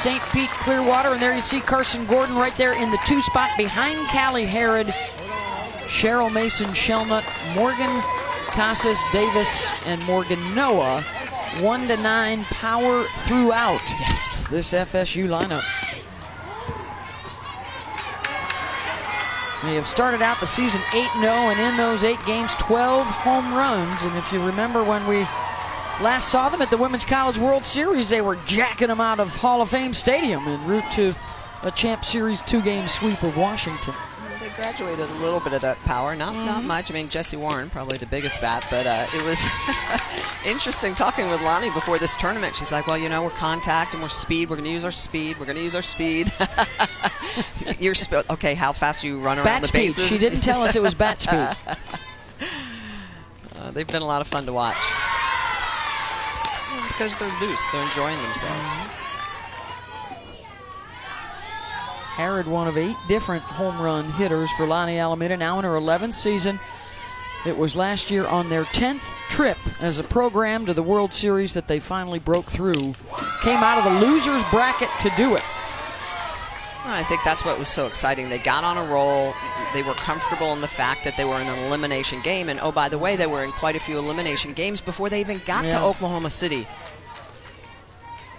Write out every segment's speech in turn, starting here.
St. Pete, Clearwater. And there you see Carson Gordon right there in the 2 spot behind Callie Harrod, Cheryl Mason Shelnut, Morgan Casas Davis, and Morgan Noah. 1-9 power throughout this FSU lineup. They have started out the season 8-0, and in those 8 games, 12 home runs. And if you remember when we last saw them at the Women's College World Series, they were jacking them out of Hall of Fame Stadium en route to a Champ Series 2-game sweep of Washington. They graduated a little bit of that power, not much. I mean, Jessie Warren, probably the biggest bat, but it was interesting talking with Lonnie before this tournament. She's like, well, you know, we're contact and we're speed. We're going to use our speed. We're going to use our speed. Okay, how fast do you run around the bases? She didn't tell us it was bat speed. They've been a lot of fun to watch. Because they're loose. They're enjoying themselves. Harrod, one of 8 different home run hitters for Lonnie Almeida, now in her 11th season. It was last year on their 10th trip as a program to the World Series that they finally broke through. Came out of the loser's bracket to do it. Well, I think that's what was so exciting. They got on a roll. They were comfortable in the fact that they were in an elimination game. And, oh, by the way, they were in quite a few elimination games before they even got to Oklahoma City.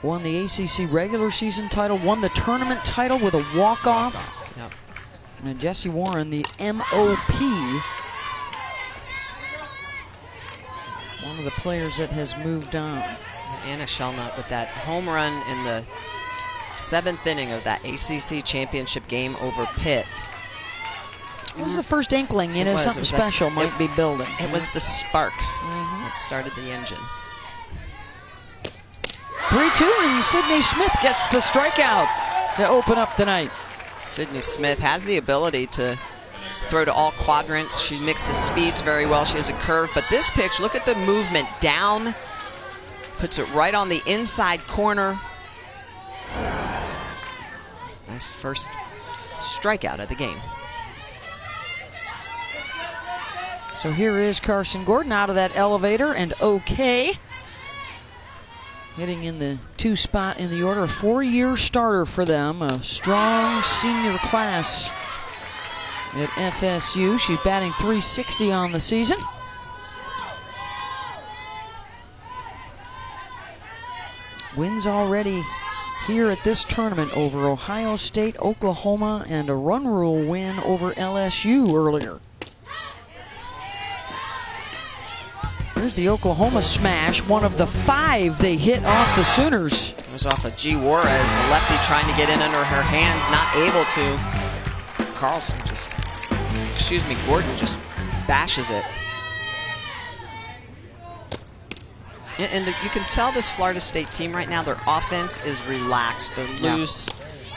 Won the ACC regular season title, won the tournament title with a walk-off. Yep. And Jessie Warren, the MOP. One of the players that has moved on. Anna Shelnut with that home run in the 7th inning of that ACC championship game over Pitt. It was the first inkling, you know, something special might be building. It was the spark that started the engine. 3-2, and Sydney Smith gets the strikeout to open up the night. Sydney Smith has the ability to throw to all quadrants. She mixes speeds very well. She has a curve, but this pitch, look at the movement down, puts it right on the inside corner. Nice first strikeout of the game. So here is Carson Gordon out of that elevator, and okay. Hitting in the 2 spot in the order, a 4-year starter for them, a strong senior class at FSU. She's batting .360 on the season. Wins already here at this tournament over Ohio State, Oklahoma, and a run rule win over LSU earlier. Here's the Oklahoma smash, one of the 5 they hit off the Sooners. It was off of G. Juarez, the lefty trying to get in under her hands, not able to. Carlson Gordon just bashes it. And you can tell this Florida State team right now, their offense is relaxed. They're loose.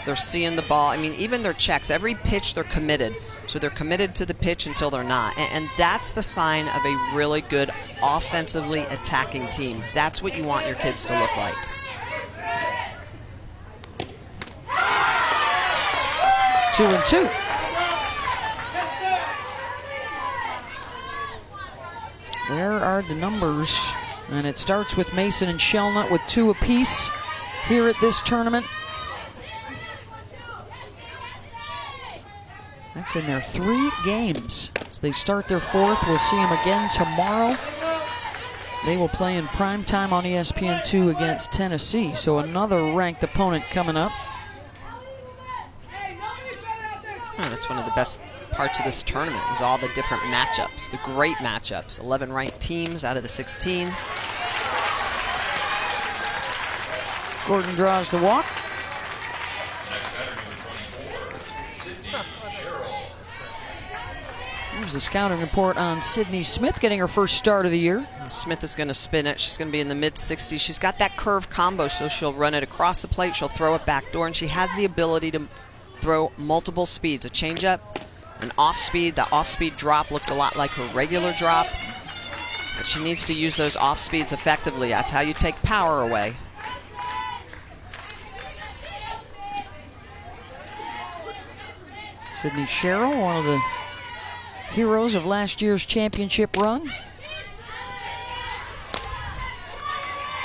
They're seeing the ball. I mean, even their checks, every pitch they're committed. So they're committed to the pitch until they're not. And that's the sign of a really good offensively attacking team. That's what you want your kids to look like. Two and two. There are the numbers. And it starts with Mason and Shelnut with 2 apiece here at this tournament. That's in their 3 games. As they start their 4th, we'll see them again tomorrow. They will play in prime time on ESPN2 against Tennessee. So another ranked opponent coming up. Oh, that's one of the best parts of this tournament is all the different matchups, the great matchups. 11 ranked teams out of the 16. Gordon draws the walk. Here's the scouting report on Sydney Smith getting her first start of the year. Smith is going to spin it. She's going to be in the mid-60s. She's got that curve combo, so she'll run it across the plate. She'll throw it backdoor, and she has the ability to throw multiple speeds. A changeup, an off-speed. The off-speed drop looks a lot like her regular drop, but she needs to use those off-speeds effectively. That's how you take power away. Sydney Sherrill, one of the heroes of last year's championship run.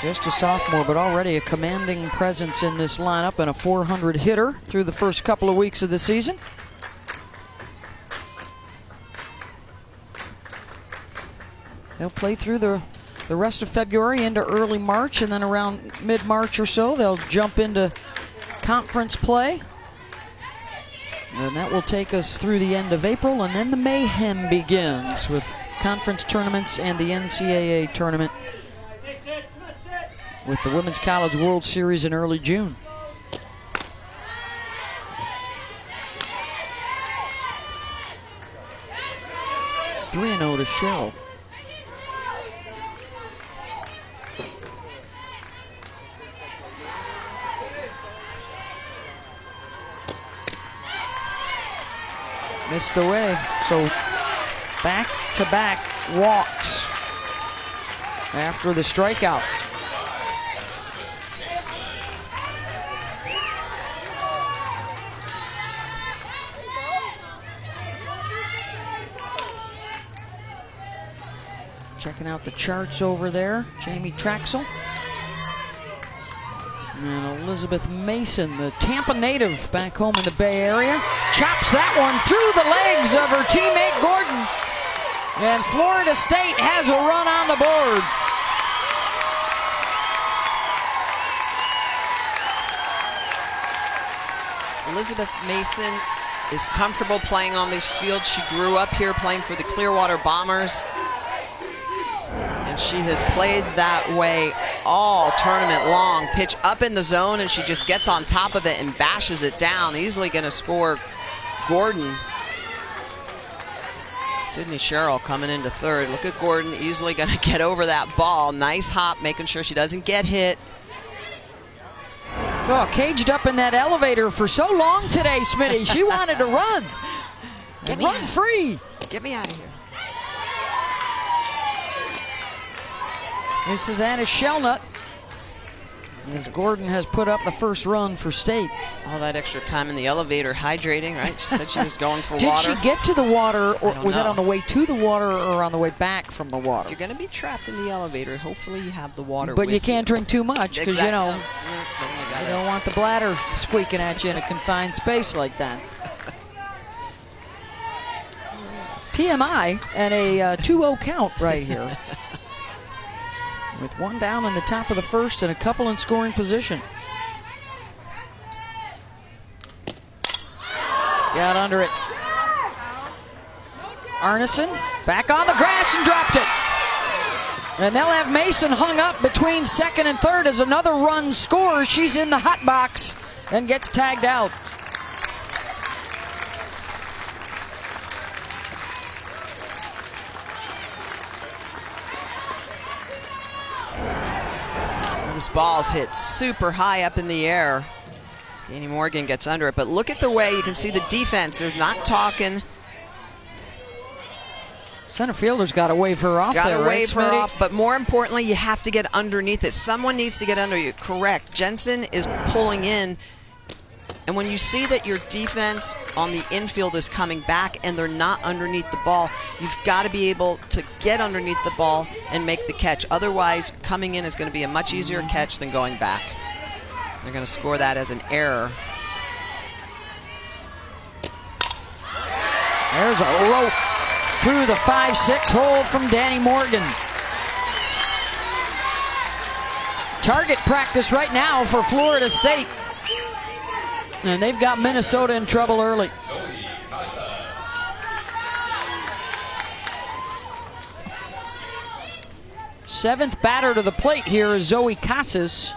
Just a sophomore, but already a commanding presence in this lineup and a .400 hitter through the first couple of weeks of the season. They'll play through the rest of February into early March, and then around mid-March or so, they'll jump into conference play. And that will take us through the end of April, and then the mayhem begins with conference tournaments and the NCAA tournament with the Women's College World Series in early June. Three 3-0 to Cheryl. Missed away, so back-to-back walks after the strikeout. Checking out the charts over there, Jamie Trachsel. And Elizabeth Mason, the Tampa native back home in the Bay Area, chops that one through the legs of her teammate Gordon. And Florida State has a run on the board. Elizabeth Mason is comfortable playing on these fields. She grew up here playing for the Clearwater Bombers. And she has played that way all tournament long. Pitch up in the zone, and she just gets on top of it and bashes it down. Easily going to score Gordon. Sydney Sherrill coming into third. Look at Gordon, easily going to get over that ball. Nice hop, making sure she doesn't get hit. Oh, caged up in that elevator for so long today, Smitty. She wanted to run. Run free. Get me out of here. This is Anna Shellnut, as Gordon has put up the first run for State. All that extra time in the elevator hydrating, right? She said she was going for Did water. Did she get to the water, or was that on the way to the water or on the way back from the water? If you're going to be trapped in the elevator, hopefully you have the water But with you can't drink too much, because, you know, you don't want the bladder squeaking at you in a confined space like that. TMI and a 2-0 count right here. With one down in the top of the first and a couple in scoring position. Got under it. Arneson back on the grass and dropped it. And they'll have Mason hung up between second and third as another run scores. She's in the hot box and gets tagged out. This ball's hit super high up in the air. Danny Morgan gets under it, but look at the way you can see the defense. They're not talking. Center fielder's got to wave her off there, right, Got to wave her Smitty? off, but more importantly, you have to get underneath it. Someone needs to get under you. Correct. Jensen is pulling in, and when you see that your defense on the infield is coming back and they're not underneath the ball, you've got to be able to get underneath the ball and make the catch. Otherwise, coming in is going to be a much easier catch than going back. They're going to score that as an error. There's a rope through the 5-6 hole from Danny Morgan. Target practice right now for Florida State. And they've got Minnesota in trouble early. Seventh batter to the plate here is Zoe Casas.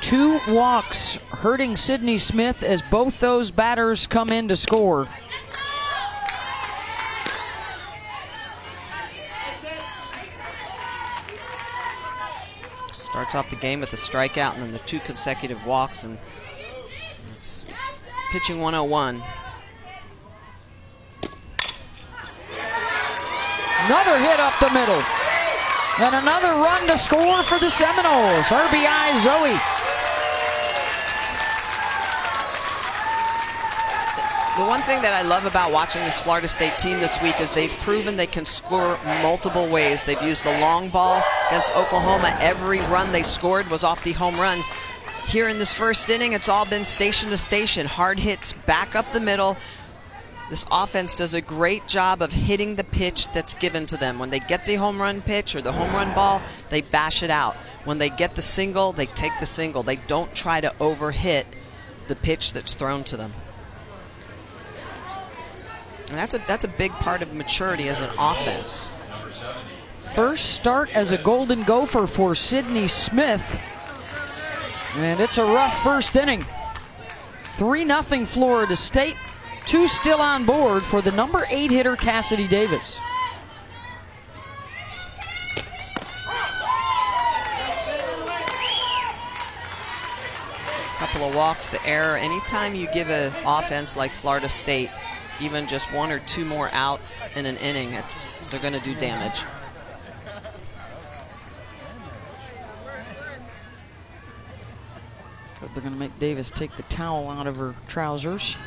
2 walks hurting Sydney Smith as both those batters come in to score. Starts off the game with a strikeout and then the 2 consecutive walks, and it's pitching 101. Another hit up the middle. And another run to score for the Seminoles. RBI Zoe. The one thing that I love about watching this Florida State team this week is they've proven they can score multiple ways. They've used the long ball against Oklahoma. Every run they scored was off the home run. Here in this first inning, it's all been station to station. Hard hits back up the middle. This offense does a great job of hitting the pitch that's given to them. When they get the home run pitch or the home run ball, they bash it out. When they get the single, they take the single. They don't try to overhit the pitch that's thrown to them. And that's a big part of maturity as an offense. First start as a Golden Gopher for Sydney Smith. And it's a rough first inning. 3-0 Florida State. 2 still on board for the number 8 hitter, Cassidy Davis. Couple of walks, the error. Anytime you give an offense like Florida State even just 1 or 2 more outs in an inning, they're going to do damage. They're going to make Davis take the towel out of her trousers.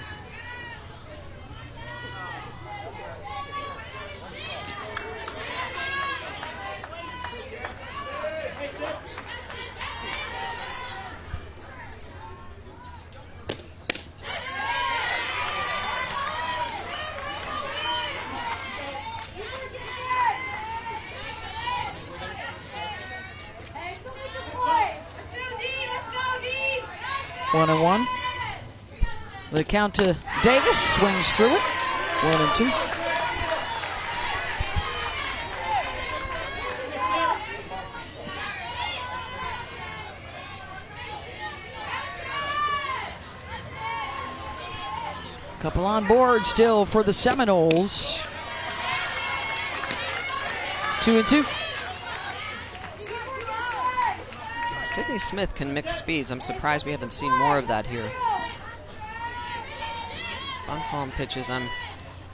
One and one. The count to Davis, swings through it. 1-2. Couple on board still for the Seminoles. 2-2. Sydney Smith can mix speeds. I'm surprised we haven't seen more of that here. Fun calm pitches.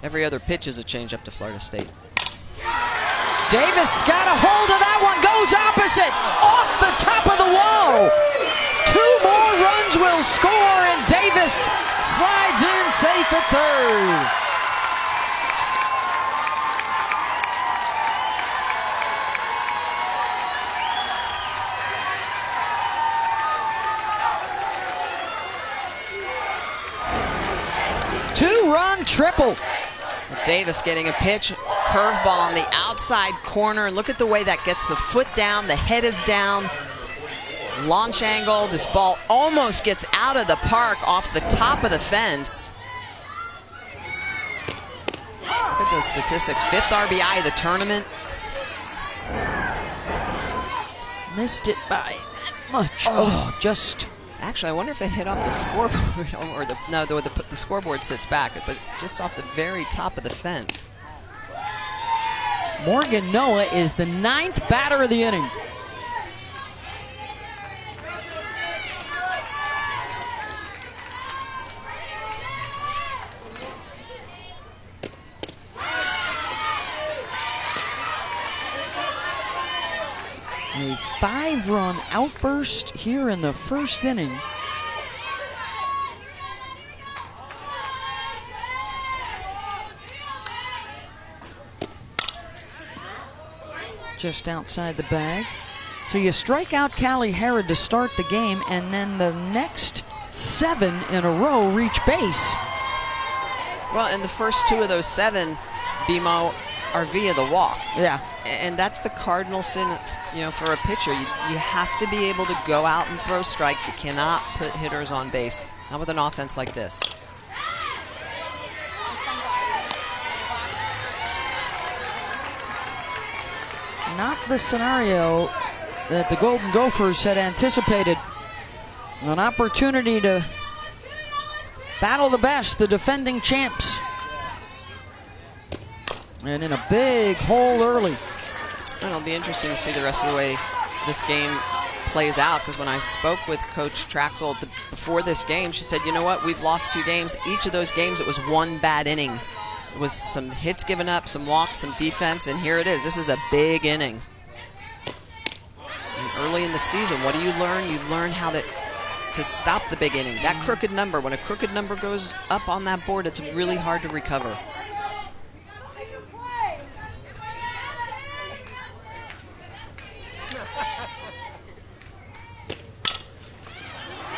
Every other pitch is a changeup to Florida State. Davis got a hold of that one. Goes opposite. Off the top of the wall. 2 more runs will score, and Davis slides in safe at third. Two-run triple. Davis getting a pitch, curveball on the outside corner. Look at the way that gets the foot down, the head is down. Launch angle, this ball almost gets out of the park off the top of the fence. Look at those statistics, 5th RBI of the tournament. Missed it by that much. Oh, just... Actually, I wonder if it hit off the scoreboard, or the scoreboard sits back, but just off the very top of the fence. Morgan Noah is the 9th batter of the inning. A 5-run outburst here in the first inning. Just outside the bag. So you strike out Callie Harrod to start the game, and then the next 7 in a row reach base. Well, and the first 2 of those 7, BMO, are via the walk. Yeah. And that's the cardinal sin, for a pitcher. You have to be able to go out and throw strikes. You cannot put hitters on base, not with an offense like this. Not the scenario that the Golden Gophers had anticipated. An opportunity to battle the best, the defending champs. And in a big hole early. And it'll be interesting to see the rest of the way this game plays out, because when I spoke with Coach Trachsel before this game, she said, you know what, we've lost 2 games. Each of those games, it was 1 bad inning. It was some hits given up, some walks, some defense, and here it is. This is a big inning. And early in the season, what do you learn? You learn how to to stop the big inning. That crooked number, when a crooked number goes up on that board, it's really hard to recover.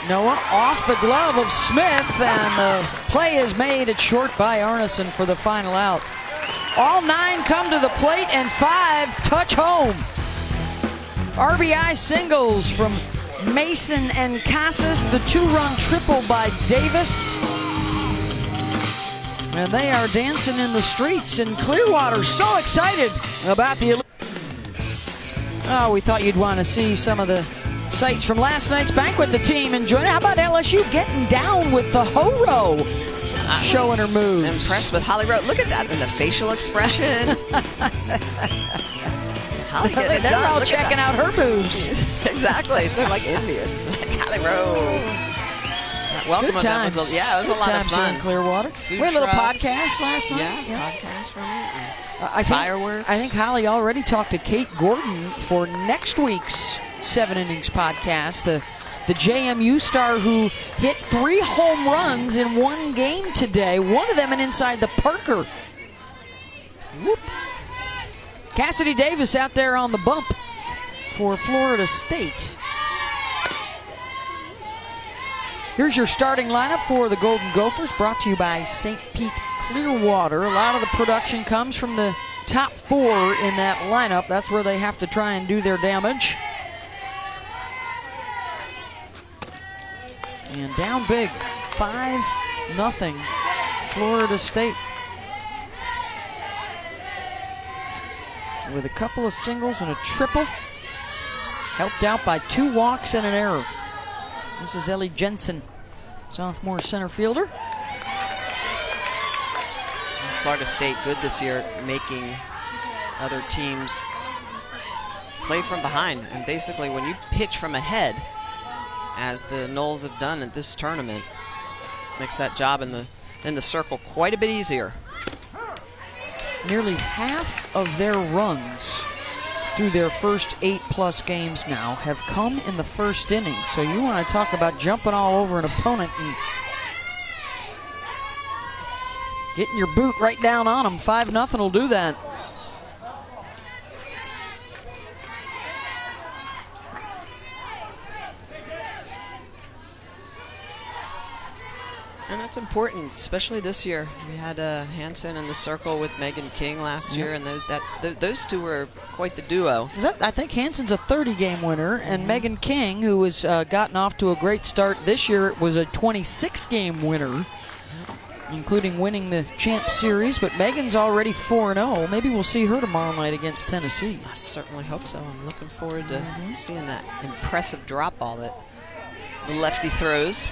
Noah off the glove of Smith, and the play is made at short by Arneson for the final out. All 9 come to the plate, and 5 touch home. RBI singles from Mason and Casas, the 2-run triple by Davis. And they are dancing in the streets in Clearwater, so excited about the... Oh, we thought you'd want to see some of the sights from last night's banquet the team enjoyed. How about LSU getting down with the Ho-Ro, showing her moves? Impressed with Holly Rowe. Look at that in the facial expression. Holly getting it They're done. all Look checking out her moves. Exactly. They're like envious. Holly Rowe. Welcome Good times. It was a lot of fun. In Clearwater. We had a little podcast last night. Yeah, podcast from it. Fireworks. I think Holly already talked to Kate Gordon for next week's 7 Innings podcast. The JMU star who hit 3 home runs in 1 game today. One of them an inside the Parker. Whoop. Cassidy Davis out there on the bump for Florida State. Here's your starting lineup for the Golden Gophers, brought to you by St. Pete Clearwater. A lot of the production comes from the top 4 in that lineup. That's where they have to try and do their damage. And down big, 5-0, Florida State. With a couple of singles and a triple, helped out by 2 walks and an error. This is Ellie Jensen, sophomore center fielder. Florida State good this year, making other teams play from behind. And basically, when you pitch from ahead, as the Noles have done at this tournament, makes that job in the circle quite a bit easier. Nearly half of their runs through their first 8+ games now have come in the first inning. So you want to talk about jumping all over an opponent and getting your boot right down on them. 5-0 will do that. And that's important, especially this year. We had Hansen in the circle with Megan King last year, and those two were quite the duo. I think Hansen's a 30-game winner, and Megan King, who has gotten off to a great start this year, was a 26-game winner, including winning the Champ Series. But Megan's already 4-0. Maybe we'll see her tomorrow night against Tennessee. I certainly hope so. I'm looking forward to seeing that impressive drop ball that the lefty throws.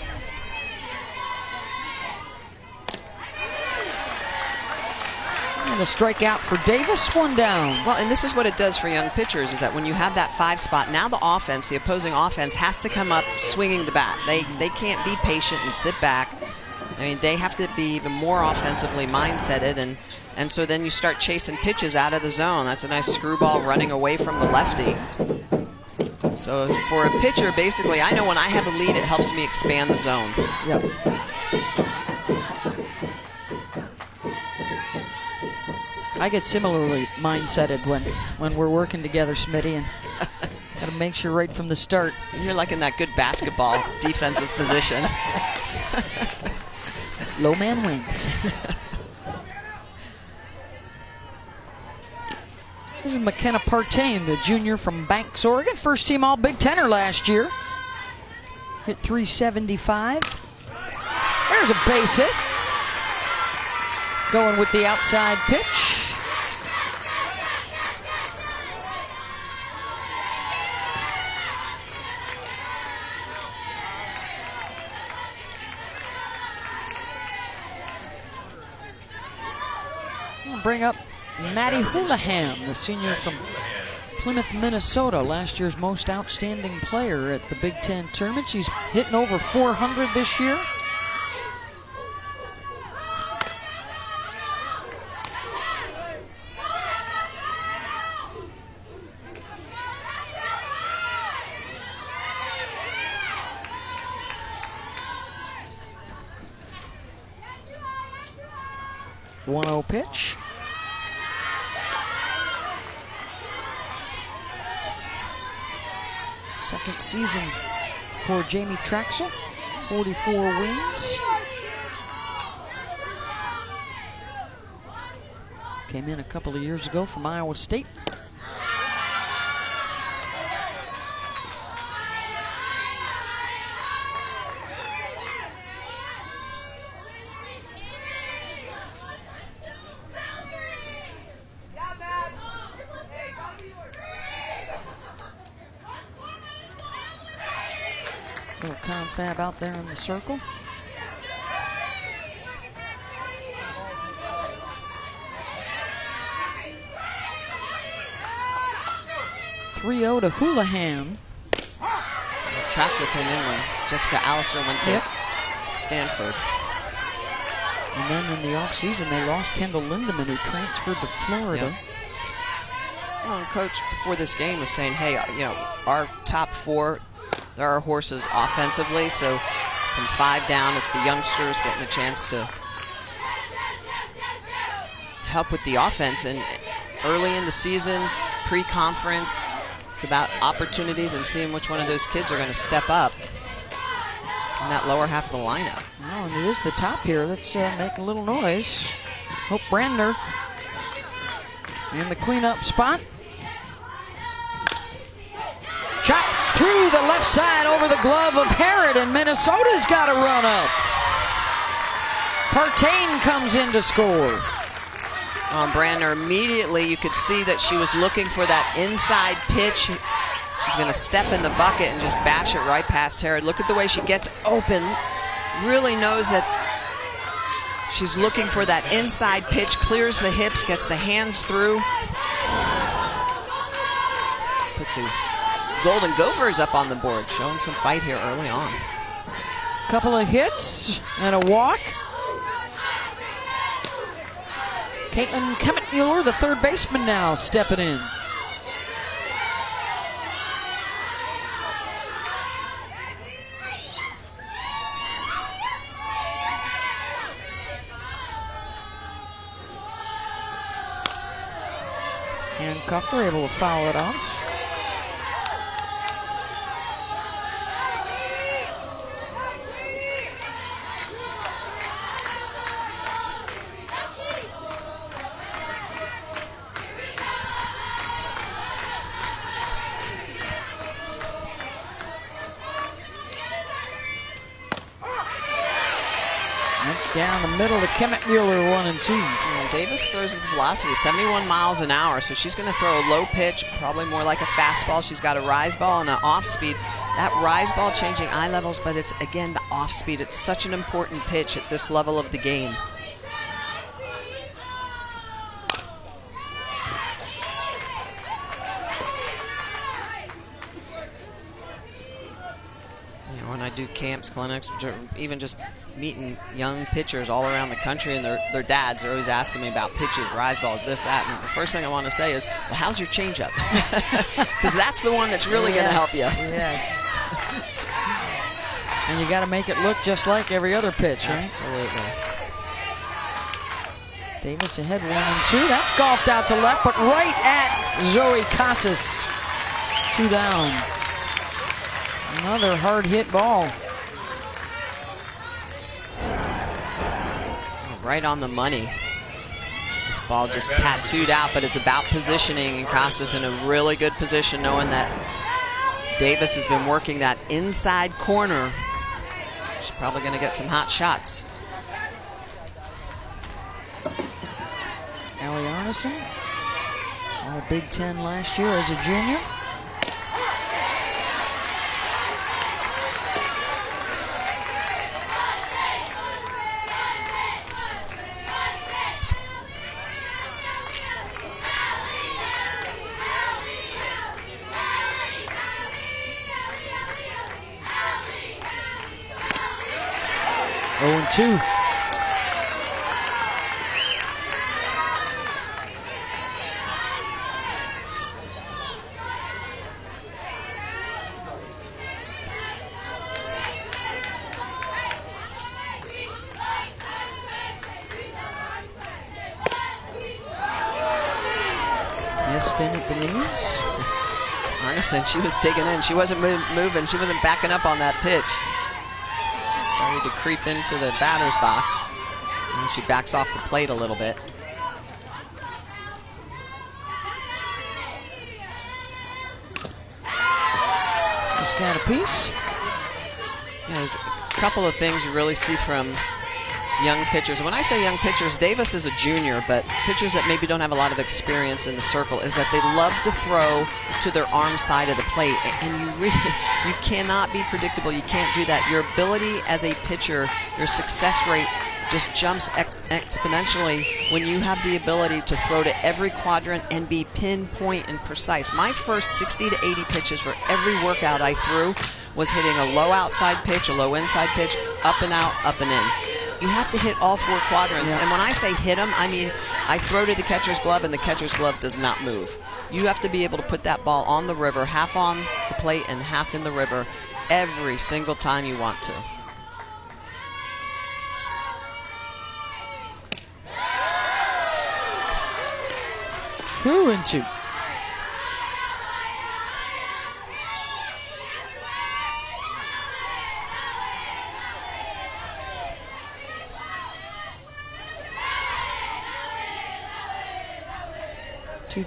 And a strikeout for Davis, 1 down. Well, and this is what it does for young pitchers, is that when you have that 5 spot, now the offense, the opposing offense, has to come up swinging the bat. They can't be patient and sit back. I mean, they have to be even more offensively mindseted, and so then you start chasing pitches out of the zone. That's a nice screwball running away from the lefty. So as for a pitcher, basically, I know when I have a lead, it helps me expand the zone. Yep. I get similarly mindseted when we're working together, Smitty, and got to make sure right from the start. You're like in that good basketball defensive position. Low man wins. This is McKenna Partain, the junior from Banks, Oregon. First team all Big Tenner last year. Hit 375. There's a base hit. Going with the outside pitch. We'll bring up Maddie Houlihan, the senior from Plymouth, Minnesota, last year's most outstanding player at the Big Ten tournament. She's hitting over 400 this year. 1-0 pitch. Second season for Jamie Trachsel, 44 wins. Came in a couple of years ago from Iowa State. Little confab out there in the circle. .30 to Houlihan. Trachsel came in when Jessica Allister went to Stanford. And then in the offseason, they lost Kendall Lindemann, who transferred to Florida. Yep. Well, and Coach, before this game, was saying, hey, you know, our top 4, there are horses offensively, so from 5 down, it's the youngsters getting the chance to help with the offense. And early in the season, pre-conference, it's about opportunities and seeing which one of those kids are going to step up in that lower half of the lineup. Oh, and it is the top here. Let's make a little noise. Hope Brandner in the cleanup spot. Shot through the left side over the glove of Herod, and Minnesota's got a run up. Partain comes in to score. On Brandner, immediately you could see that she was looking for that inside pitch. She's going to step in the bucket and just bash it right past Herod. Look at the way she gets open. Really knows that she's looking for that inside pitch, clears the hips, gets the hands through. Let's see. Golden Gophers up on the board, showing some fight here early on. Couple of hits and a walk. Caitlin Kemet-Mueller, the third baseman, now stepping in. Handcuffed, they're able to foul it off. Down the middle to Kemet-Mueller, 1 and 2. And Davis throws with velocity, 71 miles an hour, so she's going to throw a low pitch, probably more like a fastball. She's got a rise ball and an off speed. That rise ball changing eye levels, but it's, again, the off speed. It's such an important pitch at this level of the game. You know, when I do camps, clinics, even just meeting young pitchers all around the country, and their dads are always asking me about pitches, rise balls, this, that, and the first thing I want to say is, well, how's your changeup? Because that's the one that's really going to help you. Yes. And you got to make it look just like every other pitch, right? Absolutely. Davis ahead, 1 and 2. That's golfed out to left, but right at Zoe Casas. 2 down. Another hard hit ball. Right on the money. This ball just tattooed out, but it's about positioning, and Casas in a really good position, knowing that Davis has been working that inside corner. She's probably going to get some hot shots. Allie Arneson, all Big Ten last year as a junior. Oh, 2. Fenced in at the knees. Arneson, she was digging in. She wasn't moving. She wasn't backing up on that pitch. Started to creep into the batter's box. And she backs off the plate a little bit. Just got a piece. Yeah, there's a couple of things you really see from young pitchers. When I say young pitchers, Davis is a junior, but pitchers that maybe don't have a lot of experience in the circle is that they love to throw to their arm side of the plate, and you cannot be predictable. You can't do that. Your ability as a pitcher, your success rate just jumps exponentially when you have the ability to throw to every quadrant and be pinpoint and precise. My first 60 to 80 pitches for every workout I threw was hitting a low outside pitch, a low inside pitch, up and out, up and in. You have to hit all 4 quadrants. Yeah. And when I say hit them, I mean I throw to the catcher's glove and the catcher's glove does not move. You have to be able to put that ball on the river, half on the plate and half in the river, every single time you want to. Two and two.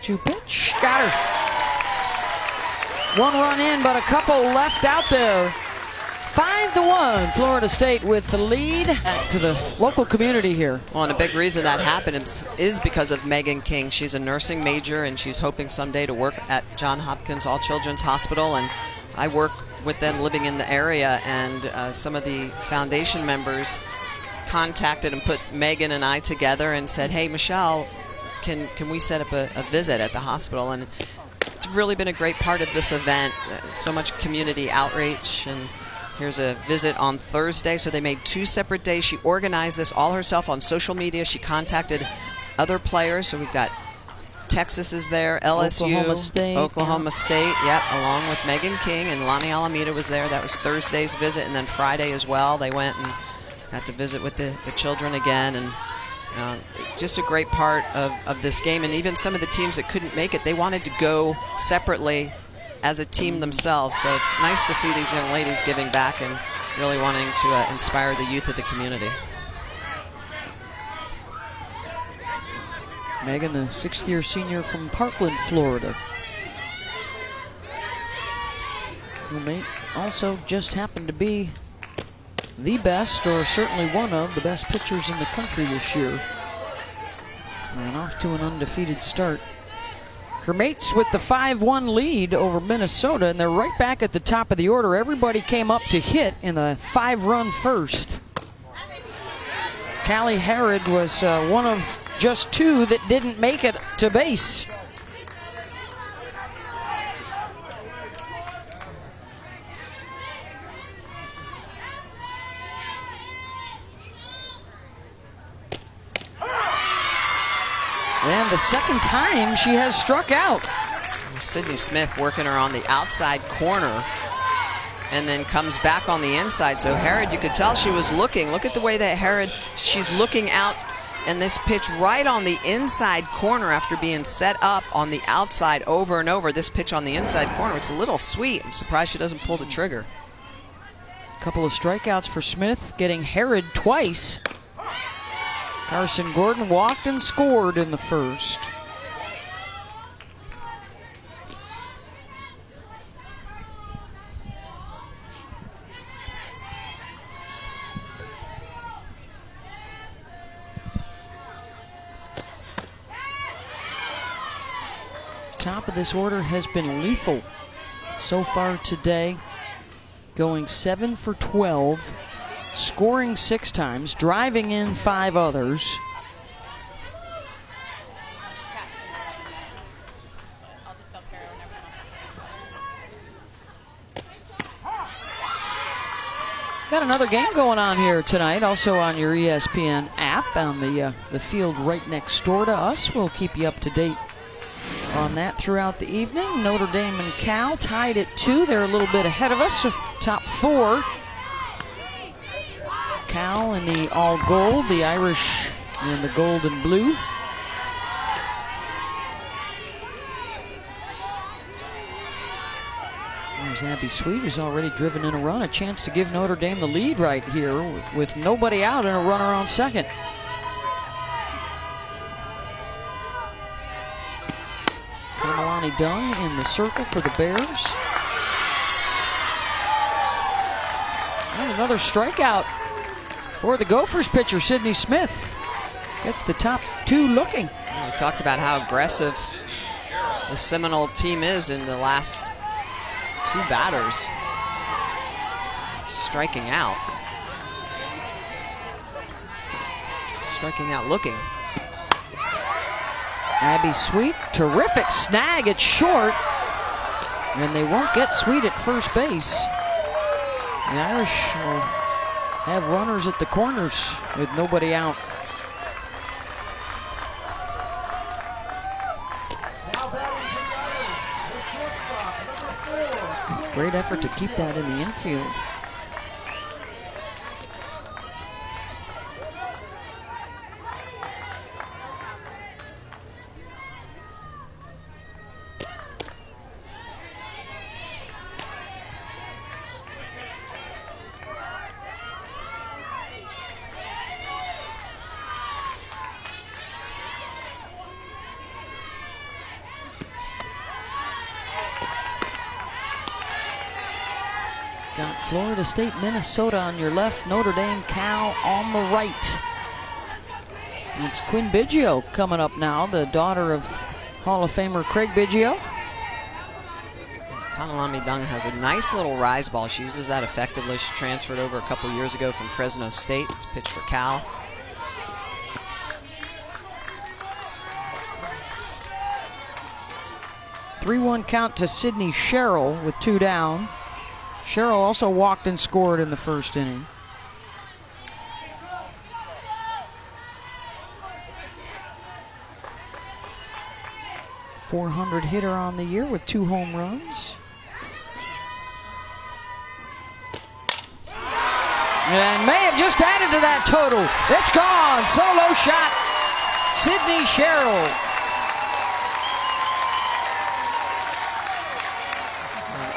Two pitch. Got her. 1 run in, but a couple left out there. 5-1, Florida State with the lead. Back to the local community here. Well, and a big reason that happened is because of Megan King. She's a nursing major, and she's hoping someday to work at Johns Hopkins All Children's Hospital. And I work with them living in the area, and some of the foundation members contacted and put Megan and I together and said, hey, Michelle, can we set up a visit at the hospital? And it's really been a great part of this event. So much community outreach, and here's a visit on Thursday. So they made 2 separate days. She organized this all herself on social media. She contacted other players. So we've got Texas is there, LSU, Oklahoma State, yep, along with Megan King, and Lonnie Almeida was there. That was Thursday's visit, and then Friday as well. They went and got to visit with the children again, and just a great part of this game. And even some of the teams that couldn't make it, they wanted to go separately as a team themselves. So it's nice to see these young ladies giving back and really wanting to inspire the youth of the community. Megan, the 6th-year senior from Parkland, Florida. Who may also just happen to be the best, or certainly one of the best pitchers in the country this year. And off to an undefeated start. Her mates with the 5-1 lead over Minnesota, and they're right back at the top of the order. Everybody came up to hit in the 5-run first. Callie Harrod was one of just 2 that didn't make it to base. And the second time she has struck out. Sydney Smith working her on the outside corner and then comes back on the inside. So Harrod, you could tell she was looking. Look at the way that Harrod, she's looking out, and this pitch right on the inside corner after being set up on the outside over and over. This pitch on the inside corner, it's a little sweet. I'm surprised she doesn't pull the trigger. A couple of strikeouts for Smith, getting Harrod twice. Carson Gordon walked and scored in the first. Top of this order has been lethal so far today, going 7 for 12. Scoring 6 times, driving in 5 others. Got another game going on here tonight, also on your ESPN app, on the field right next door to us. We'll keep you up to date on that throughout the evening. Notre Dame and Cal tied at 2. They're a little bit ahead of us, top 4. Cal in the all gold, the Irish in the gold and blue. There's Abby Sweet, who's already driven in a run. A chance to give Notre Dame the lead right here with nobody out and a runner on second. Kamalani Dung in the circle for the Bears. And another strikeout for the Gophers pitcher, Sidney Smith. Gets the top two looking. We talked about how aggressive the Seminole team is in the last two batters. Striking out. Striking out looking. Abby Sweet, terrific snag at short. And they won't get Sweet at first base. The Irish will have runners at the corners with nobody out. Great effort to keep that in the infield. Got Florida State, Minnesota on your left, Notre Dame, Cal on the right. It's Quinn Biggio coming up now, the daughter of Hall of Famer Craig Biggio. Kamalani Dung has a nice little rise ball. She uses that effectively. She transferred over a couple years ago from Fresno State to pitch for Cal. Three-one count to Sydney Sherrill with two down. Sherrill also walked and scored in the first inning. .400 hitter on the year with 2 home runs. And may have just added to that total. It's gone. Solo shot. Sydney Sherrill.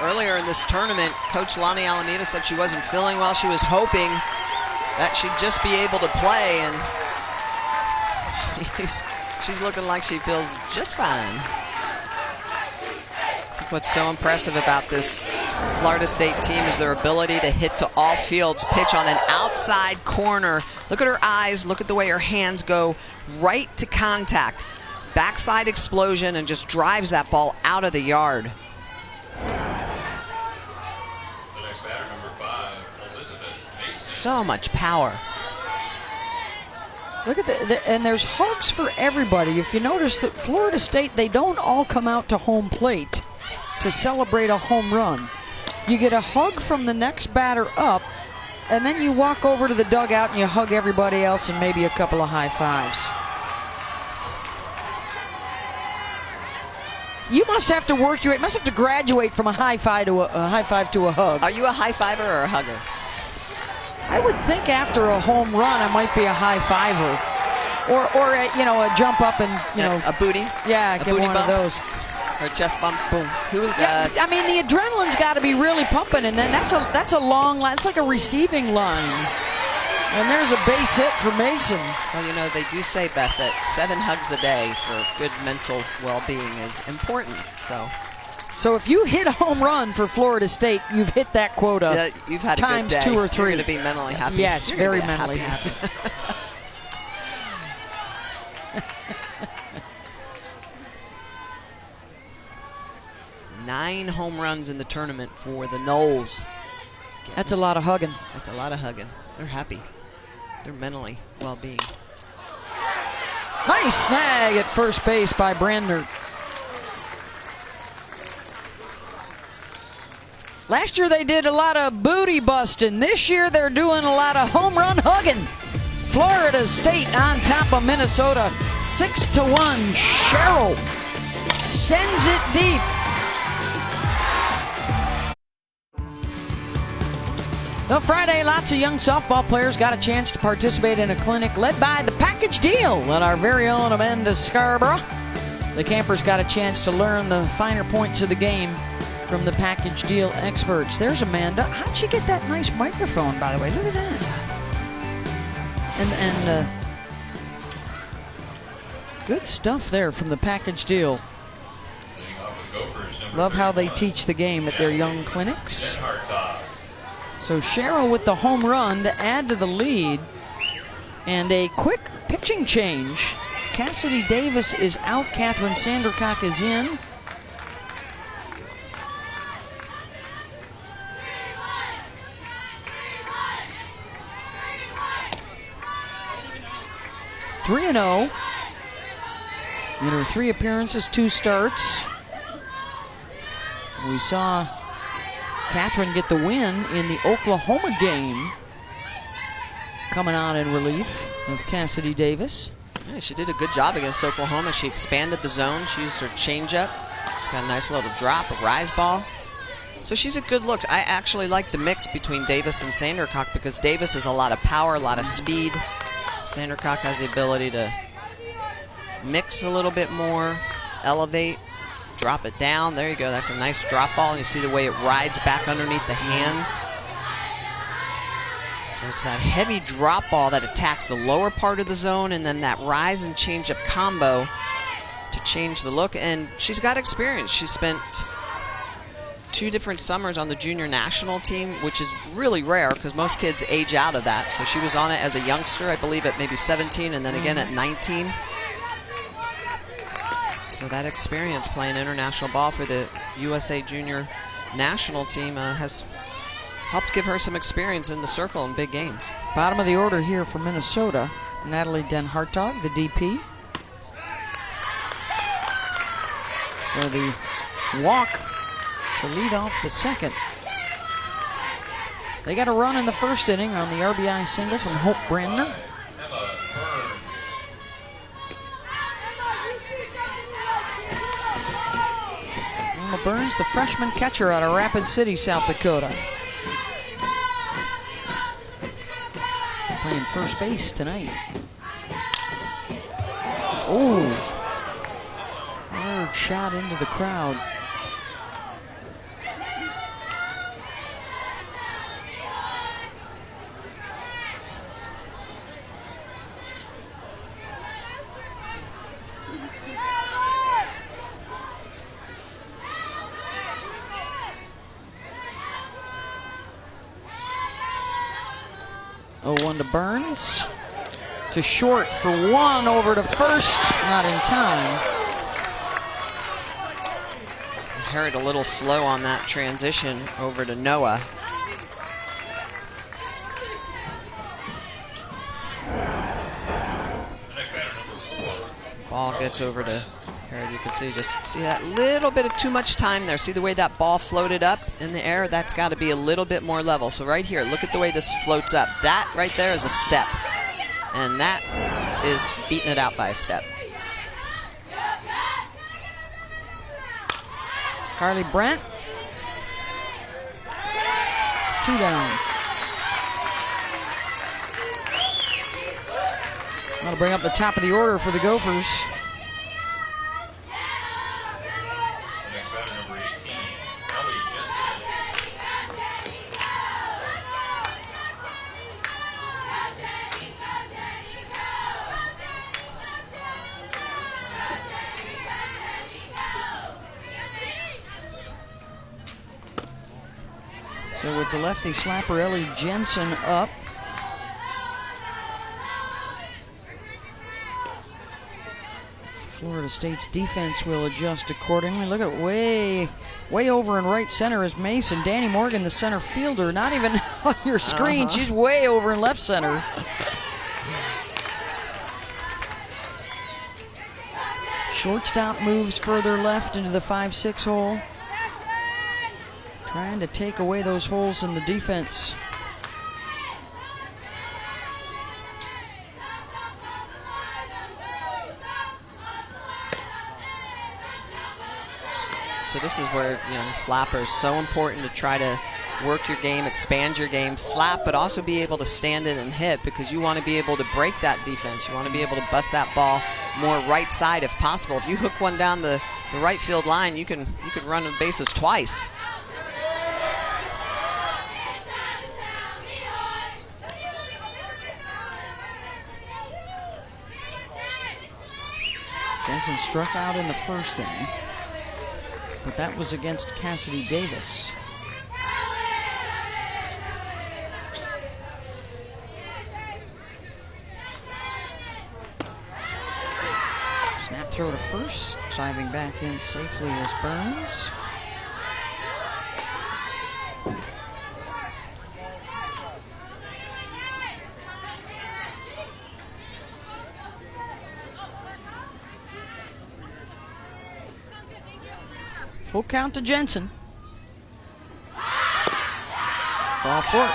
Earlier in this tournament, Coach Lonnie Almeida said she wasn't feeling well. She was hoping that she'd just be able to play, and she's looking like she feels just fine. I think what's so impressive about this Florida State team is their ability to hit to all fields, pitch on an outside corner. Look at her eyes, look at the way her hands go right to contact. Backside explosion, and just drives that ball out of the yard. So much power. Look at and there's hugs for everybody. If you notice that Florida State, they don't all come out to home plate to celebrate a home run. You get a hug from the next batter up, and then you walk over to the dugout and you hug everybody else and maybe a couple of high fives. You must have to work your way. You must have to graduate from a high five to a hug. Are you a high fiver or a hugger? I would think after a home run, I might be a high fiver, or a, you know, a jump up and a booty. Yeah, a get booty one bump, of those. or a chest bump. Boom. I mean, the adrenaline's got to be really pumping, and then that's a long line. It's like a receiving line, and there's a base hit for Mason. Well, you know, they do say, Beth, that 7 hugs a day for good mental well-being is important. So if you hit a home run for Florida State, you've hit that quota. You've had times a good day. 2 or 3. You're going to be mentally happy. Yes, very mentally happy. 9 home runs in the tournament for the Noles. That's a lot of hugging. That's a lot of hugging. They're happy. They're mentally well-being. Nice snag at first base by Brandner. Last year they did a lot of booty busting. This year they're doing a lot of home run hugging. Florida State on top of Minnesota, 6-1. Sherrill sends it deep. So Friday, lots of young softball players got a chance to participate in a clinic led by the Package Deal and our very own Amanda Scarborough. The campers got a chance to learn the finer points of the game from the package deal experts. There's Amanda. How'd she get that nice microphone, by the way? Look at that. And good stuff there from the package deal. Love how they teach the game at their young clinics. So Cheryl with the home run to add to the lead. And a quick pitching change. Cassidy Davis is out. Catherine Sandercock is in. (3-0) in her 3 appearances, 2 starts. We saw Catherine get the win in the Oklahoma game, coming on in relief of Cassidy Davis. Yeah, she did a good job against Oklahoma. She expanded the zone. She used her changeup. It's got a nice little drop, a rise ball. So she's a good look. I actually like the mix between Davis and Sandercock because Davis has a lot of power, a lot of speed. Sandercock has the ability to mix a little bit more, elevate, drop it down. There you go. That's a nice drop ball. You see the way it rides back underneath the hands. So it's that heavy drop ball that attacks the lower part of the zone, and then that rise and change up combo to change the look. And she's got experience. She spent 2 different summers on the junior national team, which is really rare because most kids age out of that. So she was on it as a youngster, I believe at maybe 17, and then again at 19. So that experience playing international ball for the USA junior national team has helped give her some experience in the circle in big games. Bottom of the order here for Minnesota. Natalie Den Hartog, the DP. So the walk to lead off the second. They got a run in the first inning on the RBI single from Hope Brandner. Emma Burns, the freshman catcher out of Rapid City, South Dakota. Playing first base tonight. Oh, hard shot into the crowd. Oh, 1 to Burns. To short for 1, over to first, not in time. Harried a little slow on that transition over to Noah. Ball gets over to Harried. You can see that little bit of too much time there. See the way that ball floated up in the air? That's got to be a little bit more level. So right here, look at the way this floats up. That right there is a step. And that is beating it out by a step. Carly Brent. 2 down. That'll bring up the top of the order for the Gophers. Next batter, number 18, So with the lefty slapper, Ellie Jensen up. Florida State's defense will adjust accordingly. Look at way over in right center is Mason. Danny Morgan, the center fielder, not even on your screen. She's way over in left center. Shortstop moves further left into the 5-6 hole. Trying to take away those holes in the defense. So this is where, the slapper is so important to try to work your game, expand your game, slap, but also be able to stand in and hit, because you want to be able to break that defense. You want to be able to bust that ball more right side if possible. If you hook one down the right field line, you can run the bases twice. Jensen struck out in the first inning, but that was against Cassidy Davis. Snap throw to first, diving back in safely as Burns. Full count to Jensen. Ball four.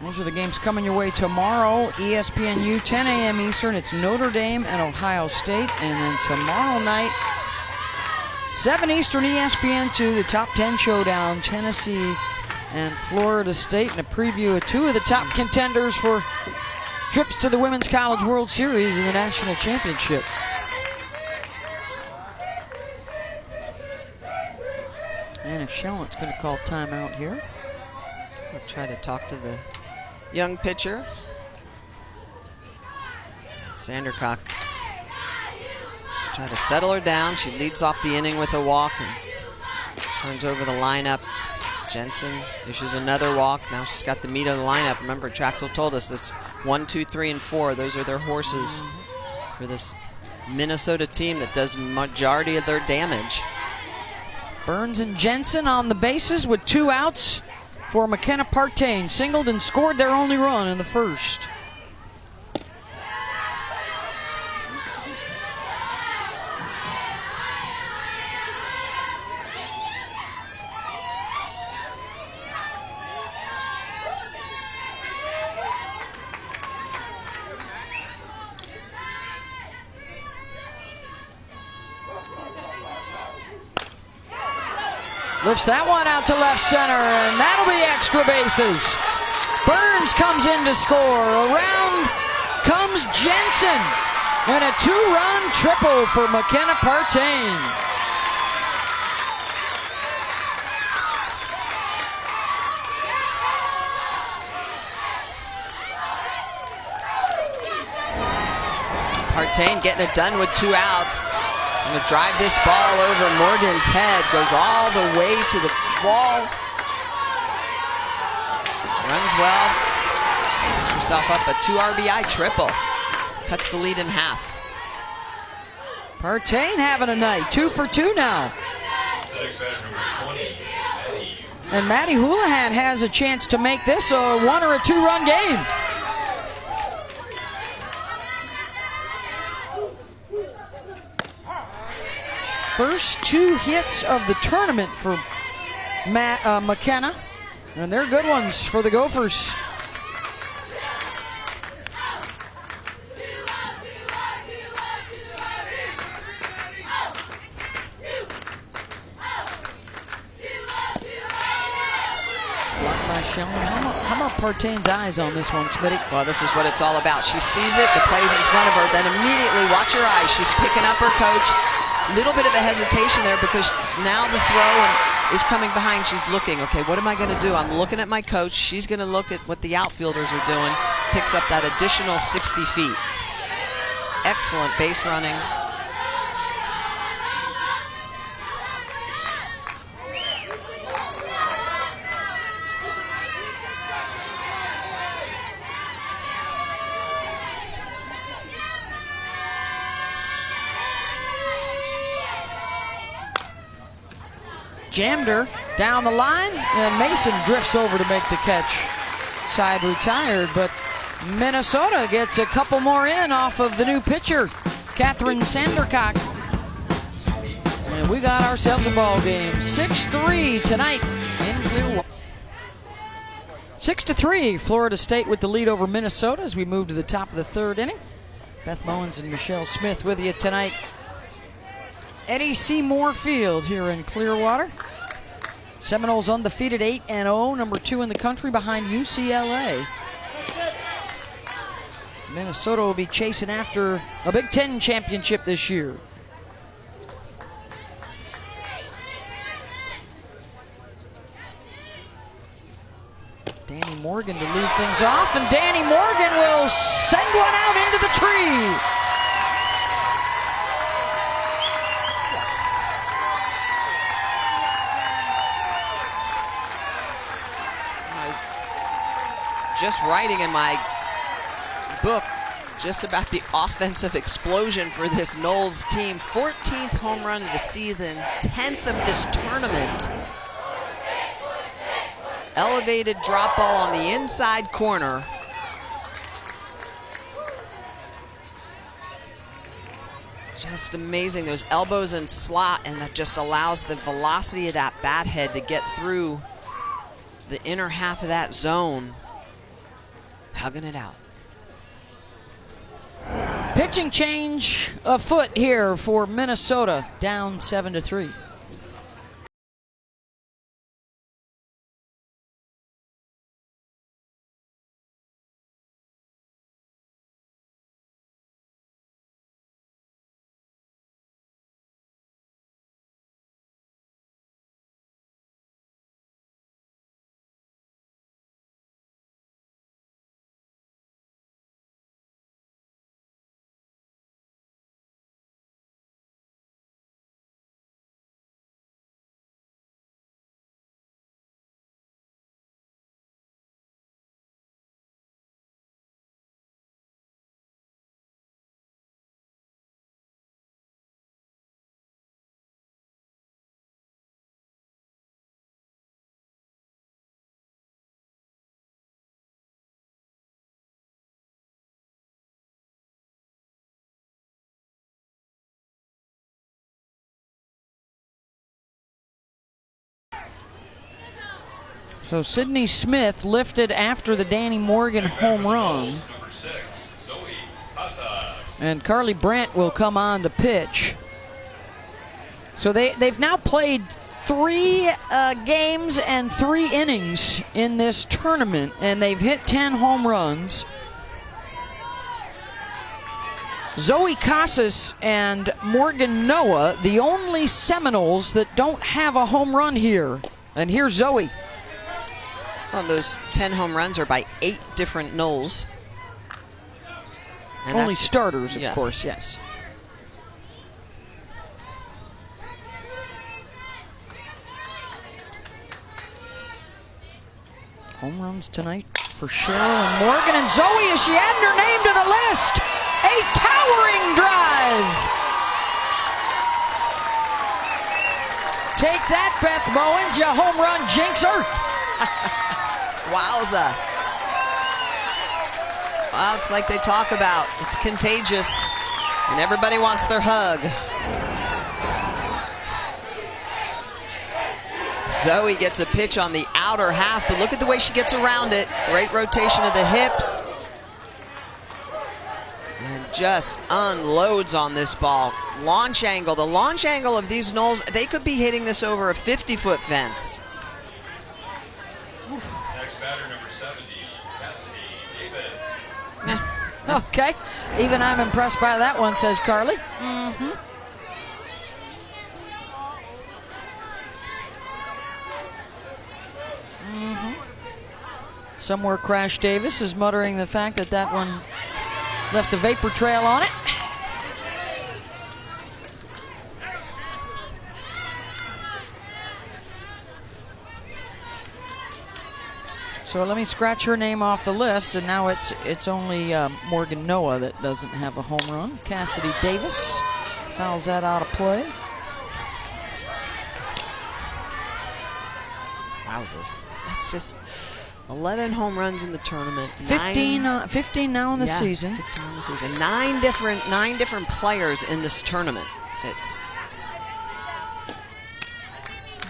Those are the games coming your way tomorrow. ESPNU, 10 a.m. Eastern. It's Notre Dame and Ohio State. And then tomorrow night, 7 Eastern, ESPN2, the top 10 showdown, Tennessee and Florida State, and a preview of two of the top contenders for trips to the Women's College World Series and the National Championship. And if Shellnutt's going to call timeout here. We'll try to talk to the young pitcher. Sandercock. Just try to settle her down. She leads off the inning with a walk and turns over the lineup. Jensen issues another walk. Now she's got the meat of the lineup. Remember, Trachsel told us this 1, 2, 3, and 4. Those are their horses for this Minnesota team that does majority of their damage. Burns and Jensen on the bases with 2 outs for McKenna Partain. Singled and scored their only run in the first. Lifts that one out to left center, and that'll be extra bases. Burns comes in to score. Around comes Jensen, and a 2-run triple for McKenna Partain. Partain getting it done with 2 outs. Going to drive this ball over Morgan's head. Goes all the way to the wall. Runs well. Gets herself up a 2 RBI triple. Cuts the lead in half. Partain having a night. 2 for 2 now. The next batter, number 20, Maddie. And Maddie Houlihan has a chance to make this a 1 or a 2-run game. First 2 hits of the tournament for McKenna, and they're good ones for the Gophers. Blocked by Shellman. How about Partain's eyes on this one, Smitty? Well, this is what it's all about. She sees it, the play's in front of her, then immediately, watch her eyes. She's picking up her coach. Little bit of a hesitation there because now the throw is coming behind. She's looking, okay, what am I going to do? I'm looking at my coach. She's going to look at what the outfielders are doing. Picks up that additional 60 feet. Excellent base running. Jammed her down the line, and Mason drifts over to make the catch. Side retired, but Minnesota gets a couple more in off of the new pitcher, Catherine Sandercock. And we got ourselves a ball game. 6-3 tonight in Clearwater. 6-3, Florida State with the lead over Minnesota as we move to the top of the third inning. Beth Mowens and Michelle Smith with you tonight. Eddie C. Moore Field here in Clearwater. Seminoles undefeated 8-0, number 2 in the country behind UCLA. Minnesota will be chasing after a Big Ten championship this year. Danny Morgan to lead things off, and Danny Morgan will send one out into the tree. I was just writing in my book just about the offensive explosion for this Noles team. 14th home run of the season, 10th of this tournament. Elevated drop ball on the inside corner. Just amazing, those elbows and slot, and that just allows the velocity of that bat head to get through the inner half of that zone. Hugging it out. Pitching change afoot here for Minnesota, down 7-3. So Sydney Smith lifted after the Danny Morgan home run. And Carly Brandt will come on to pitch. So they've now played 3 games and 3 innings in this tournament, and they've hit 10 home runs. Zoe Casas and Morgan Noah, the only Seminoles that don't have a home run here. And here's Zoe. Well, those 10 home runs are by 8 different Noles. And only starters, of yeah. course, yes. Home runs tonight for Cheryl and Morgan, and Zoe, as she added her name to the list. A towering drive. Take that, Beth Mowens, you home run jinxer. Wowza. Well, it's like they talk about. It's contagious, and everybody wants their hug. Zoe gets a pitch on the outer half, but look at the way she gets around it. Great rotation of the hips. And just unloads on this ball. Launch angle. The launch angle of these Noles, they could be hitting this over a 50-foot fence. Next batter, number 70, Cassidy Davis. Okay. Even I'm impressed by that one, says Carly. Somewhere Crash Davis is muttering the fact that that one left a vapor trail on it. So let me scratch her name off the list, and now it's only Morgan Noah that doesn't have a home run. Cassidy Davis fouls that out of play. Wowzers. That's just 11 home runs in the tournament. 15 now in the season. 15 in the season. Nine different players in this tournament. It's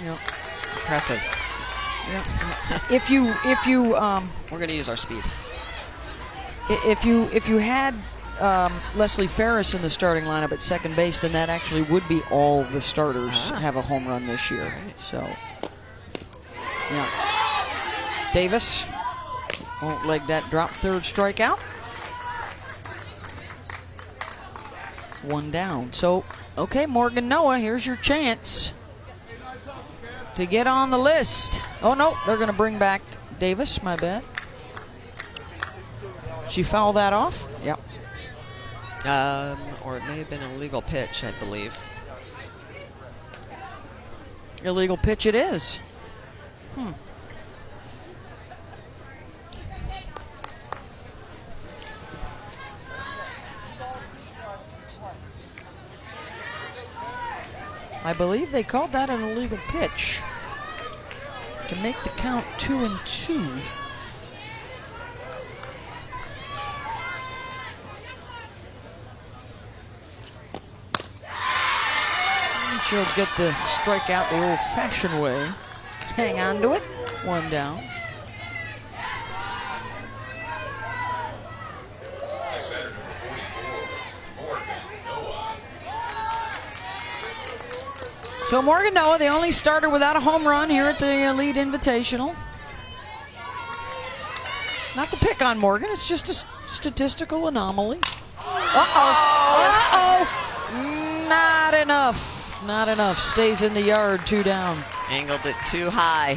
impressive. If you We're going to use our speed. if you had Leslie Ferris in the starting lineup at second base, then that actually would be all the starters have a home run this year. So, yeah. Davis won't leg that drop, third strikeout. One down. So, okay, Morgan Noah, here's your chance to get on the list. Oh, no, they're going to bring back Davis, my bad. She fouled that off? Yep. Or it may have been an illegal pitch, I believe. Illegal pitch it is. I believe they called that an illegal pitch to make the count 2-2. She'll get the strikeout the old-fashioned way. Hang on to it. One down. Next batter, number 44, Morgan Noah. So Morgan Noah, the only starter without a home run here at the Elite Invitational. Not to pick on Morgan, it's just a statistical anomaly. Not enough. Not enough. Stays in the yard, 2 down. Angled it too high.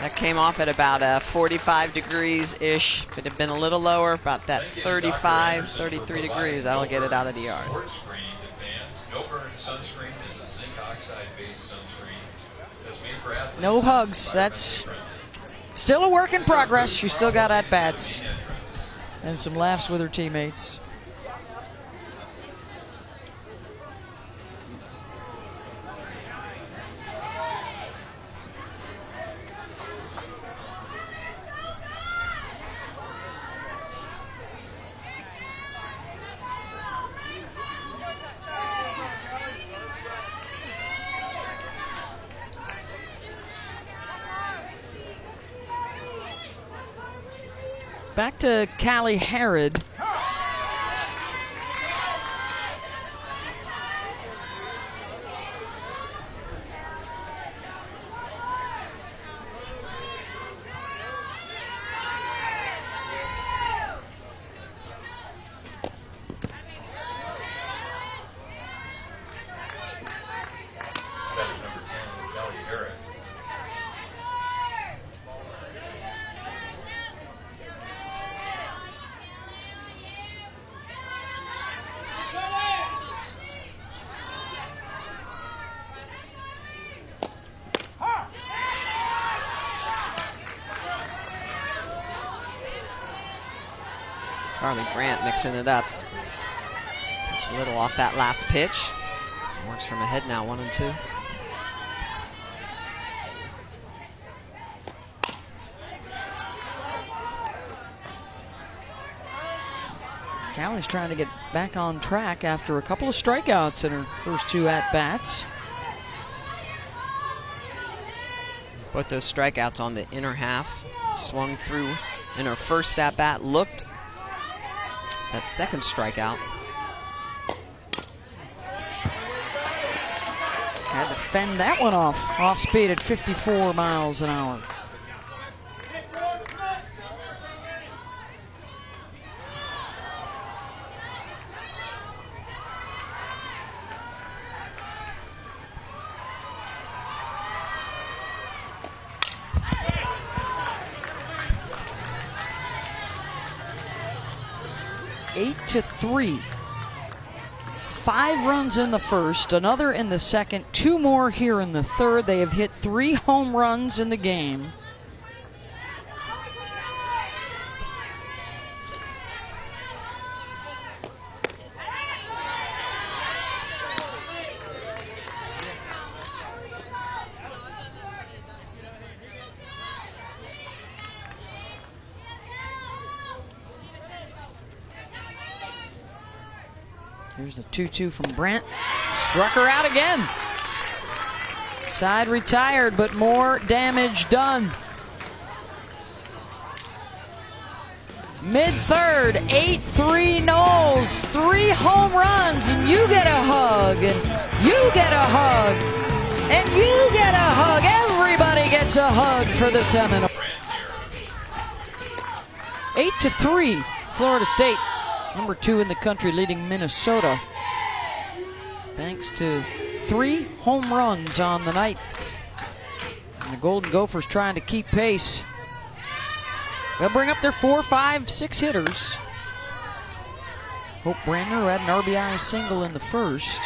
That came off at about 45 degrees-ish. If it had been a little lower, about that 35, 33 degrees, that'll get it out of the yard. Sports screen to fans. No burn sunscreen is a zinc oxide-based sunscreen that's made for athletes. No hugs. That's still a work in progress. She still got at-bats and some laughs with her teammates. Back to Callie Harrod. Batter's number 10, Kelly Harris. Carly Brandt mixing it up. It's a little off that last pitch. Works from ahead now, 1-2. Callie's trying to get back on track after a couple of strikeouts in her first 2 at-bats. Put those strikeouts on the inner half. Swung through in her first at-bat. Looked that second strikeout. Had to fend that one off. Off speed at 54 miles an hour. Eight to 3. 5 runs in the first, another in the second, 2 more here in the third. They have hit 3 home runs in the game. Here's the 2-2 from Brandt. Struck her out again. Side retired, but more damage done. Mid-third, 8-3 Knowles, 3 home runs, and you get a hug, and you get a hug, and you get a hug. Everybody gets a hug for the Seminoles. 8-3, Florida State, number 2 in the country, leading Minnesota, thanks to 3 home runs on the night. And the Golden Gophers trying to keep pace. They'll bring up their 4, 5, 6 hitters. Hope Brandner, who had an RBI single in the first.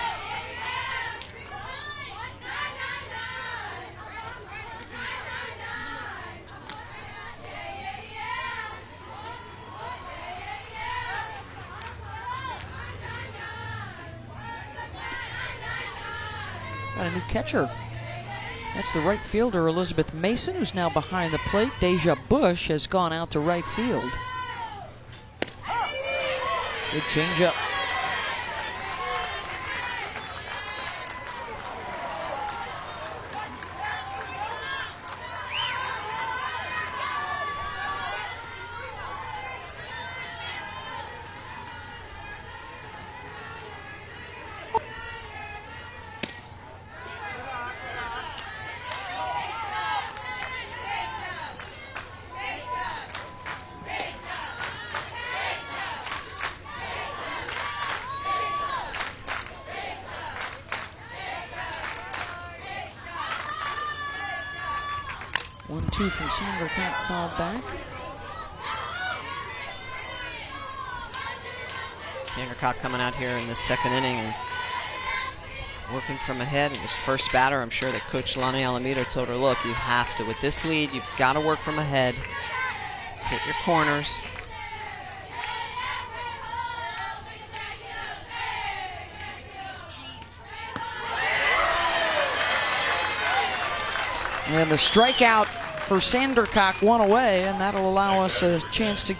Got a new catcher. That's the right fielder, Elizabeth Mason, who's now behind the plate. Deja Bush has gone out to right field. Good changeup. One-two from Sandercock, fouled back. Sandercock coming out here in the second inning and working from ahead. And his first batter, I'm sure that Coach Lonnie Almeida told her, look, you have to, with this lead, you've got to work from ahead. Hit your corners. And the strikeout for Sandercock, 1 away, and that'll allow us a chance to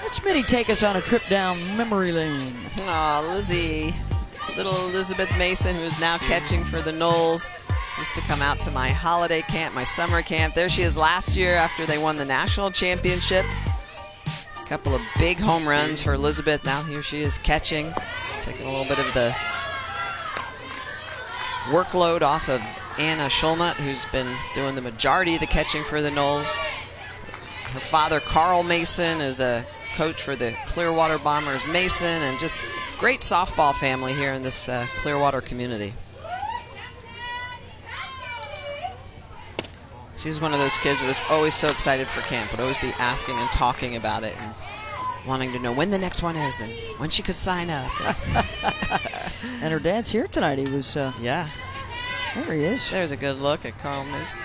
let Smitty take us on a trip down memory lane. Aw, Lizzie. Little Elizabeth Mason, who is now catching for the Knowles, used to come out to my holiday camp, my summer camp. There she is last year after they won the national championship. A couple of big home runs for Elizabeth. Now here she is catching, taking a little bit of the workload off of Anna Schulnut, who's been doing the majority of the catching for the Knowles. Her father, Carl Mason, is a coach for the Clearwater Bombers Mason, and just great softball family here in this Clearwater community. She's one of those kids who was always so excited for camp, would always be asking and talking about it and wanting to know when the next one is and when she could sign up. And her dad's here tonight. He was, yeah. There he is. There's a good look at Carl Mason.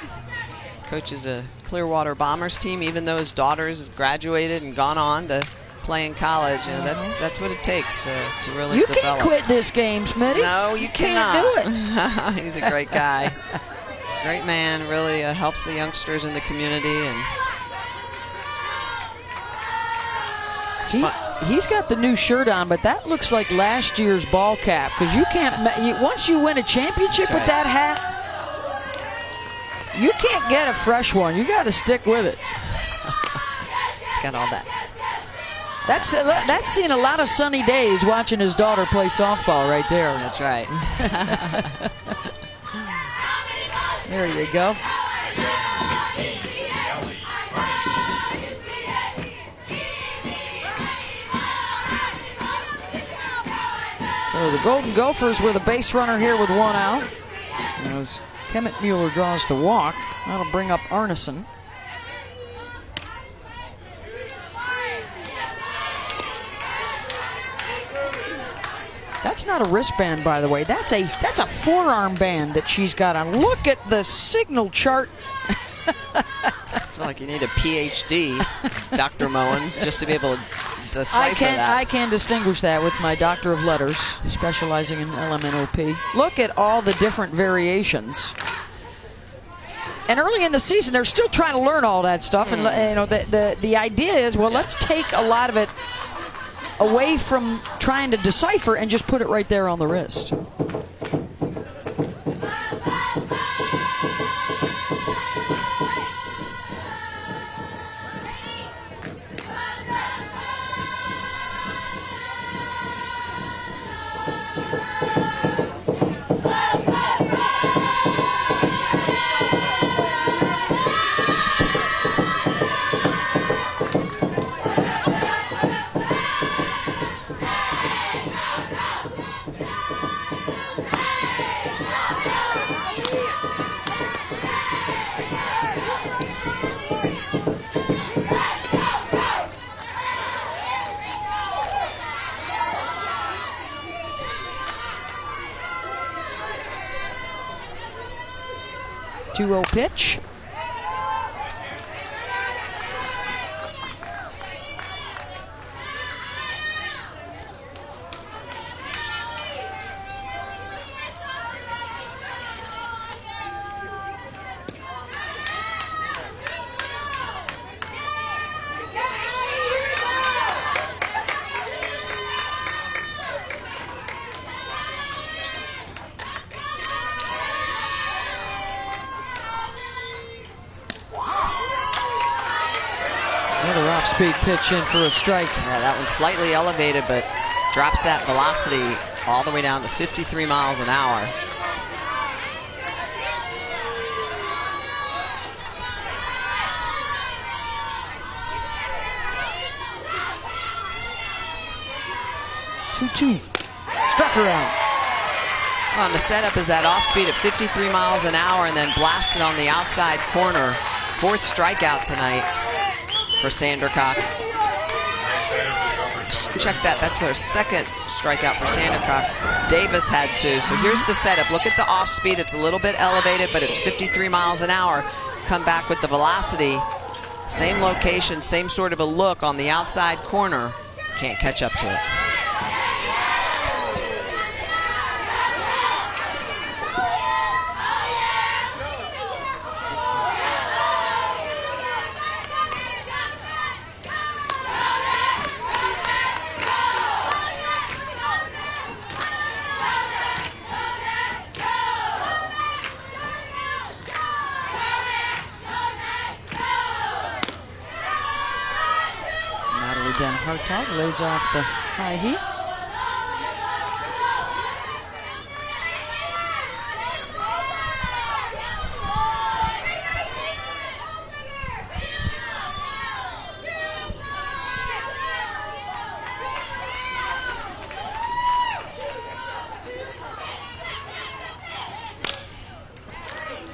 Coaches a Clearwater Bombers team, even though his daughters have graduated and gone on to play in college. You know, that's what it takes to really develop. You can't quit this game, Smitty. No, you cannot. Can't do it. He's a great guy. Great man, really helps the youngsters in the community. And he's got the new shirt on, but that looks like last year's ball cap, because you can't, once you win a championship with that hat, you can't get a fresh one. You got to stick with it. It's got all that. That's seen a lot of sunny days watching his daughter play softball right there. That's right. There you go. So the Golden Gophers with a base runner here with 1 out. As Kemet Mueller draws the walk, that'll bring up Arneson. That's not a wristband, by the way. That's a forearm band that she's got on. Look at the signal chart. I feel like you need a PhD, Dr. Mowens, just to be able to decipher that. I can distinguish that with my Doctor of Letters, specializing in LMNOP. Look at all the different variations. And early in the season, they're still trying to learn all that stuff. And you know, the idea is, well, let's take a lot of it away from trying to decipher and just put it right there on the wrist. 2-0 pitch. Another off-speed pitch in for a strike. Yeah, that one's slightly elevated, but drops that velocity all the way down to 53 miles an hour. Two. Struck her out. Well, and the setup is that off-speed at 53 miles an hour and then blasted on the outside corner. 4th strikeout tonight for Sandercock. Check that. That's their 2nd strikeout for Sandercock. Davis had 2. So here's the setup. Look at the off-speed. It's a little bit elevated, but it's 53 miles an hour. Come back with the velocity. Same location, same sort of a look on the outside corner. Can't catch up to it. Hartog lays off the high heat.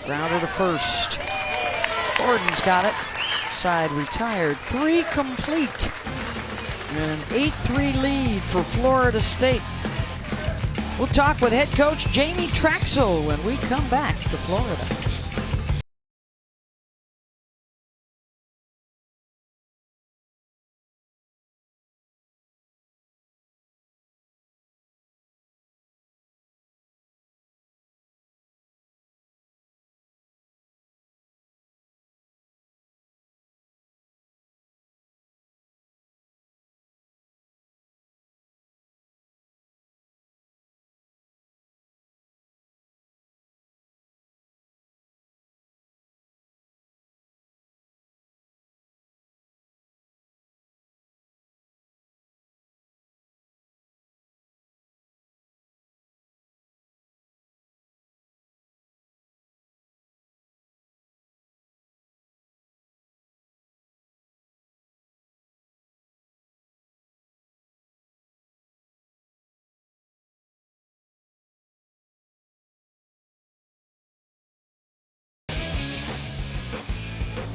Grounder to first. Gordon's got it. Side retired. 3 complete. An 8-3 lead for Florida State. We'll talk with head coach Jamie Trachsel when we come back to Florida.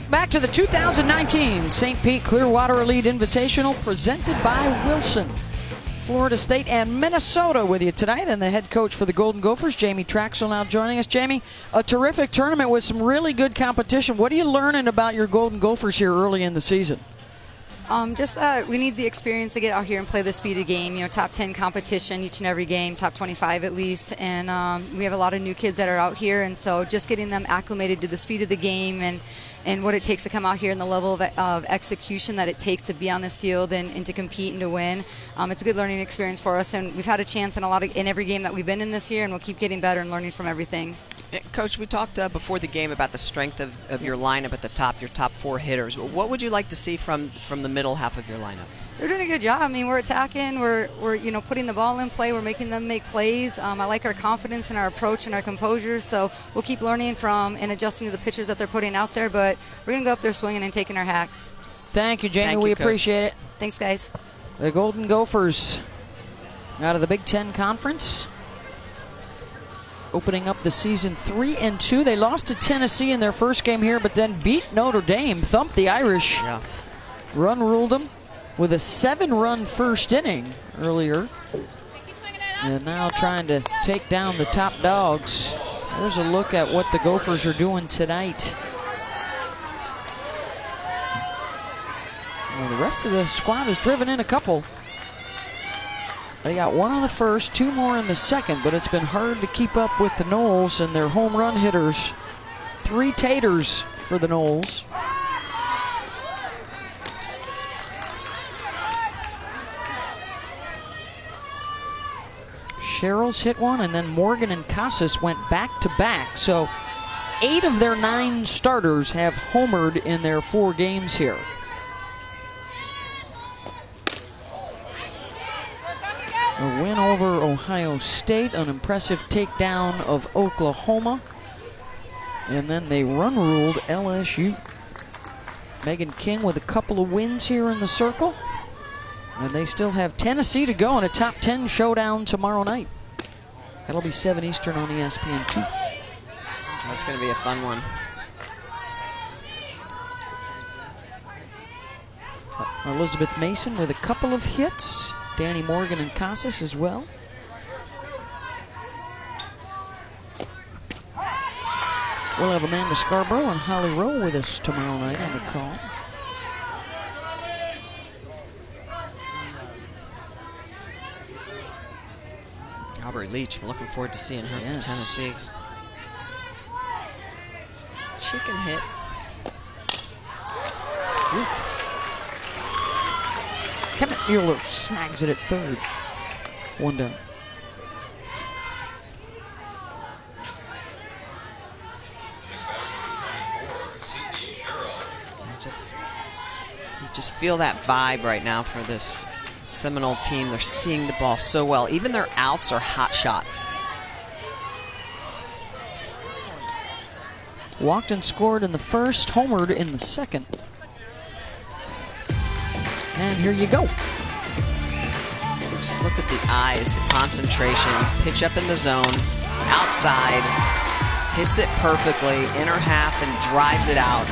Back to the 2019 St. Pete Clearwater Elite Invitational presented by Wilson. Florida State and Minnesota with you tonight, and the head coach for the Golden Gophers, Jamie Trachsel, now joining us. Jamie, a terrific tournament with some really good competition. What are you learning about your Golden Gophers here early in the season? We need the experience to get out here and play the speed of the game. You know, top 10 competition each and every game, top 25 at least. And we have a lot of new kids that are out here, and so just getting them acclimated to the speed of the game and what it takes to come out here and the level of execution that it takes to be on this field and to compete and to win. It's a good learning experience for us, and we've had a chance in every game that we've been in this year, and we'll keep getting better and learning from everything. Coach, we talked before the game about the strength of your lineup at the top, your top 4 hitters. What would you like to see from the middle half of your lineup? They're doing a good job. I mean, we're attacking. We're putting the ball in play. We're making them make plays. I like our confidence and our approach and our composure. So we'll keep learning from and adjusting to the pitches that they're putting out there. But we're going to go up there swinging and taking our hacks. Thank you, Jamie. Thank we you, Coach. appreciate it. Thanks, guys. The Golden Gophers out of the Big Ten Conference, opening up the season 3-2. They lost to Tennessee in their first game here, but then beat Notre Dame, thumped the Irish. Yeah. Run ruled them with a 7-run first inning earlier. And now trying to take down the top dogs There's a look at what the Gophers are doing tonight. Well, the rest of the squad has driven in a couple. They got one on the first, 2 more in the second, but it's been hard to keep up with the Noles and their home run hitters. 3 taters for the Noles. Sherrill's hit one, and then Morgan and Casas went back-to-back. So 8 of their 9 starters have homered in their 4 games here. A win over Ohio State, an impressive takedown of Oklahoma, and then they run-ruled LSU. Megan King with a couple of wins here in the circle, and they still have Tennessee to go in a top 10 showdown tomorrow night. That'll be 7 Eastern on ESPN2. That's going to be a fun one. Elizabeth Mason with a couple of hits. Danny Morgan and Casas as well. We'll have Amanda Scarborough and Holly Rowe with us tomorrow night on the call. Aubrey Leach, I'm looking forward to seeing her from Tennessee. She can hit. Kenneth Mueller snags it at third. 1 down. You just feel that vibe right now for this Seminole team. They're seeing the ball so well. Even their outs are hot shots. Walked and scored in the first, homered in the second. And here you go. Just look at the eyes, the concentration. Pitch up in the zone, outside, hits it perfectly, inner half, and drives it out.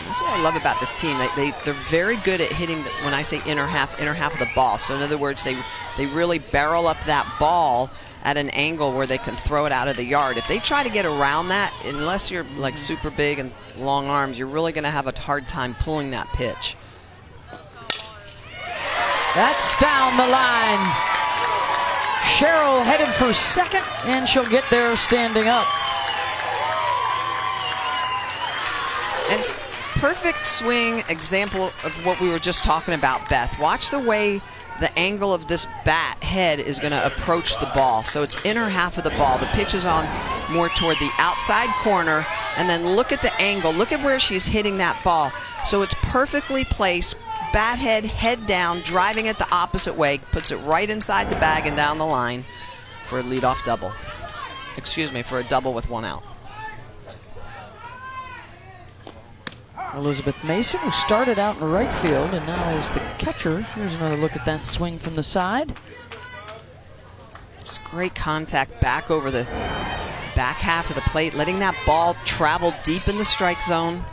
That's what I love about this team. They're very good at hitting, when I say inner half of the ball. So in other words, they really barrel up that ball at an angle where they can throw it out of the yard. If they try to get around that, unless you're like super big and long arms, you're really going to have a hard time pulling that pitch. That's down the line. Sherrill headed for second, and she'll get there standing up. And perfect swing example of what we were just talking about, Beth. Watch the way the angle of this bat head is going to approach the ball. So it's inner half of the ball. The pitch is on more toward the outside corner, and then look at the angle. Look at where she's hitting that ball. So it's perfectly placed, bat head, head down, driving it the opposite way, puts it right inside the bag and down the line for a leadoff double. Excuse me, for a double with 1 out. Elizabeth Mason, who started out in right field and now is the catcher. Here's another look at that swing from the side. It's great contact back over the back half of the plate, letting that ball travel deep in the strike zone.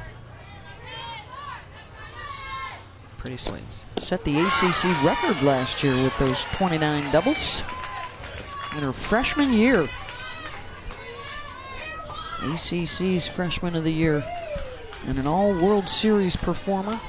Pretty swings. Set the ACC record last year with those 29 doubles in her freshman year. ACC's Freshman of the Year. And an all-World Series performer.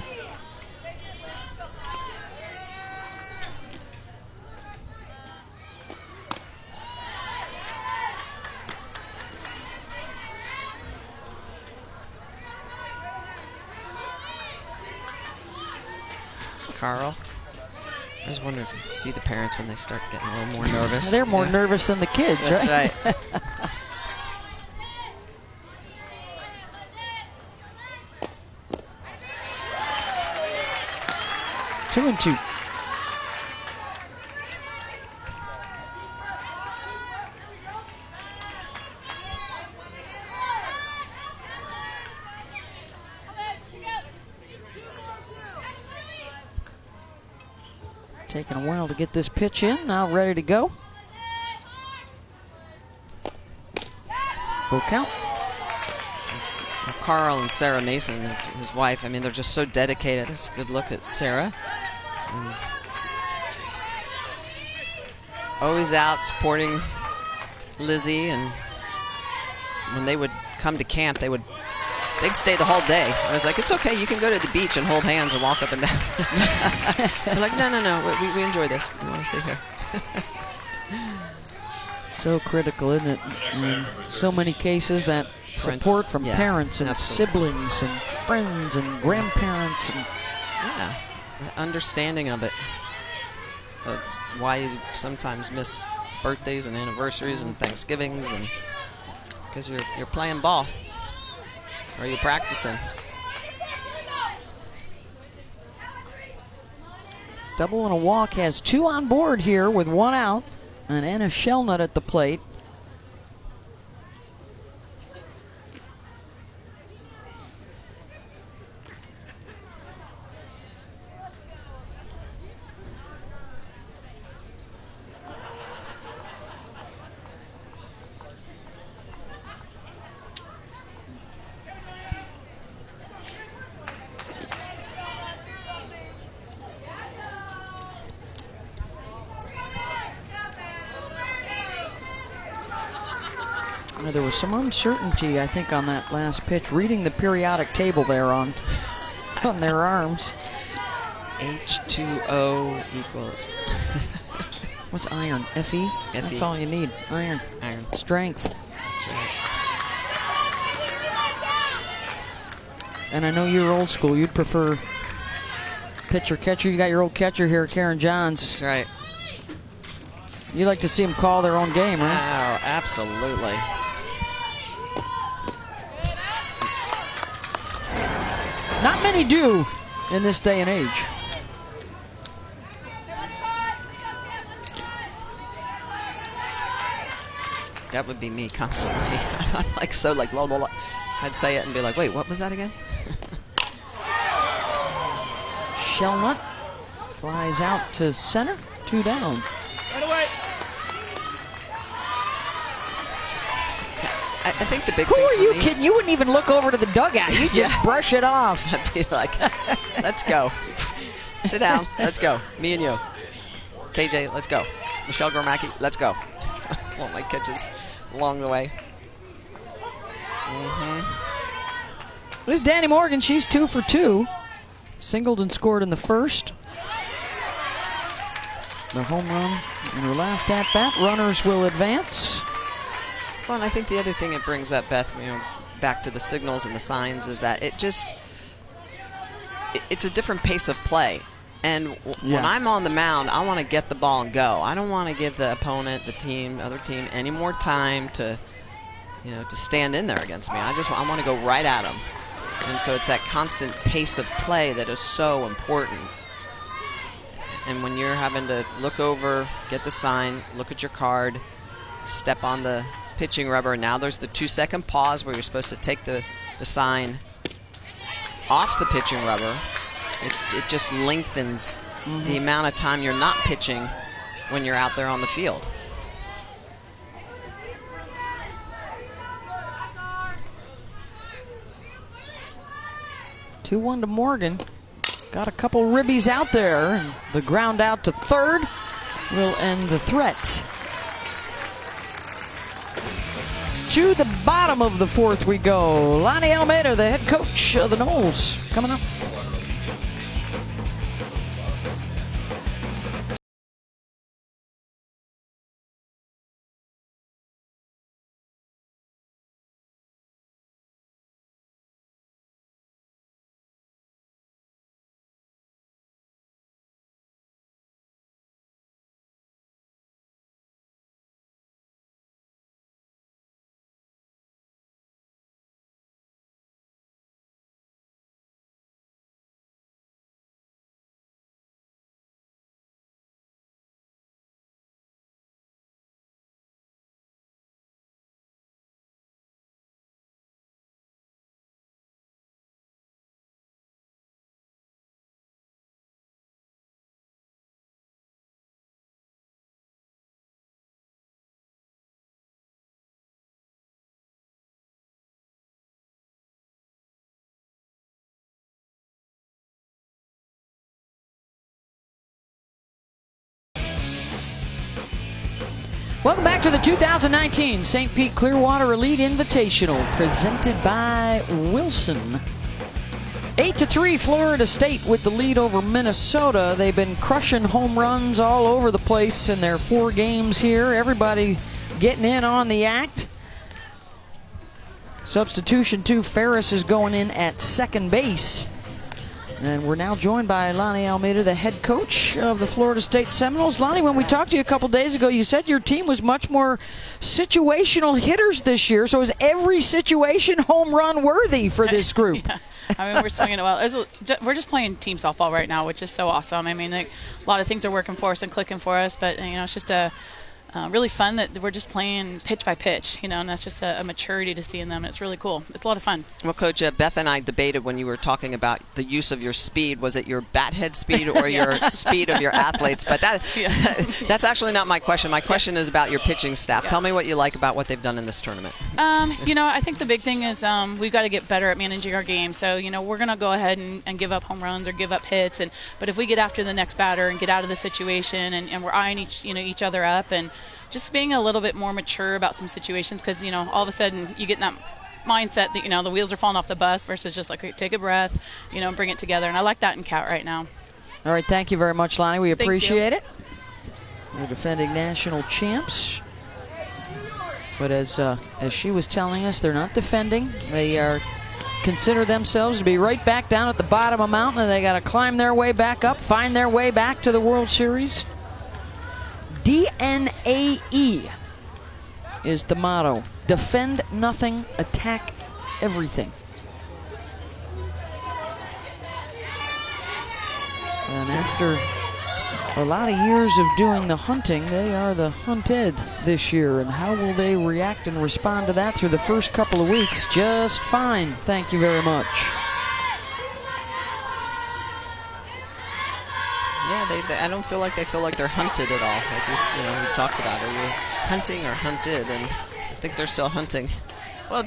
It's Carl. I was wondering if you could see the parents when they start getting a little more nervous. They're more nervous than the kids, That's right? right. 2-2. Taking a while to get this pitch in. Now ready to go. Full count. Carl and Sarah Mason, his wife, I mean, they're just so dedicated. It's a good look at Sarah. And just always out supporting Lizzie, and when they would come to camp, they'd stay the whole day. I was like, it's okay, you can go to the beach and hold hands and walk up and down. They're like, no, we enjoy this. We want to stay here. So critical, isn't it? In so many cases, that support from parents and siblings and friends and grandparents. And the understanding of it, of why you sometimes miss birthdays and anniversaries and Thanksgivings, and because you're playing ball or you're practicing. Double and a walk has 2 on board here with 1 out, and Anna Shellnut at the plate. There was some uncertainty, I think, on that last pitch. Reading the periodic table there on their arms. H2O equals. What's iron? Fe? That's all you need. Iron. Strength. That's right. And I know you're old school. You'd prefer pitcher-catcher. You got your old catcher here, Karen Johns. That's right. You like to see them call their own game, right? Oh, absolutely. Not many do in this day and age. That would be me constantly. I'm like so like blah, blah, blah. I'd say it and be like, wait, what was that again? Shellnut flies out to center, 2 down. Right away. I think the big Who thing are for you me, kidding? You wouldn't even look over to the dugout. You just brush it off. I'd be like, let's go. Sit down. Let's go. Me and you. KJ, let's go. Michelle Gormacki, let's go. Want my catches along the way. This is Danny Morgan. She's 2 for 2. Singled and scored in the first. The home run in her last at-bat. Runners will advance. Well, and I think the other thing it brings up, Beth, back to the signals and the signs, is that it's a different pace of play. And when I'm on the mound, I want to get the ball and go. I don't want to give the opponent, other team, any more time to stand in there against me. I want to go right at them. And so it's that constant pace of play that is so important. And when you're having to look over, get the sign, look at your card, step on the pitching rubber, and now there's the 2-second pause where you're supposed to take the sign off the pitching rubber. It just lengthens the amount of time you're not pitching when you're out there on the field. Two-1 to Morgan. Got a couple ribbies out there, and the ground out to third will end the threat. To the bottom of the 4th we go. Lonnie Almeida, the head coach of the Noles, coming up. Welcome back to the 2019 St. Pete Clearwater Elite Invitational, presented by Wilson. 8-3 Florida State with the lead over Minnesota. They've been crushing home runs all over the place in their 4 games here. Everybody getting in on the act. Substitution 2, Ferris is going in at second base. And we're now joined by Lonnie Almeida, the head coach of the Florida State Seminoles. Lonnie, when we talked to you a couple days ago, you said your team was much more situational hitters this year. So is every situation home run worthy for this group? Yeah. I mean, we're swinging it well. We're just playing team softball right now, which is so awesome. I mean, a lot of things are working for us and clicking for us, but it's just really fun that we're just playing pitch by pitch, and that's just a maturity to see in them. It's really cool. It's a lot of fun. Well, Coach, Beth and I debated when you were talking about the use of your speed. Was it your bat head speed or your speed of your athletes? But that's actually not my question. My question is about your pitching staff. Tell me what you like about what they've done in this tournament. I think the big thing is we've got to get better at managing our game. So, we're going to go ahead and give up home runs or give up hits. But if we get after the next batter and get out of the situation and we're eyeing each other up and just being a little bit more mature about some situations, because all of a sudden you get in that mindset that the wheels are falling off the bus versus just like, okay, take a breath, bring it together. And I like that in Cat right now. All right, thank you very much, Lonnie. We appreciate it. We're defending national champs, but as she was telling us, they're not defending. They consider themselves to be right back down at the bottom of the mountain, and they got to climb their way back up, find their way back to the World Series. DNAE is the motto. Defend nothing, attack everything. And after a lot of years of doing the hunting, they are the hunted this year. And how will they react and respond to that through the first couple of weeks? Just fine. Thank you very much. Yeah, I don't feel like they feel like they're hunted at all. Like we talked about, are you hunting or hunted? And I think they're still hunting. Well,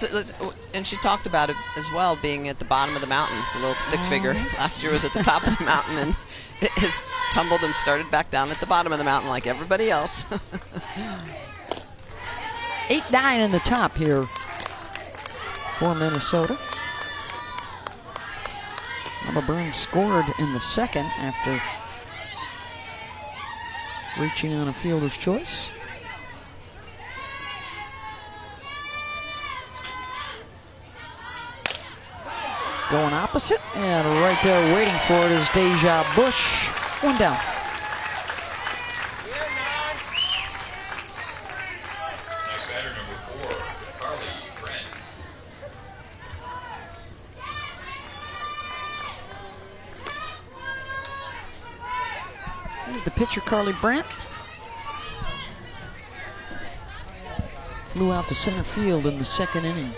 and she talked about it as well, being at the bottom of the mountain, the little stick figure. Last year was at the top of the mountain, and it has tumbled and started back down at the bottom of the mountain like everybody else. 8-9 in the top here for Minnesota. Emma Burns scored in the second after reaching on a fielder's choice. Going opposite, and right there waiting for it is Deja Bush. One down. Next batter, number 4, Carly Friend. There's the pitcher, Carly Brandt. Flew out to center field in the second inning.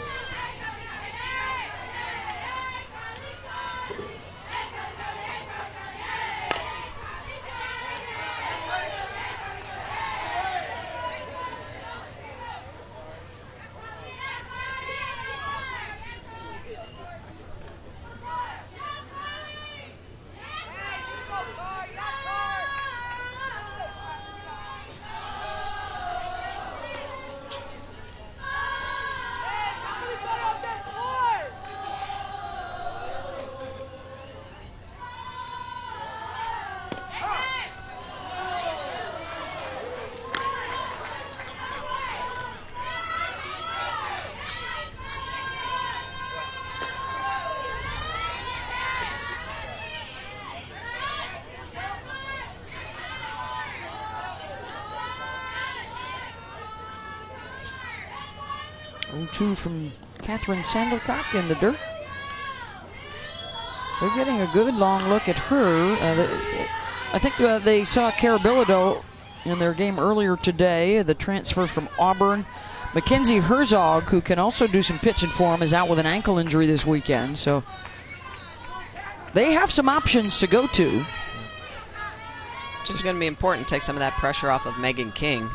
Two from Catherine Sandelcock in the dirt. They're getting a good long look at her. I think they saw Carabillo in their game earlier today, the transfer from Auburn. Mackenzie Herzog, who can also do some pitching for him, is out with an ankle injury this weekend. So they have some options to go to. Just going to be important to take some of that pressure off of Megan King.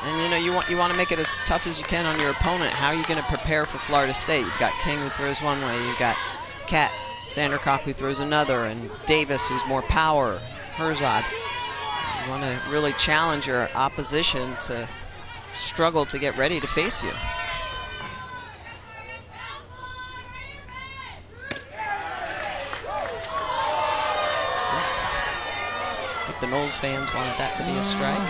And you want to make it as tough as you can on your opponent. How are you going to prepare for Florida State? You've got King, who throws one way. You've got Kat Sandercock, who throws another, and Davis, who's more power. Herzog. You want to really challenge your opposition to struggle to get ready to face you. I think the Knowles fans wanted that to be a strike.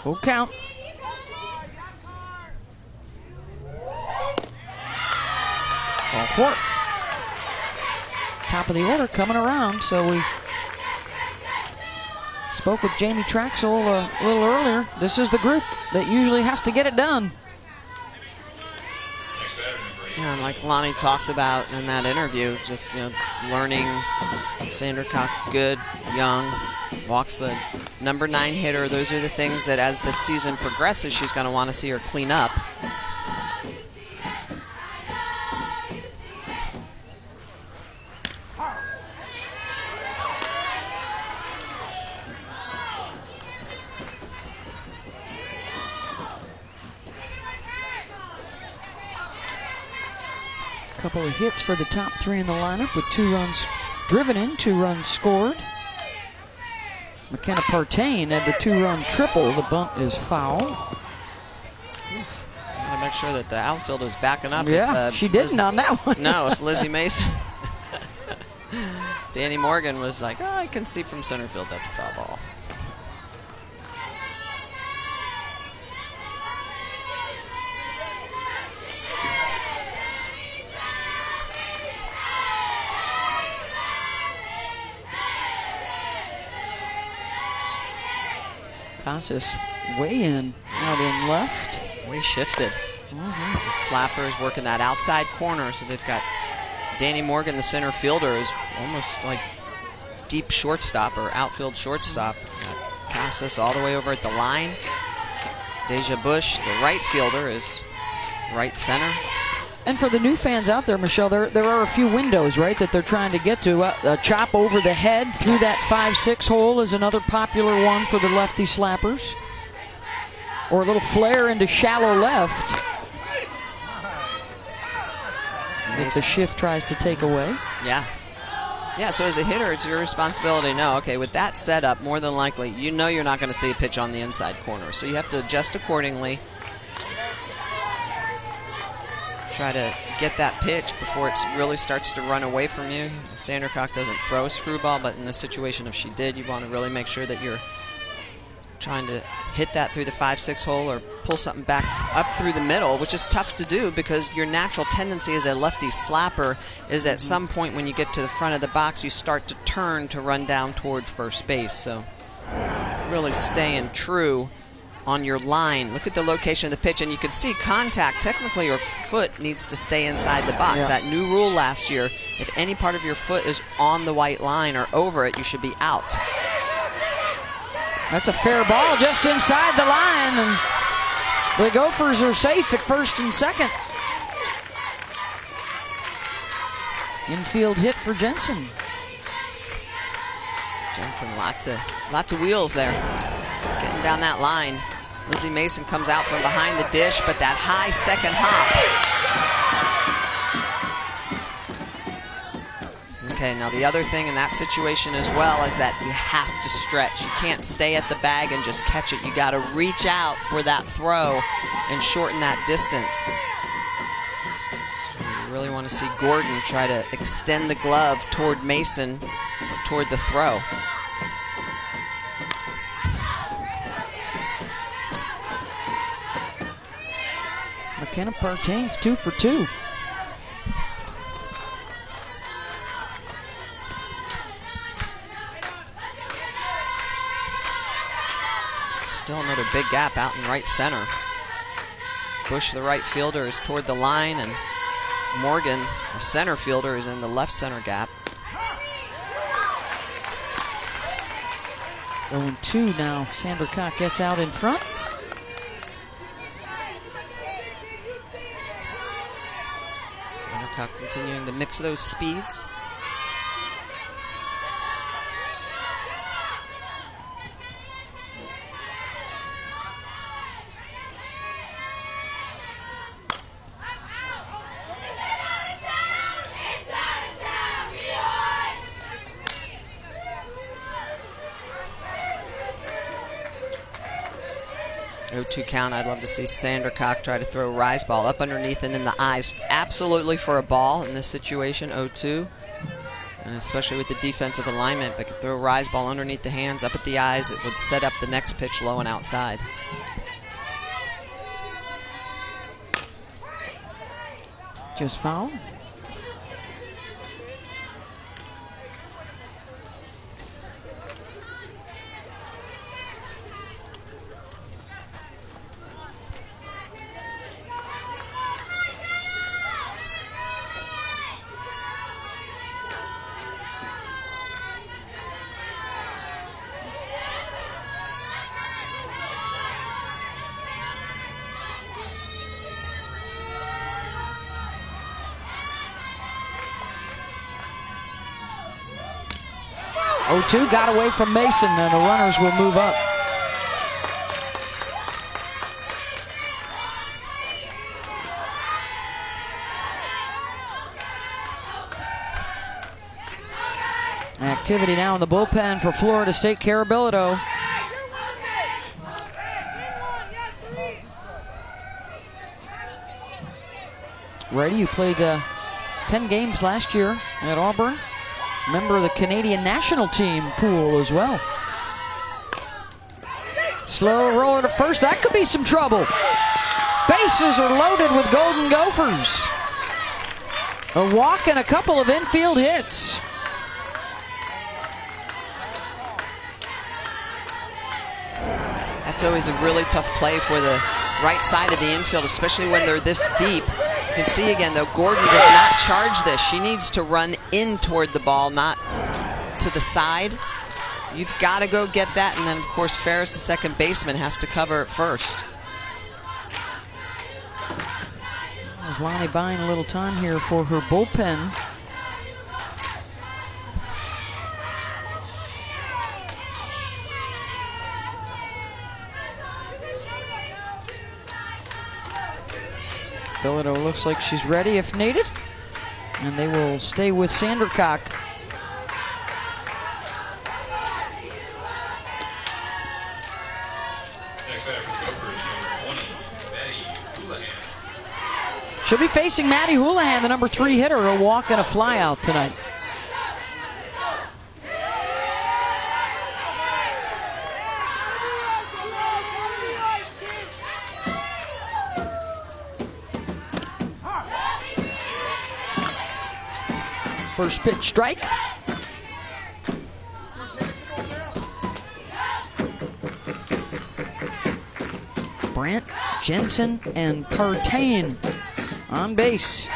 Full count. Ball 4. Top of the order coming around, so we spoke with Jamie Trachsel a little earlier. This is the group that usually has to get it done. Yeah, and like Lonnie talked about in that interview, just learning. Sandra Cock, good, young, walks the number 9 hitter. Those are the things that as the season progresses, she's going to want to see her clean up. Couple of hits for the top 3 in the lineup with 2 runs driven in, 2 runs scored. McKenna Partain had the 2-run triple. The bunt is foul. Gotta make sure that the outfield is backing up. Yeah, if, she didn't on that one. No, if Lizzie Mason, Danny Morgan was like, oh, I can see from center field that's a foul ball. Casas way in, out in left. Way shifted. The slapper is working that outside corner, so they've got Danny Morgan, the center fielder, is almost like deep shortstop or outfield shortstop. Got Casas all the way over at the line. Deja Bush, the right fielder, is right center. And for the new fans out there, Michelle, there are a few windows, right, that they're trying to get to. A chop over the head through that 5-6 hole is another popular one for the lefty slappers. Or a little flare into shallow left that the shift tries to take away. Yeah. Yeah, so as a hitter, it's your responsibility to know, okay, with that setup, more than likely, you know you're not going to see a pitch on the inside corner. So you have to adjust accordingly. Try to get that pitch before it really starts to run away from you. Sandra Cock doesn't throw a screwball, but in the situation if she did, you want to really make sure that you're trying to hit that through the 5-6 hole or pull something back up through the middle, which is tough to do because your natural tendency as a lefty slapper is at some point when you get to the front of the box, you start to turn to run down toward first base. So really staying true on your line. Look at the location of the pitch, and you can see contact. Technically, your foot needs to stay inside the box. Yeah. That new rule last year, if any part of your foot is on the white line or over it, you should be out. That's a fair ball just inside the line, and the Gophers are safe at first and second. Infield hit for Jensen. Jensen, lots of wheels there. Getting down that line. Lizzie Mason comes out from behind the dish, but that high second hop. Okay, now the other thing in that situation as well is that you have to stretch. You can't stay at the bag and just catch it. You got to reach out for that throw and shorten that distance. So you really want to see Gordon try to extend the glove toward Mason, toward the throw. McKenna Partain's 2 for 2. Still another big gap out in right center. Bush, the right fielder, is toward the line, and Morgan, the center fielder, is in the left center gap. 0-2 now. Sandra Cock gets out in front. Sandra Cock continuing to mix those speeds. 0-2 count. I'd love to see Sandercock try to throw a rise ball up underneath and in the eyes. Absolutely for a ball in this situation, 0-2. And especially with the defensive alignment, but could throw a rise ball underneath the hands, up at the eyes. It would set up the next pitch low and outside. Just foul. Oh, got away from Mason, and the runners will move up. Activity now in the bullpen for Florida State Caraballo. Reddy, you played 10 games last year at Auburn. Member of the Canadian national team pool as well. Slow roller to first. That could be some trouble. Bases are loaded with Golden Gophers. A walk and a couple of infield hits. That's always a really tough play for the right side of the infield, especially when they're this deep. You can see again, though, Gordon does not charge this. She needs to run in toward the ball, not to the side. You've got to go get that, and then, of course, Ferris, the second baseman, has to cover it first. Is Lonnie buying a little time here for her bullpen? Bilodeau looks like she's ready if needed. And they will stay with Sandercock. Next batter for the Gophers, number 20, Maddie Houlihan. She'll be facing Maddie Houlihan, the number 3 hitter, a walk and a flyout tonight. First pitch strike. Brandt, Jensen, and Partain on base.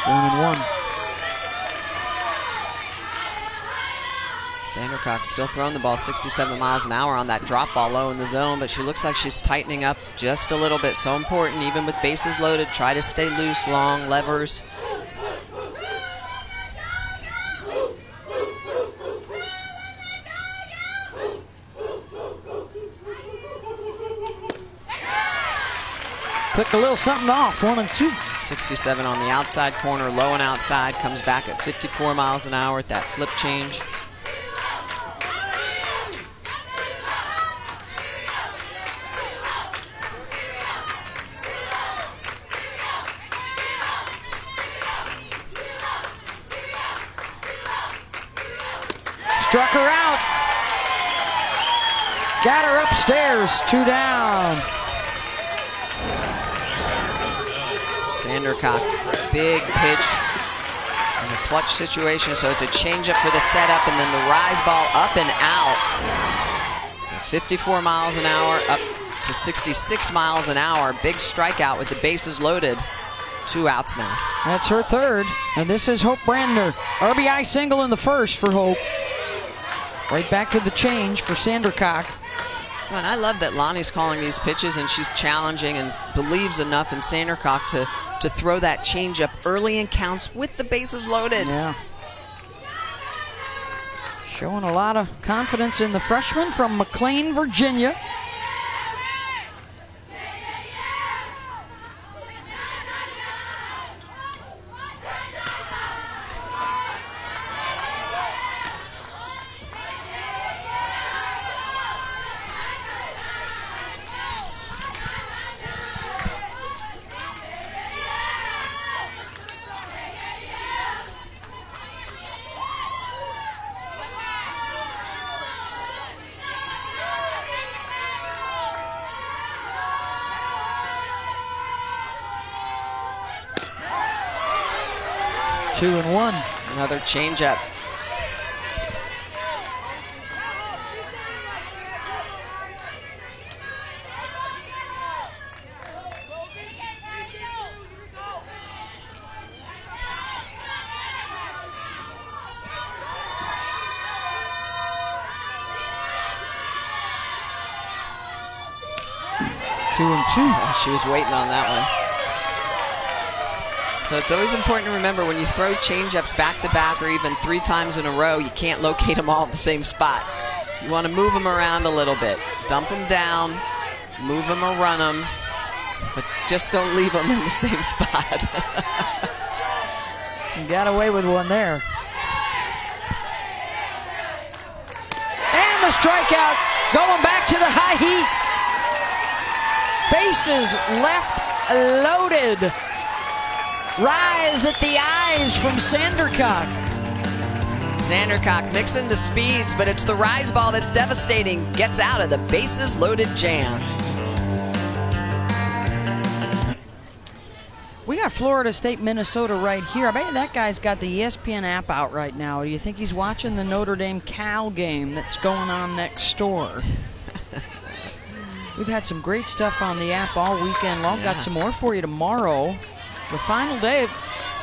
One and one. Sandercock still throwing the ball 67 miles an hour on that drop ball low in the zone, but she looks like she's tightening up just a little bit. So important, even with bases loaded. Try to stay loose, long levers. Took a little something off, 1 and 2. 67 on the outside corner, low and outside, comes back at 54 miles an hour at that flip change. Struck her out. Got her upstairs, 2 down. Sandercock, big pitch in a clutch situation, so it's a changeup for the setup, and then the rise ball up and out. So 54 miles an hour up to 66 miles an hour. Big strikeout with the bases loaded. 2 outs now. That's her third, and this is Hope Brandner. RBI single in the first for Hope. Right back to the change for Sandercock. And I love that Lonnie's calling these pitches, and she's challenging and believes enough in Sandercock to throw that changeup early in counts with the bases loaded. Yeah. Showing a lot of confidence in the freshman from McLean, Virginia. 2-1. Another changeup. She was waiting on that one. So it's always important to remember when you throw change-ups back-to-back or even 3 times in a row, you can't locate them all at the same spot. You want to move them around a little bit. Dump them down, move them or run them, but just don't leave them in the same spot. You got away with one there. And the strikeout going back to the high heat. Bases left loaded. Rise at the eyes from Sandercock. Sandercock mixing the speeds, but it's the rise ball that's devastating. Gets out of the bases loaded jam. We got Florida State, Minnesota right here. I bet you that guy's got the ESPN app out right now. Do you think he's watching the Notre Dame Cal game that's going on next door? We've had some great stuff on the app all weekend long. Got some more for you tomorrow. The final day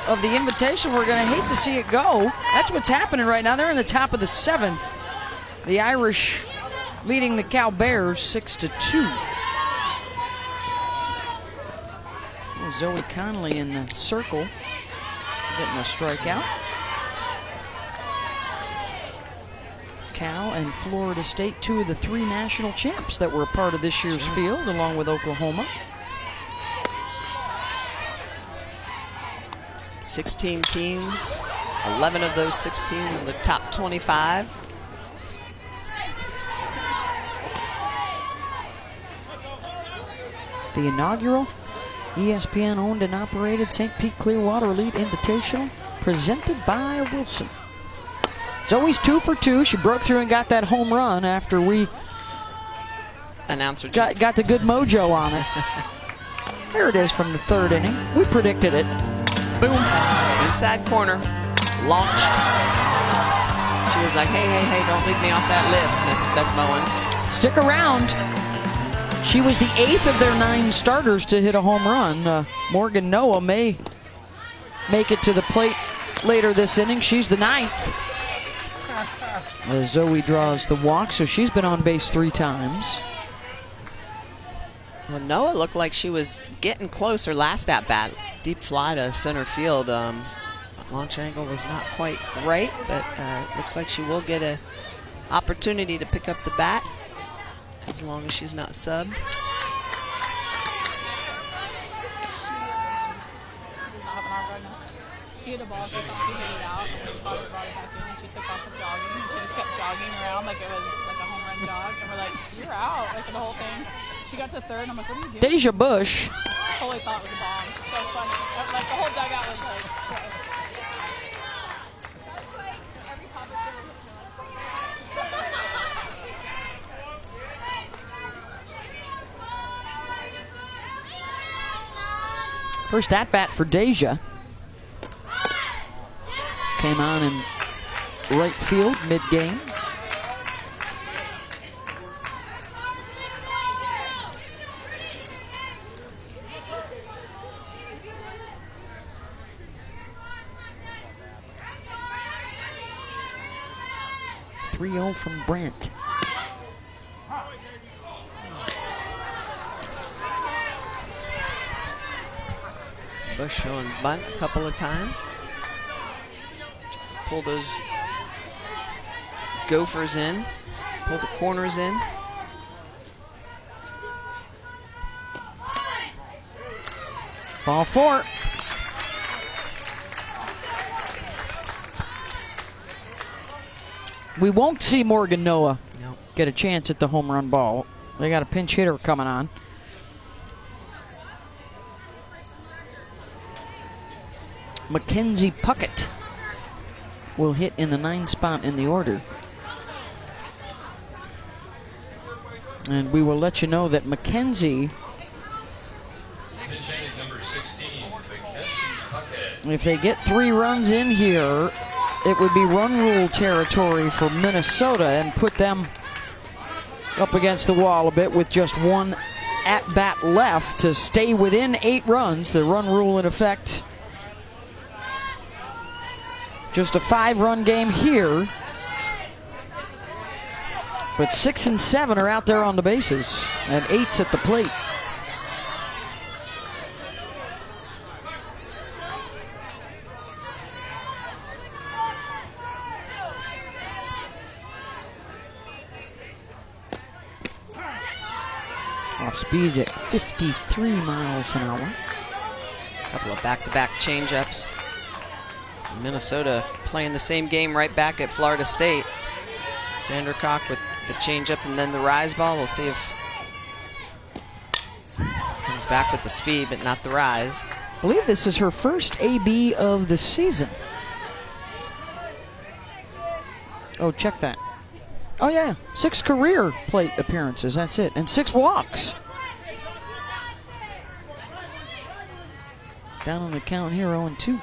of the invitation. We're going to hate to see it go. That's what's happening right now. They're in the top of the 7th. The Irish leading the Cal Bears 6-2. Zoe Connolly in the circle, getting a strikeout. Cal and Florida State, 2 of the 3 national champs that were a part of this year's field, along with Oklahoma. 16 teams, 11 of those 16 in the top 25. The inaugural ESPN owned and operated St. Pete Clearwater Elite Invitational, presented by Wilson. Zoe's 2 for 2. She broke through and got that home run after we got the good mojo on it. There it is from the 3rd inning. We predicted it. Boom. Inside corner. Launched. She was like, hey, don't leave me off that list, Miss McMowens. Stick around. She was the 8th of their 9 starters to hit a home run. Morgan Noah may make it to the plate later this inning. She's the 9th. Zoe draws the walk, so she's been on base 3 times. Well, Noah looked like she was getting closer last at bat. Deep fly to center field. Launch angle was not quite right, but looks like she will get an opportunity to pick up the bat as long as she's not subbed. She hit a ball, she thought she hit it out, and she brought it back in, and she took off her jogging. She just kept jogging around like it was like a home run jog, and we're like, you're out, like the whole thing. She got to 3rd, and I'm like, what are you doing? Deja Bush. Totally thought it was a bomb. So funny. Like the whole dugout was like, First at-bat for Deja. Came on in right field mid-game. .30 from Brent. Bush showing bunt a couple of times. Pull those gophers in. Pull the corners in. Ball 4. We won't see Morgan Noah get a chance at the home run ball. They got a pinch hitter coming on. Mackenzie Puckett will hit in the 9th spot in the order. And we will let you know that Mackenzie Pitching number 16, Mackenzie Puckett. If they get 3 runs in here, it would be run rule territory for Minnesota and put them up against the wall a bit with just 1 at-bat left to stay within 8 runs. The run rule in effect. Just a 5-run game here. But 6 and 7 are out there on the bases, and 8's at the plate. Off speed at 53 miles an hour. Couple of back-to-back changeups. Minnesota playing the same game right back at Florida State. Sandercock with the changeup and then the rise ball. We'll see if comes back with the speed, but not the rise. I believe this is her first AB of the season. Oh, check that. Oh, yeah. 6 career plate appearances. That's it. And 6 walks. Down on the count here, 0-2.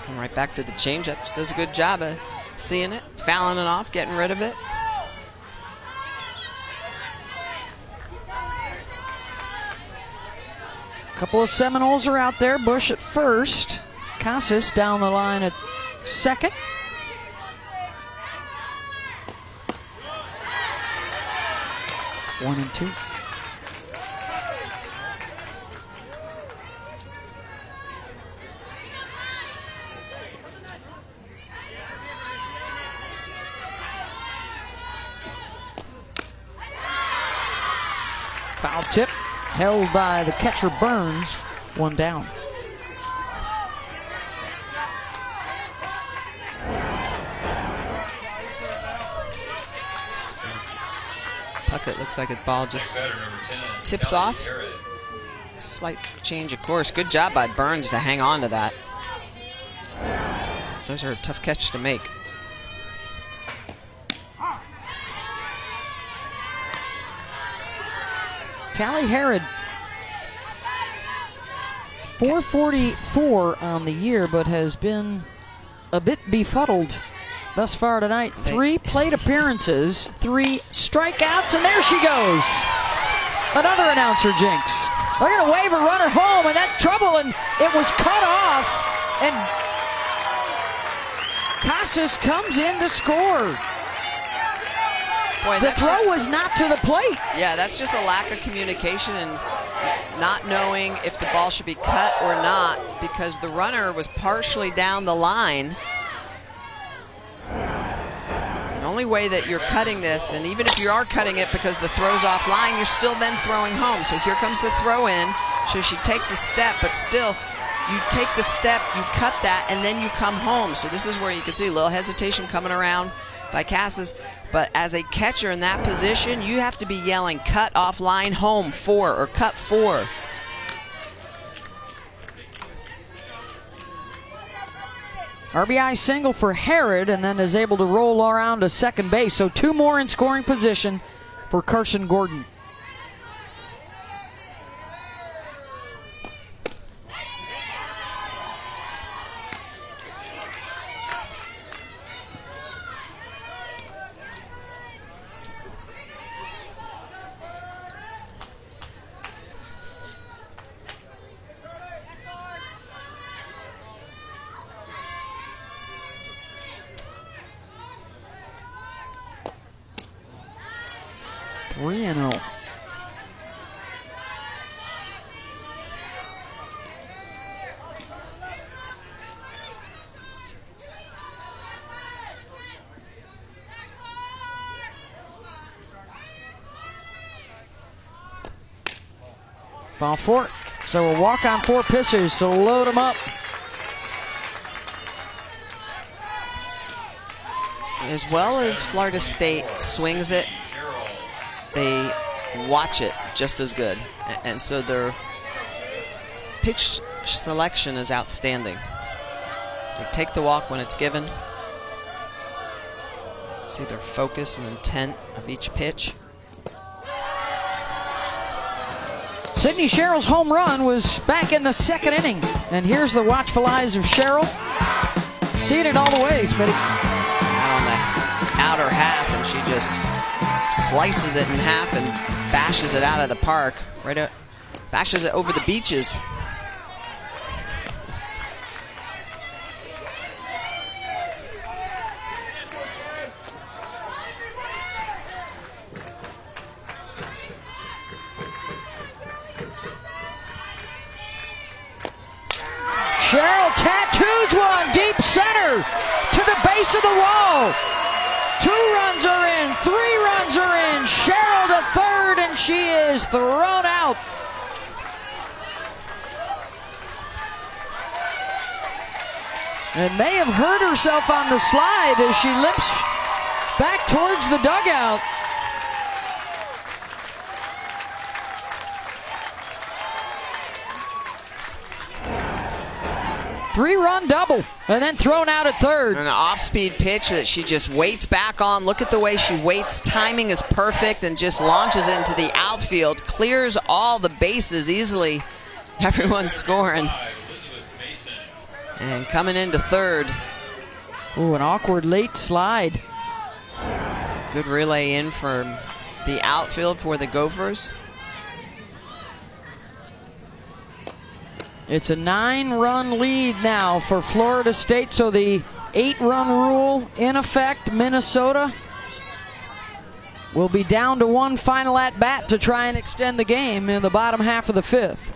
Come right back to the changeup. She does a good job of seeing it, fouling it off, getting rid of it. A couple of Seminoles are out there. Bush at first. Casas down the line at second. One and 2. Foul tip held by the catcher Burns. 1 down. Puckett looks like the ball just tips off. Slight change of course. Good job by Burns to hang on to that. Those are a tough catch to make. Callie Harrod, 444 on the year, but has been a bit befuddled thus far tonight. 3 plate appearances, 3 strikeouts, and there she goes. Another announcer jinx. They're going to wave a runner home, and that's trouble, and it was cut off, and Casas comes in to score. Boy, the throw was not to the plate. Yeah, that's just a lack of communication and not knowing if the ball should be cut or not because the runner was partially down the line. The only way that you're cutting this, and even if you are cutting it because the throw's offline, you're still then throwing home. So here comes the throw in. So she takes a step, but still, you take the step, you cut that, and then you come home. So this is where you can see a little hesitation coming around by Casas. But as a catcher in that position, you have to be yelling, cut offline, home 4, or cut 4. RBI single for Harrod, and then is able to roll around to second base. So 2 more in scoring position for Carson Gordon. Three and 0. Ball 4. So we'll walk on 4 pitchers, so load them up. As well as Florida State swings it, they watch it just as good. And so their pitch selection is outstanding. They take the walk when it's given. See their focus and intent of each pitch. Sydney Sherrill's home run was back in the second inning. And here's the watchful eyes of Sherrill. Seeing it all the way, Smitty. Out on the outer half, and she just slices it in half and bashes it out of the park. Bashes it over the beaches. Sherrill tattoos one deep center to the base of the wall. 2 runs are in, 3 runs are in. Sherrill to third, and she is thrown out. And may have hurt herself on the slide as she limps back towards the dugout. Three-run double, and then thrown out at third. An off-speed pitch that she just waits back on. Look at the way she waits. Timing is perfect and just launches into the outfield. Clears all the bases easily. Everyone's scoring. And coming into third. Ooh, an awkward late slide. Good relay in from the outfield for the Gophers. It's a 9-run lead now for Florida State, so the 8-run rule in effect. Minnesota will be down to 1 final at-bat to try and extend the game in the bottom half of the 5th.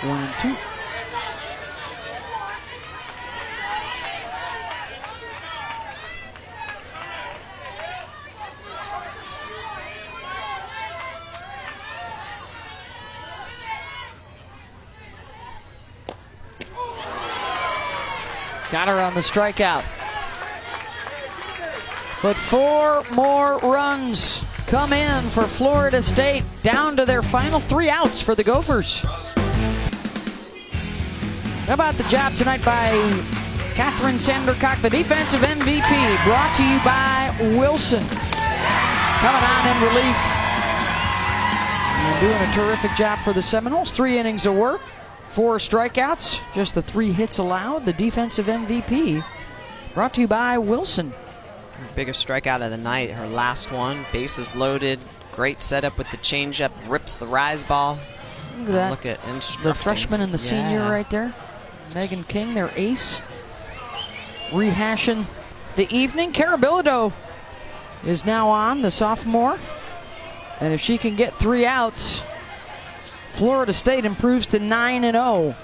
One and two. Got her on the strikeout. But 4 more runs come in for Florida State, down to their final 3 outs for the Gophers. How about the job tonight by Catherine Sandercock, the defensive MVP, brought to you by Wilson. Coming on in relief and doing a terrific job for the Seminoles. 3 innings of work, 4 strikeouts, just the 3 hits allowed. The defensive MVP, brought to you by Wilson. Her biggest strikeout of the night, her last one. Bases loaded, great setup with the changeup, rips the rise ball. Look at that. Look at the freshman and the senior right there. Megan King, their ace, rehashing the evening. Carabillo is now on, the sophomore. And if she can get 3 outs, Florida State improves to 9-0.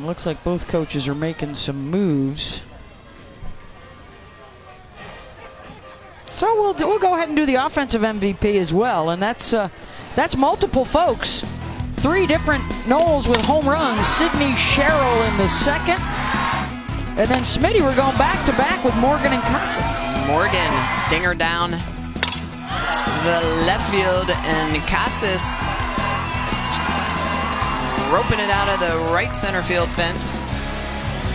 Looks like both coaches are making some moves. So we'll go ahead and do the offensive MVP as well, and that's multiple folks. 3 different Noles with home runs. Sydney Sherrill in the second, and then Smitty, we're going back to back with Morgan and Casas. Morgan, dinger down the left field, and Casas roping it out of the right center field fence.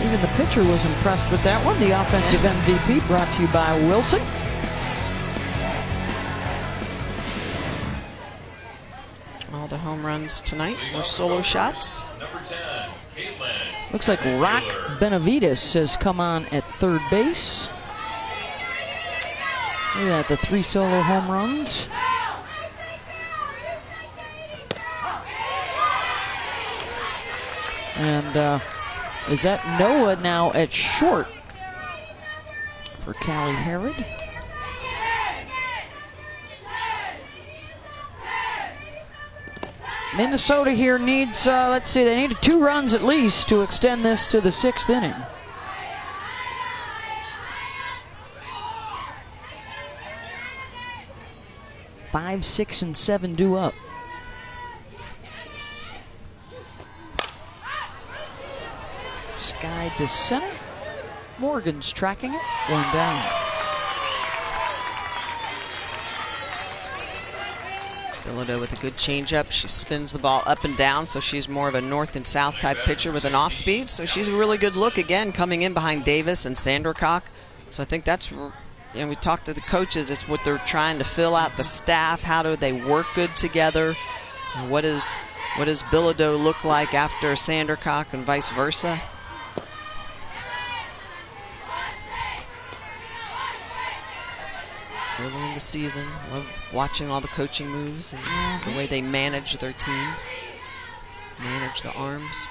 Even the pitcher was impressed with that one. The offensive MVP brought to you by Wilson. All the home runs tonight were solo shots. Number 10, Caitlin. Looks like Rock Benavides has come on at third base. Look at that, the 3 solo home runs. And is that Noah now at short for Callie Herod? Minnesota here needs, let's see, they need 2 runs at least to extend this to the 6th inning. Five, 6, and 7 due up. Sky to center. Morgan's tracking it. One down. Bilodeau with a good changeup. She spins the ball up and down, so she's more of a north and south type pitcher with an off speed. So she's a really good look again, coming in behind Davis and Sandercock. So I think that's, we talked to the coaches, it's what they're trying to fill out the staff. How do they work good together? And what does Bilodeau look like after Sandercock and vice versa? Early in the season, love watching all the coaching moves and the way they manage their team, manage the arms.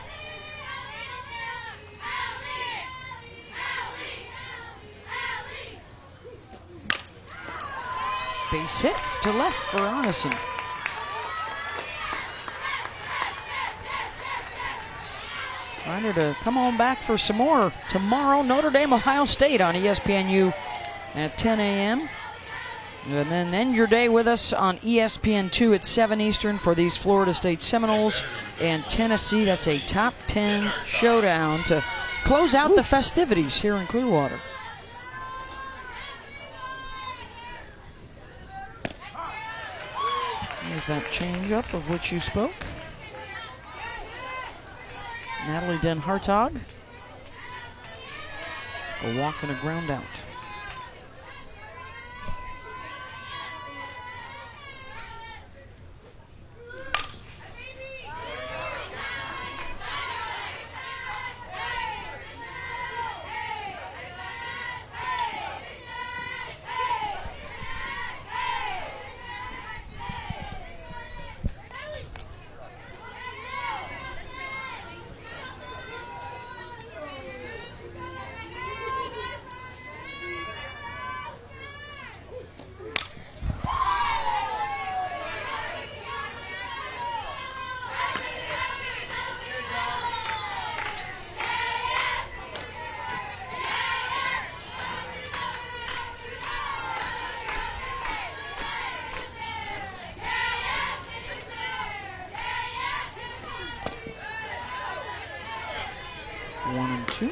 Base hit to left for Arneson. Reminder to come on back for some more tomorrow. Notre Dame, Ohio State on ESPNU at 10 a.m. And then end your day with us on ESPN2 at 7 Eastern for these Florida State Seminoles and Tennessee. That's a top 10 showdown to close out the festivities here in Clearwater. There's that changeup of which you spoke. Natalie Den Hartog. A walk and a ground out. One and two.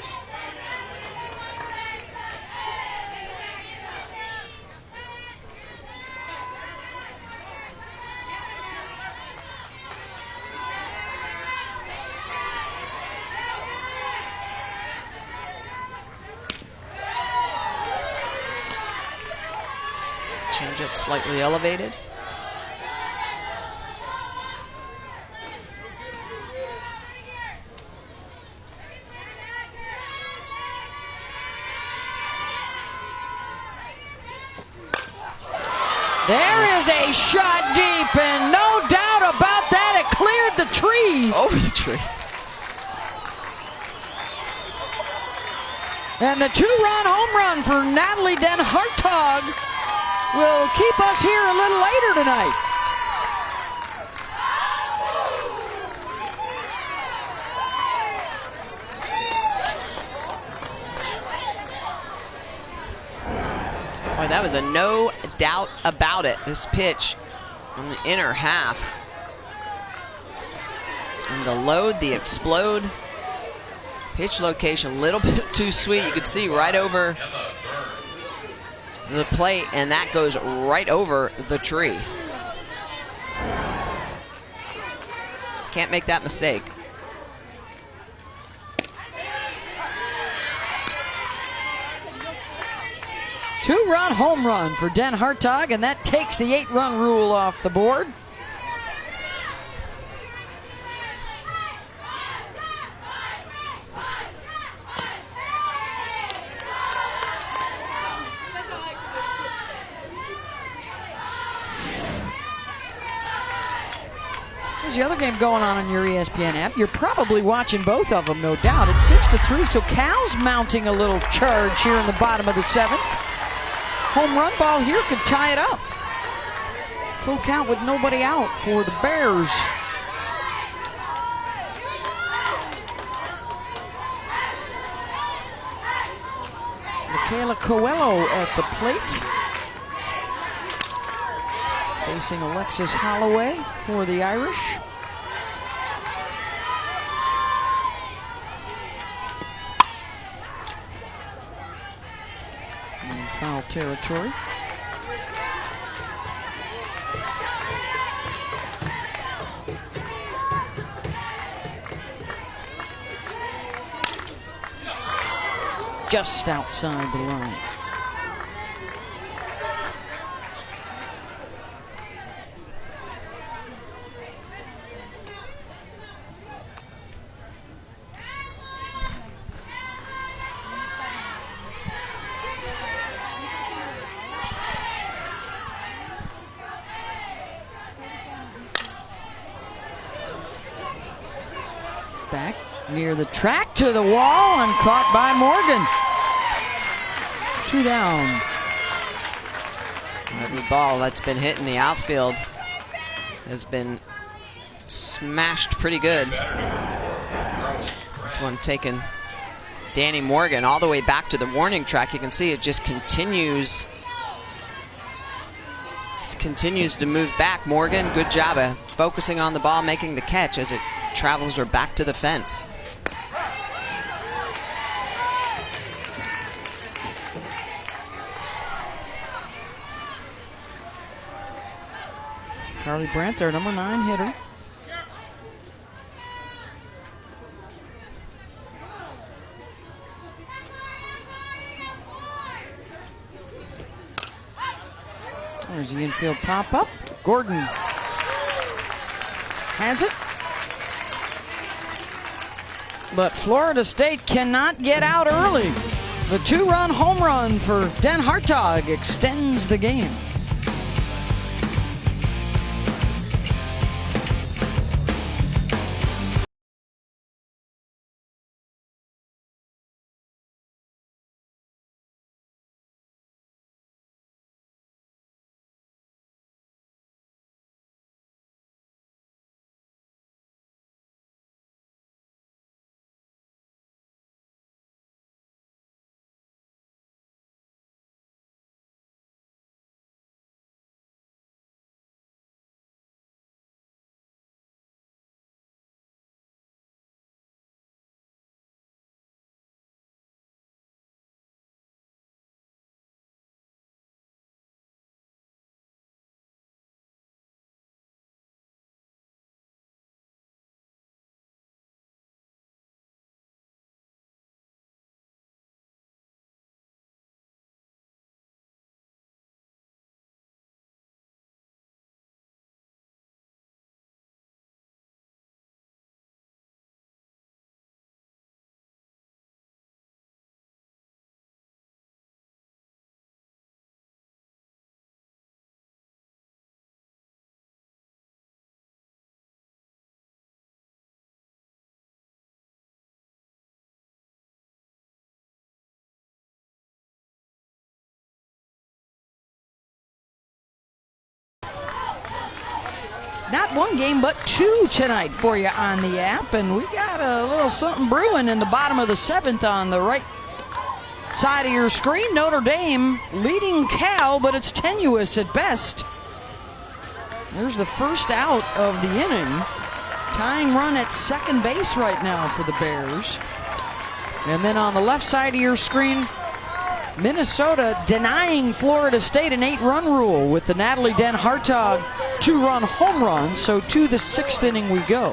Changeup slightly elevated. There is a shot deep, and no doubt about that, it cleared the tree. Over the tree. And the two-run home run for Natalie Den Hartog will keep us here a little later tonight. Boy, that was a no doubt about it. This pitch on the inner half. And the load, the explode. Pitch location a little bit too sweet. You could see right over the plate, and that goes right over the tree. Can't make that mistake. Two-run home run for Den Hartog, and that takes the 8-run rule off the board. There's the other game going on your ESPN app. You're probably watching both of them, no doubt. It's 6-3, so Cal's mounting a little charge here in the bottom of the 7th. Home run ball here could tie it up. Full count with nobody out for the Bears. Michaela Coelho at the plate. Facing Alexis Holloway for the Irish. foul territory. Just outside the line. Back near the track to the wall and caught by Morgan. 2 down. Every ball that's been hit in the outfield has been smashed pretty good. This one taking Danny Morgan all the way back to the warning track. You can see it just continues to move back. Morgan, good job of focusing on the ball, making the catch as it travels her back to the fence. Carly Brandt, their number 9 hitter. There's the infield pop-up. Gordon has it. But Florida State cannot get out early. The 2-run home run for Den Hartog extends the game. Not one game, but 2 tonight for you on the app. And we got a little something brewing in the bottom of the 7th on the right side of your screen. Notre Dame leading Cal, but it's tenuous at best. There's the first out of the inning. Tying run at second base right now for the Bears. And then on the left side of your screen, Minnesota denying Florida State an 8-run rule with the Natalie Den Hartog 2-run home run. So to the 6th inning we go.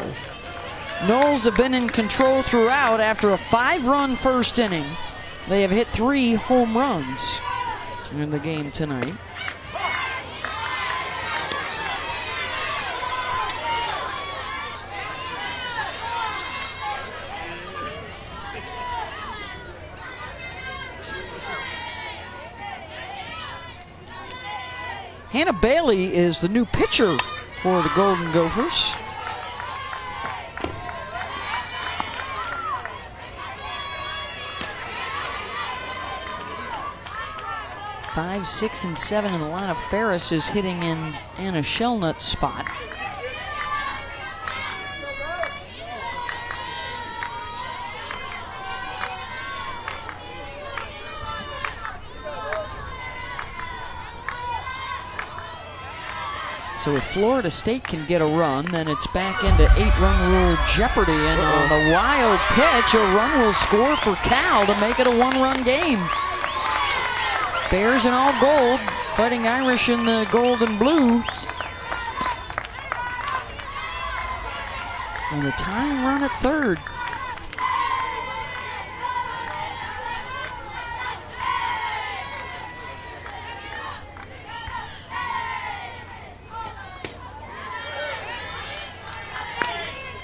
Noles have been in control throughout after a 5-run first inning. They have hit 3 home runs in the game tonight. Hannah Bailey is the new pitcher for the Golden Gophers. Five, 6, and 7 in the lineup. Ferris is hitting in Anna Shellnut's spot. So if Florida State can get a run, then it's back into 8-run rule jeopardy. And on the wild pitch, a run will score for Cal to make it a 1-run game. Bears in all gold, Fighting Irish in the gold and blue. And the tying run at third.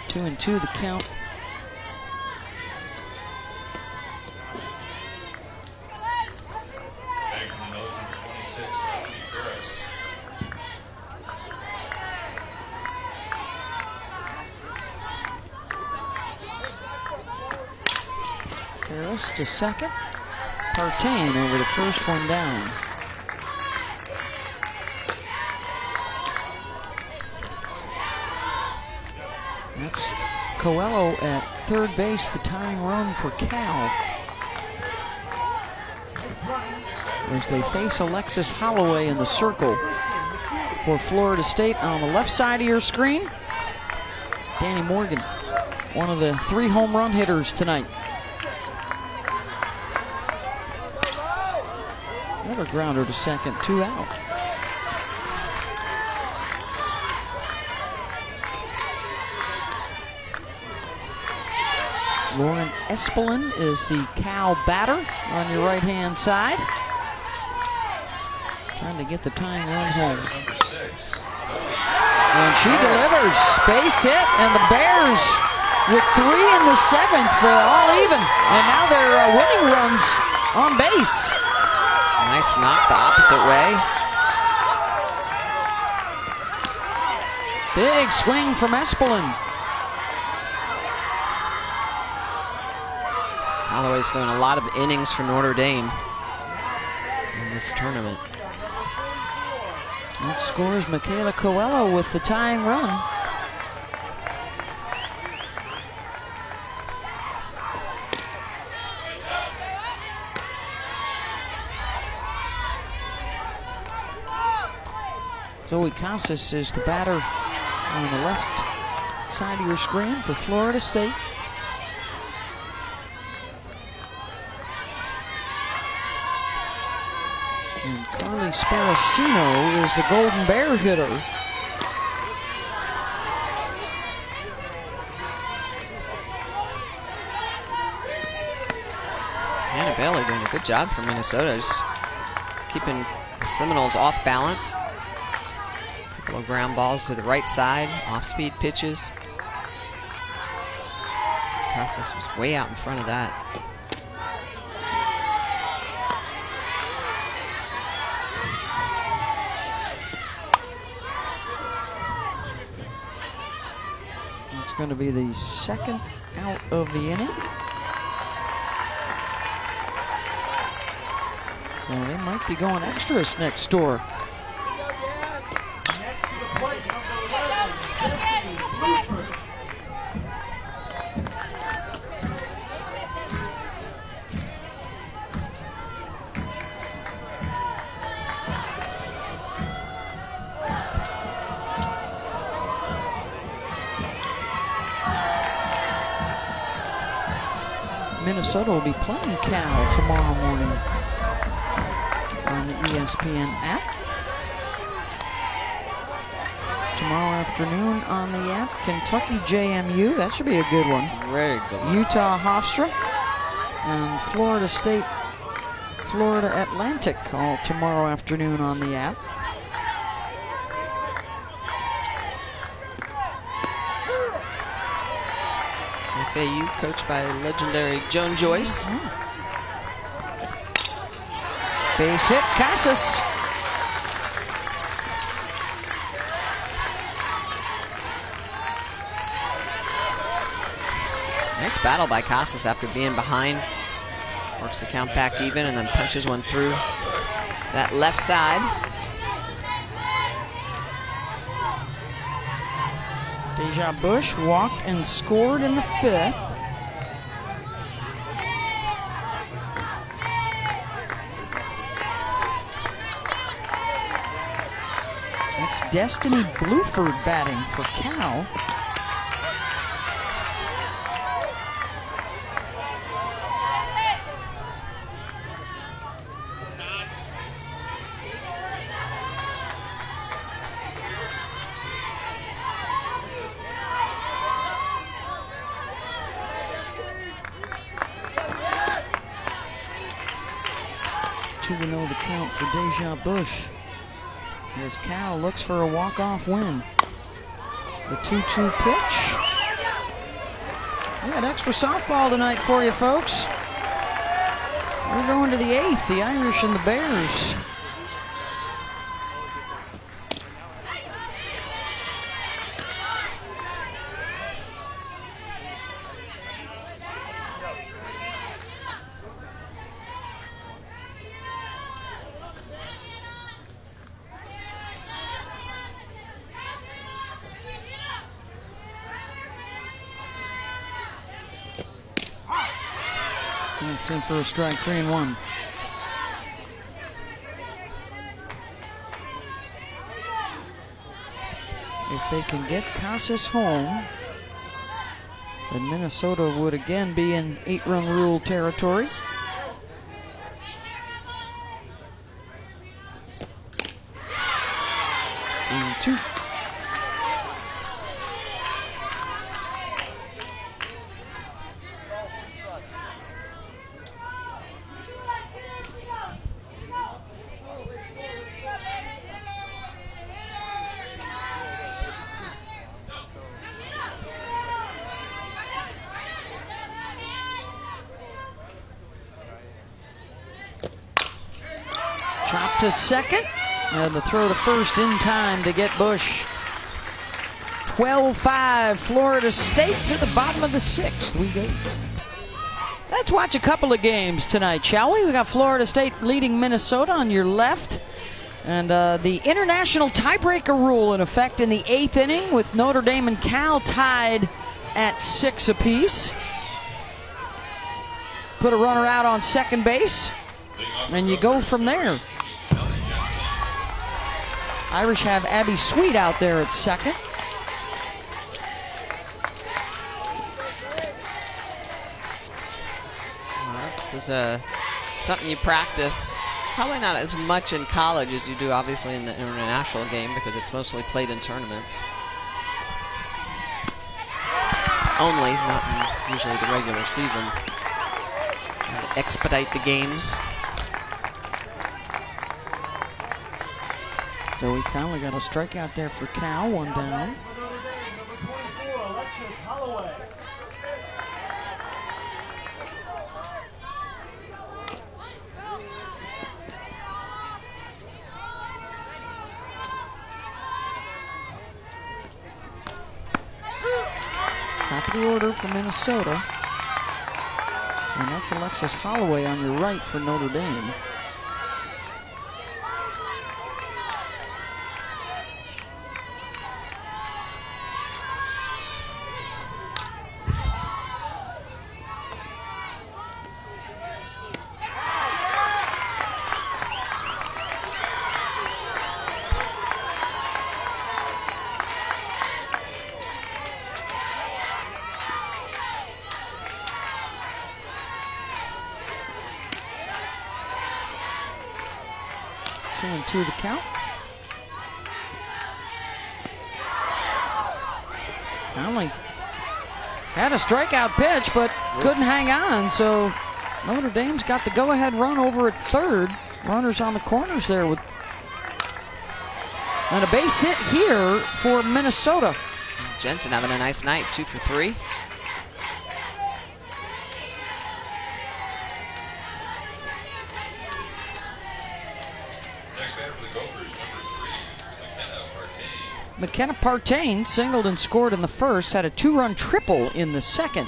Two and two the count. Back from the nose, number 26, Leslie Ferris. Ferris to second. Partain over the first one down. That's Coelho at third base, the tying run for Cal. As they face Alexis Holloway in the circle for Florida State. On the left side of your screen, Danny Morgan, one of the 3 home run hitters tonight. Another grounder to second, 2 out. Lauren Espelin is the Cal batter on your right-hand side. Trying to get the tying run home. Number 6, And she delivers. Base hit, and the Bears with 3 in the 7th, all even. And now they're winning runs on base. Nice knock the opposite way. Big swing from Espelin. Holloway's throwing a lot of innings for Notre Dame in this tournament. That scores Michaela Coelho with the tying run. Zoe Casas is the batter on the left side of your screen for Florida State. And Carly Sparacino is the Golden Bear hitter. Hannah Bailey doing a good job for Minnesota, just keeping the Seminoles off balance. A couple of ground balls to the right side, off-speed pitches. Casas was way out in front of that. It's going to be the second out of the inning. So they might be going extras next door. Minnesota will be playing Cal tomorrow morning on the ESPN app. Tomorrow afternoon on the app, Kentucky JMU. That should be a good one. Very good. Utah Hofstra and Florida State, Florida Atlantic all tomorrow afternoon on the app. FAU, coached by legendary Joan Joyce. Base hit, Casas. Nice battle by Casas after being behind. Works the count back even and then punches one through that left side. Deja Bush walked and scored in the 5th. That's Destiny Bluford batting for Cal. 2-0 the count for Deja Bush. As Cal looks for a walk-off win. The 2-2 pitch. We got extra softball tonight for you, folks. We're going to the 8th, the Irish and the Bears. It's in for a strike, 3-1. If they can get Casas home, then Minnesota would again be in 8-run rule territory. And 2. Chop to second, and the throw to first in time to get Bush. 12-5, Florida State to the bottom of the 6th. We go. Let's watch a couple of games tonight, shall we? We got Florida State leading Minnesota on your left. And the international tiebreaker rule in effect in the 8th inning with Notre Dame and Cal tied at 6 apiece. Put a runner out on second base, and you go from there. Irish have Abby Sweet out there at second. Well, this is something you practice. Probably not as much in college as you do, obviously, in the international game because it's mostly played in tournaments. Only, not in usually the regular season. Trying to expedite the games. So we finally got a strikeout there for Cal, 1 down. Top of the order for Minnesota. And that's Alexis Holloway on your right for Notre Dame. To the count. Conley had a strikeout pitch, but couldn't hang on, so Notre Dame's got the go-ahead run over at third. Runners on the corners there with and a base hit here for Minnesota. Jensen having a nice night, 2 for 3. McKenna Partain singled and scored in the first, had a 2-run triple in the second.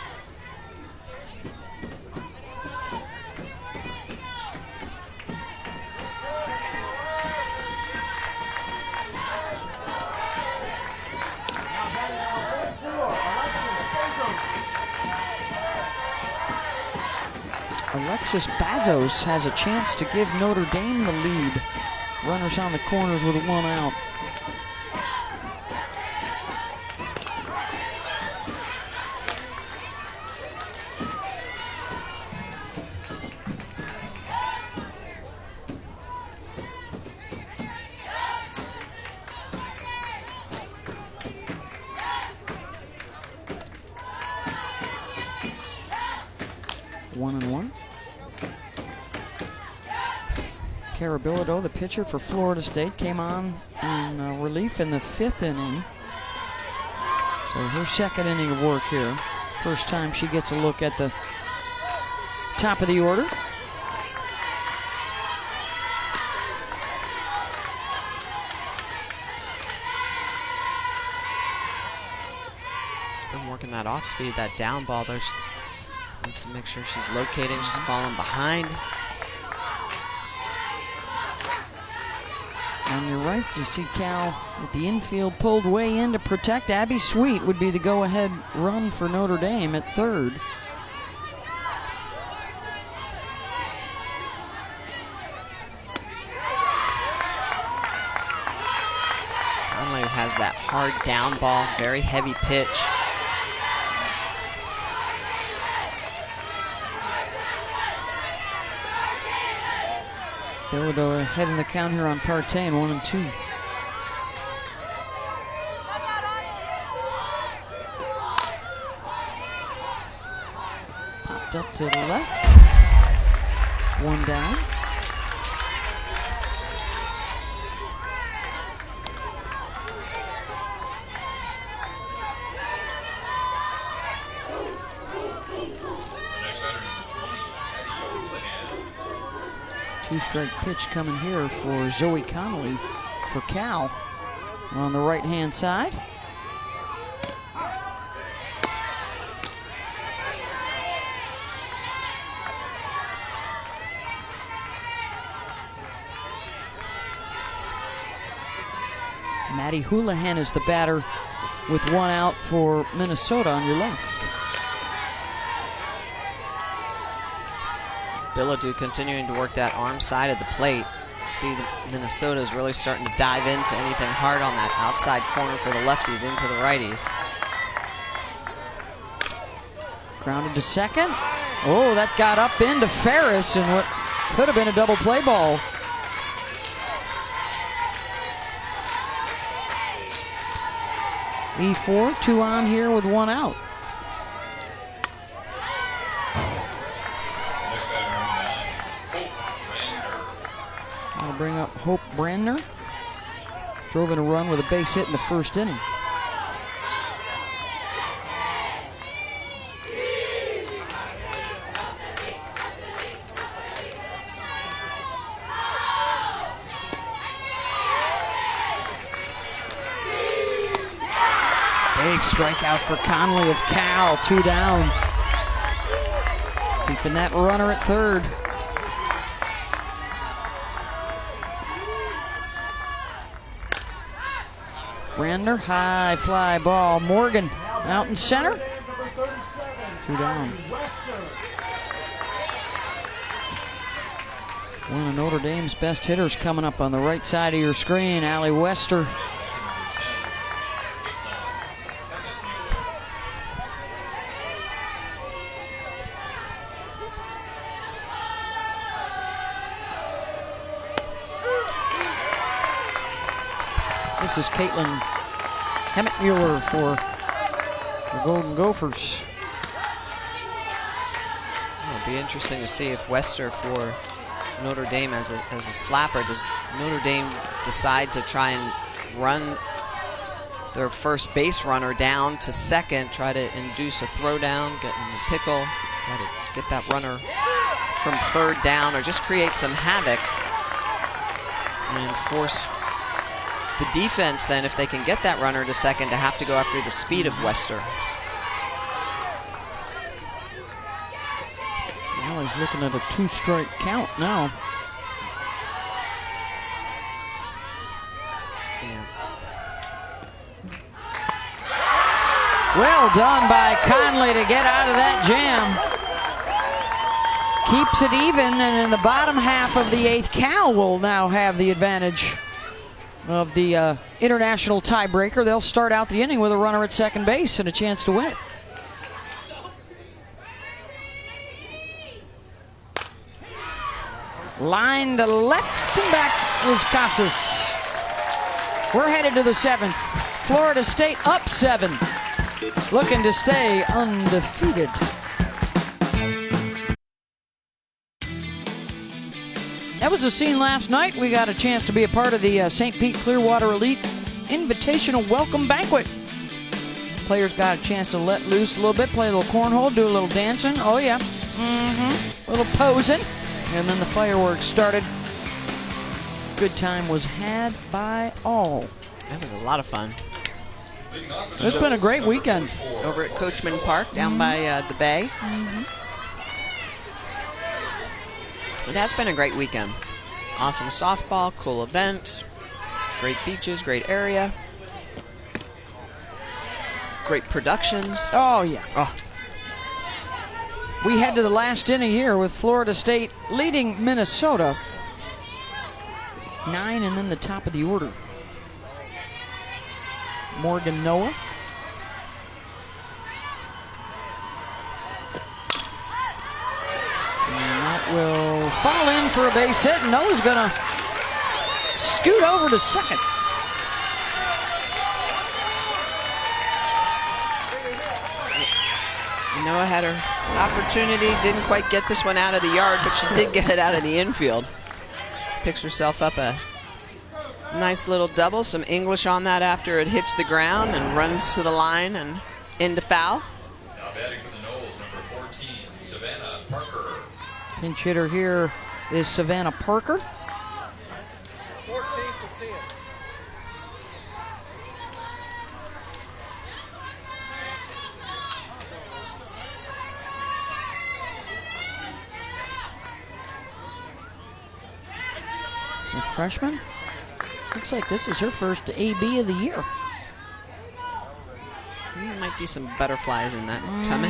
Alexis Bazos has a chance to give Notre Dame the lead. Runners on the corners with 1 out. Carabillo, the pitcher for Florida State, came on in relief in the 5th inning. So her 2nd inning of work here. First time she gets a look at the top of the order. She's been working that off speed, that down ball. There's needs to make sure she's locating. She's falling behind. On your right, you see Cal with the infield pulled way in to protect. Abby Sweet would be the go-ahead run for Notre Dame at 3rd. Conley has that hard down ball, very heavy pitch. Bilodeau ahead in the count here on Partain, 1-2. Popped up to the left. 1 down. Two-strike pitch coming here for Zoe Connolly for Cal on the right-hand side. Maddie Houlihan is the batter with 1 out for Minnesota on your left. Bilodeau continuing to work that arm side of the plate. See, Minnesota is really starting to dive into anything hard on that outside corner for the lefties into the righties. Grounded to second. Oh, that got up into Ferris and what could have been a double play ball. E4, 2 on here with 1 out. I'll bring up Hope Brandner. Drove in a run with a base hit in the 1st inning. Big strikeout for Conley of Cal, 2 down. Keeping that runner at 3rd. Brandner, high fly ball. Morgan out in center. 2 down. One of Notre Dame's best hitters coming up on the right side of your screen, Allie Wester. This is Caitlin Hemmitt-Mueller for the Golden Gophers. It'll be interesting to see if Wester for Notre Dame as a slapper. Does Notre Dame decide to try and run their first base runner down to second, try to induce a throw down, get in the pickle, try to get that runner from 3rd down, or just create some havoc and force the defense then, if they can get that runner to second, to have to go after the speed of Wester. Now he's looking at a 2-strike count now. Yeah. Well done by Conley to get out of that jam. Keeps it even, and in the bottom half of the 8th, Cal will now have the advantage of the international tiebreaker. They'll start out the inning with a runner at second base and a chance to win it. Line to left and back is Casas. We're headed to the 7th. Florida State up 7, looking to stay undefeated. That was the scene last night. We got a chance to be a part of the St. Pete Clearwater Elite Invitational Welcome Banquet. Players got a chance to let loose a little bit, play a little cornhole, do a little dancing. Oh, yeah. A little posing. And then the fireworks started. Good time was had by all. That was a lot of fun. It's been a great weekend. Over at Coachman Park down by the bay. It has been a great weekend. Awesome softball, cool event, great beaches, great area, great productions. Oh, yeah. Oh. We head to the last inning here with Florida State leading Minnesota 9, and then the top of the order. Morgan Noah. And that will fall in for a base hit, and Noah's going to scoot over to second. Noah had her opportunity, didn't quite get this one out of the yard, but she did get it out of the infield. Picks herself up a nice little double, some English on that after it hits the ground, and runs to the line and into foul. Now batting for the Noles, number 14, Savannah Parker. Pinch hitter here is Savannah Parker. 14-10. A freshman. Looks like this is her first AB of the year. There might be some butterflies in that tummy.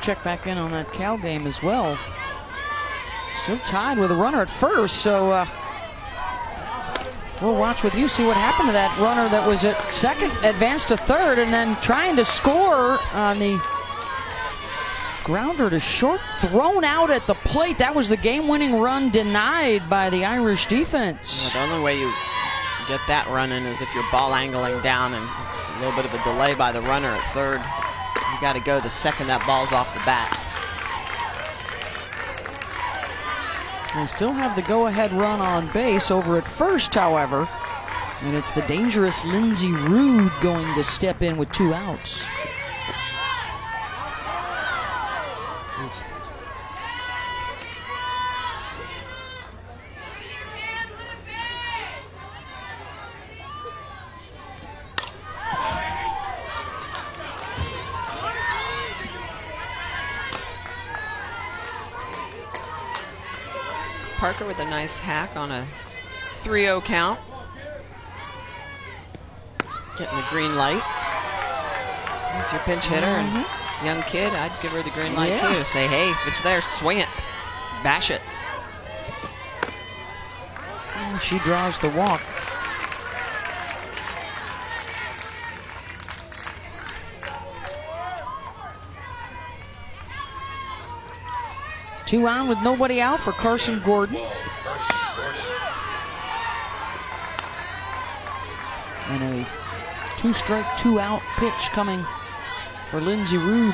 Check back in on that Cal game as well. Still tied with a runner at first, so we'll watch with you, see what happened to that runner that was at second, advanced to third, and then trying to score on the grounder to short, thrown out at the plate. That was the game-winning run denied by the Irish defense. Well, the only way you get that running is if you're ball angling down and a little bit of a delay by the runner at third. You got to go the second that ball's off the bat. They still have the go-ahead run on base over at first, however, and it's the dangerous Lindsey Rude going to step in with 2 outs. Parker with a nice hack on a 3-0 count. Getting the green light. If you're a pinch hitter and young kid, I'd give her the green light too. Say, hey, if it's there, swing it. Bash it. And she draws the walk. Two on with nobody out for Carson Gordon. And a 2-strike, 2-out pitch coming for Lindsey Rude.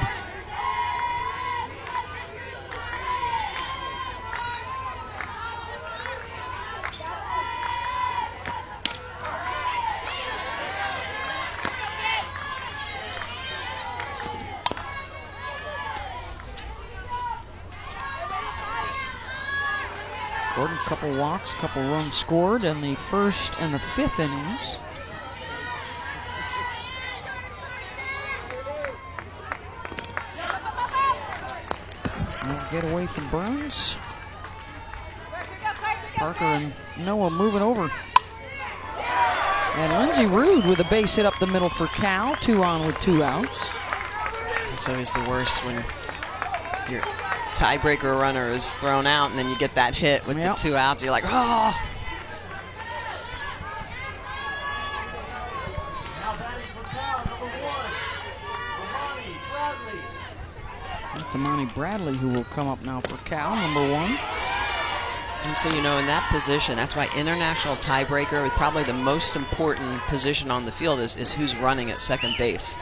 Gordon, couple walks, couple runs scored in the first and the 5th innings. No get away from Burns. Parker and Noah moving over. And Lindsey Rude with a base hit up the middle for Cal. 2 on with 2 outs. It's always the worst when your tiebreaker runner is thrown out and then you get that hit with the 2 outs. You're like, oh. Tamani Bradley, who will come up now for Cal, number 1. And so, you know, in that position, that's why international tiebreaker, with probably the most important position on the field, is who's running at second base.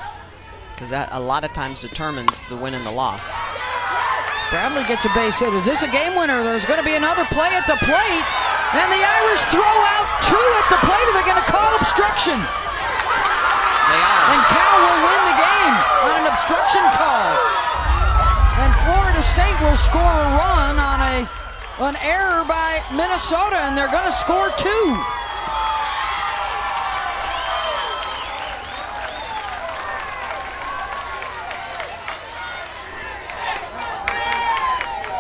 Because that a lot of times determines the win and the loss. Bradley gets a base hit. Is this a game winner? There's going to be another play at the plate. And the Irish throw out 2 at the plate. Are they going to call obstruction? They are. And Cal will win the game on an obstruction call. And Florida State will score a run on an error by Minnesota, and they're going to score 2.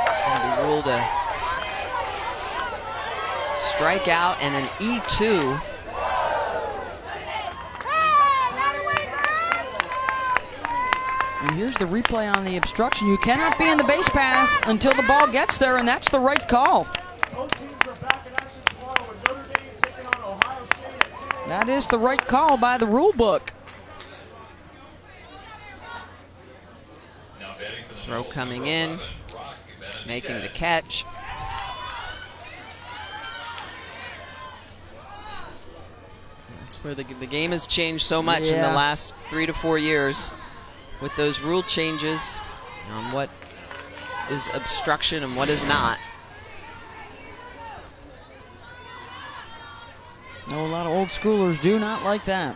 It's going to be ruled a strikeout and an E2. And here's the replay on the obstruction. You cannot be in the base path until the ball gets there, and that's the right call. That is the right call by the rule book. Throw coming in, making the catch. That's where the game has changed so much in the last 3 to 4 years with those rule changes on what is obstruction and what is not. No, a lot of old schoolers do not like that.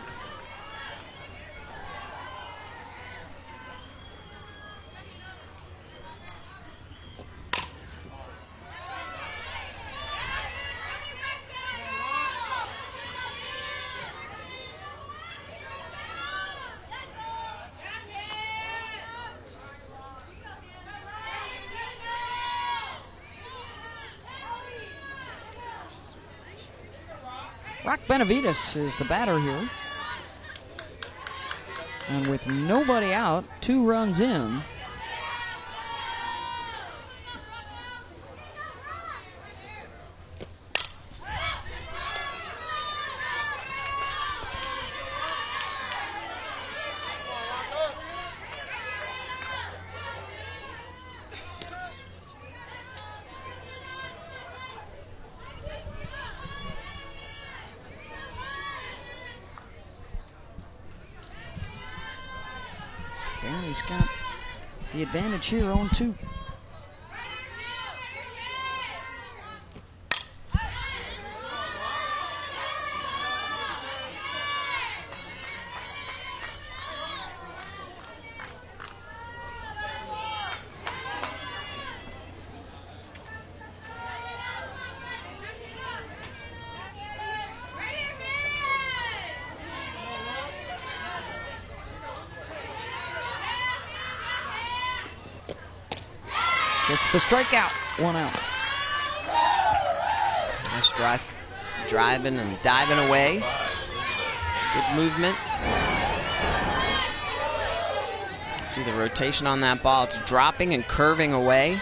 Rock Benavides is the batter here. And with nobody out, 2 runs in. And he's got the advantage here, 0-2. Gets the strikeout, 1 out. Nice driving and diving away. Good movement. See the rotation on that ball. It's dropping and curving away.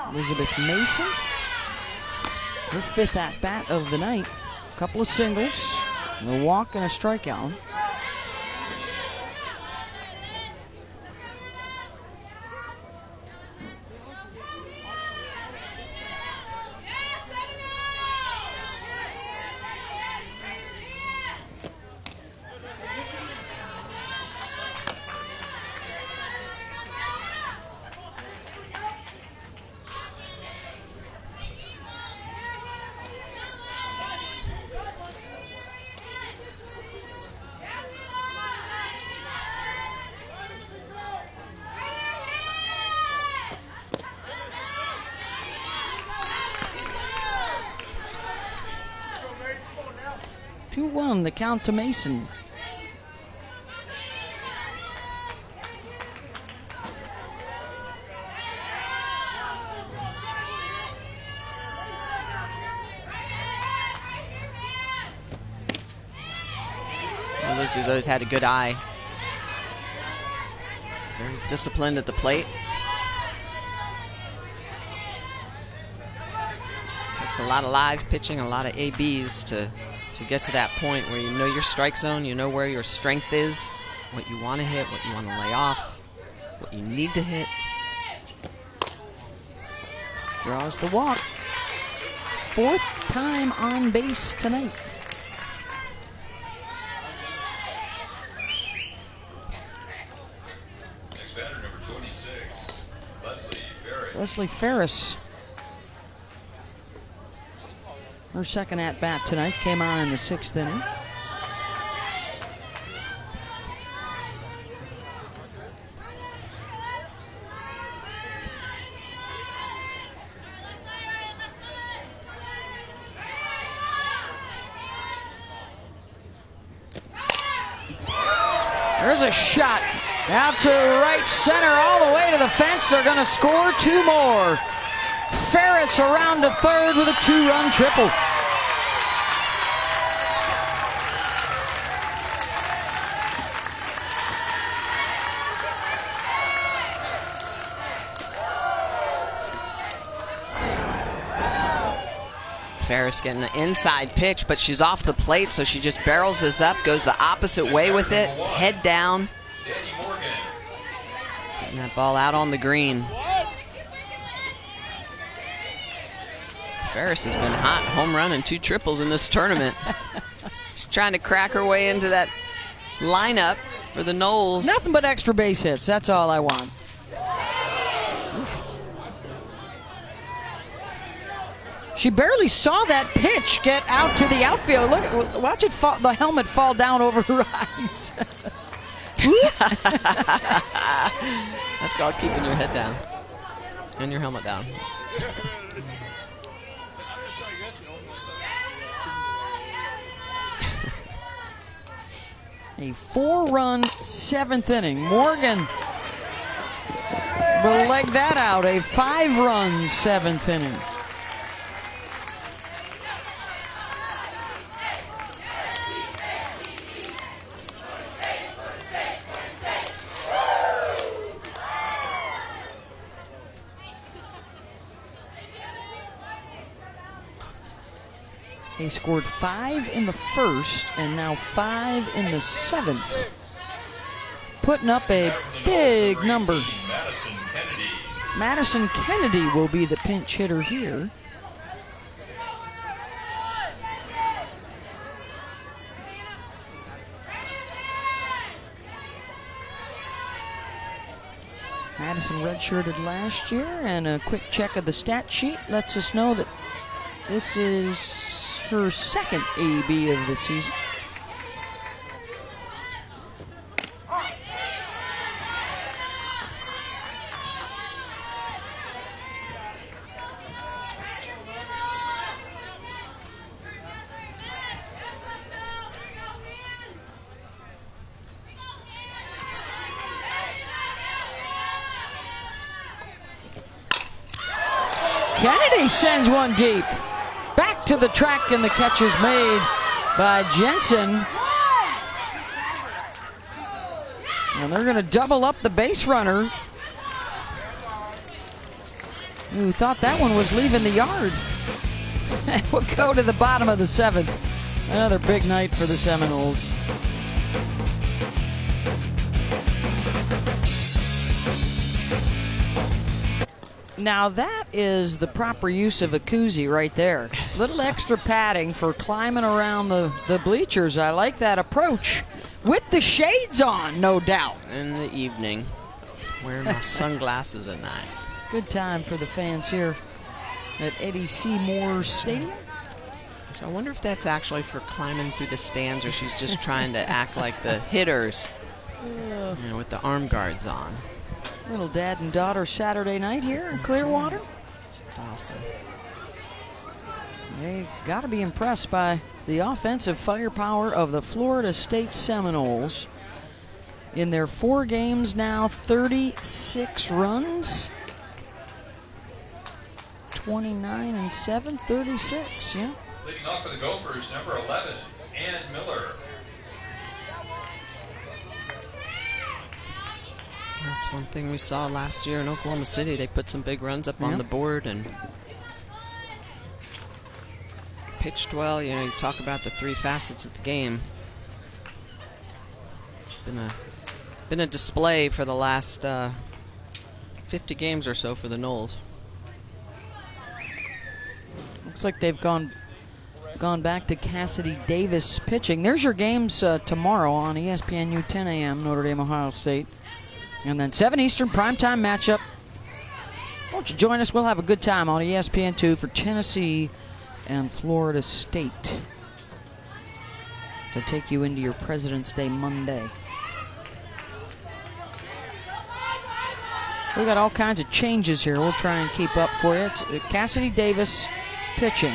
Elizabeth Mason, her 5th at-bat of the night. A couple of singles, a walk and a strikeout. The count to Mason. Well, Lucy's always had a good eye. Very disciplined at the plate. Takes a lot of live pitching, a lot of ABs to get to that point where you know your strike zone, you know where your strength is, what you want to hit, what you want to lay off, what you need to hit. Draws the walk. 4th time on base tonight. Next batter, number 26, Leslie Ferris. Her second at-bat tonight came on in the 6th inning. There's a shot out to right center, all the way to the fence. They're going to score 2 more. Ferris around to 3rd with a 2-run triple. Ferris getting the inside pitch, but she's off the plate, so she just barrels this up, goes the opposite way with it, head down. Getting that ball out on the green. Ferris has been hot, home run and 2 triples in this tournament. She's trying to crack her way into that lineup for the Noles. Nothing but extra base hits, that's all I want. Oof. She barely saw that pitch get out to the outfield. Look, watch it fall, the helmet fall down over her eyes. That's called keeping your head down and your helmet down. A 4-run 7th inning. Morgan will leg that out. A 5-run 7th inning. They scored 5 in the 1st and now 5 in the 7th. Putting up a big number. Madison Kennedy will be the pinch hitter here. Madison redshirted last year, and a quick check of the stat sheet lets us know that this is her 2nd AB of the season. Kennedy sends one deep. Back to the track, and the catch is made by Jensen. And they're going to double up the base runner, who thought that one was leaving the yard. We'll go to the bottom of the 7th. Another big night for the Seminoles. Now that is the proper use of a koozie right there. Little extra padding for climbing around the bleachers. I like that approach. With the shades on, no doubt. In the evening, wearing my sunglasses at night. Good time for the fans here at Eddie C. Moore Stadium. So I wonder if that's actually for climbing through the stands, or she's just trying to act like the hitters, with the arm guards on. Little dad and daughter Saturday night here in Clearwater. That's awesome. They got to be impressed by the offensive firepower of the Florida State Seminoles. In their 4 games now, 36 runs. 29 and 7, 36, yeah. Leading off for the Gophers, number 11, Ann Miller. That's one thing we saw last year in Oklahoma City. They put some big runs up on the board, and pitched well. You know, you talk about the 3 facets of the game. It's been a display for the last 50 games or so for the Noles. Looks like they've gone back to Cassidy Davis pitching. There's your games tomorrow on ESPNU 10 a.m. Notre Dame, Ohio State. And then 7 Eastern primetime matchup. Won't you join us? We'll have a good time on ESPN2 for Tennessee and Florida State to take you into your President's Day Monday. We got all kinds of changes here. We'll try and keep up for you. It's Cassidy Davis pitching.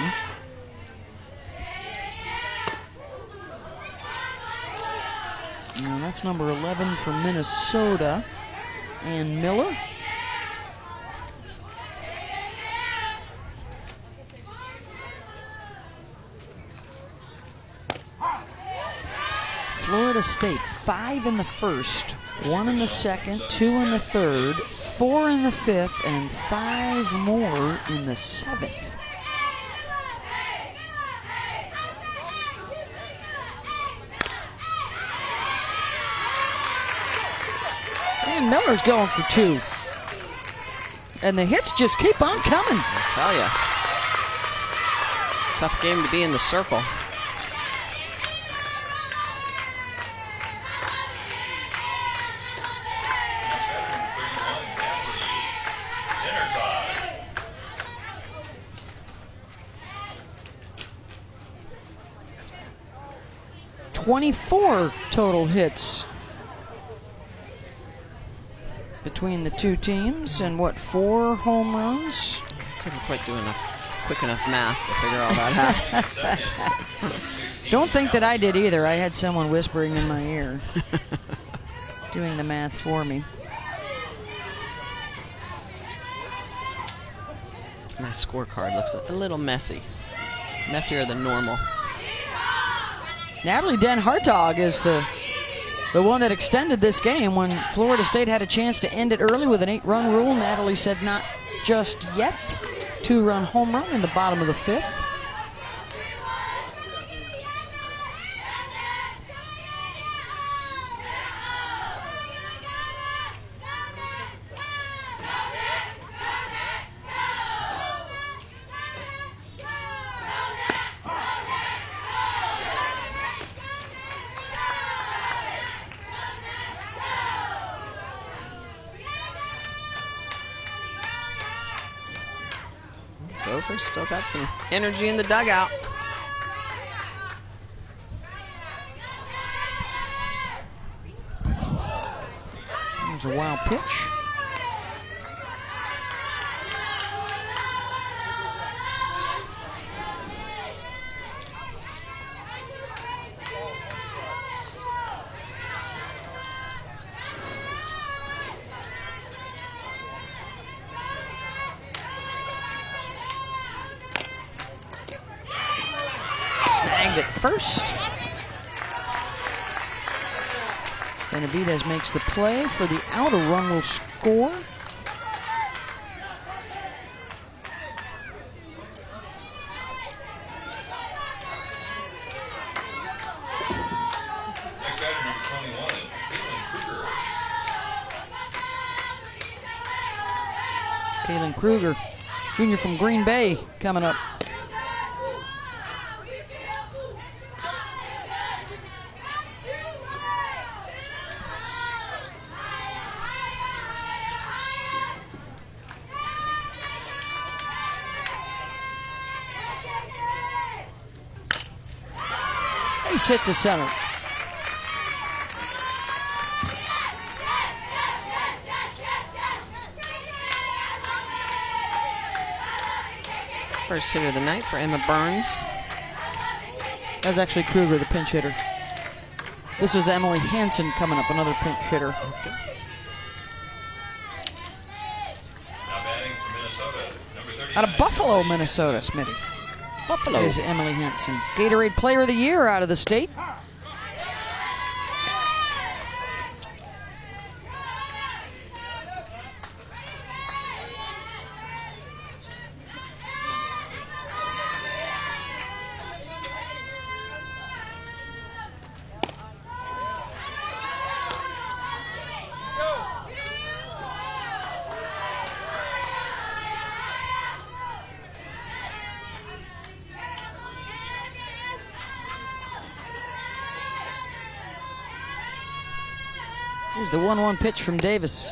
Now that's number 11 for Minnesota, and Miller. Florida State, 5 in the first, 1 in the second, 2 in the third, 4 in the fifth, and 5 more in the seventh. And Miller's going for 2. And the hits just keep on coming. I tell you. Tough game to be in the circle. Dinner time. 24 total hits between the two teams, and 4 home runs? Couldn't quite do quick enough math to figure all that out. Don't think that I did either. I had someone whispering in my ear, doing the math for me. My scorecard looks a little messy. Messier than normal. Natalie Den Hartog is the one that extended this game when Florida State had a chance to end it early with an 8-run rule. Natalie said not just yet. 2-run home run in the bottom of the 5th. Gophers still got some energy in the dugout. There's a wild pitch. Snagged at first. Benavidez makes the play for the out. A run will score. Next batter, number 21, Caitlin Kruger. Kaylin Kruger, junior from Green Bay, coming up. Base hit to center. First hitter of the night for Emma Burns. That was actually Kruger, the pinch hitter. This is Emily Hansen coming up, another pinch hitter. Now batting for Minnesota, number 39. Out of Buffalo, Minnesota, Smitty. Buffalo is Emily Hansen. Gatorade Player of the Year out of the state. Here's the 1-1 pitch from Davis.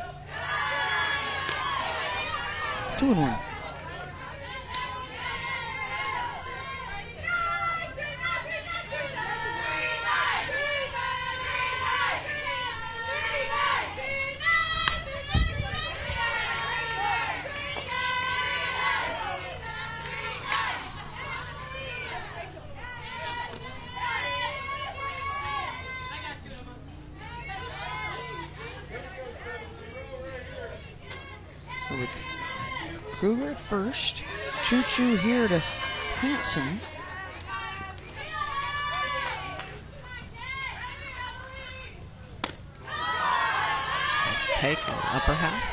2-1. So with Kruger at first, Choo-Choo here to Hanson. Let's take upper half.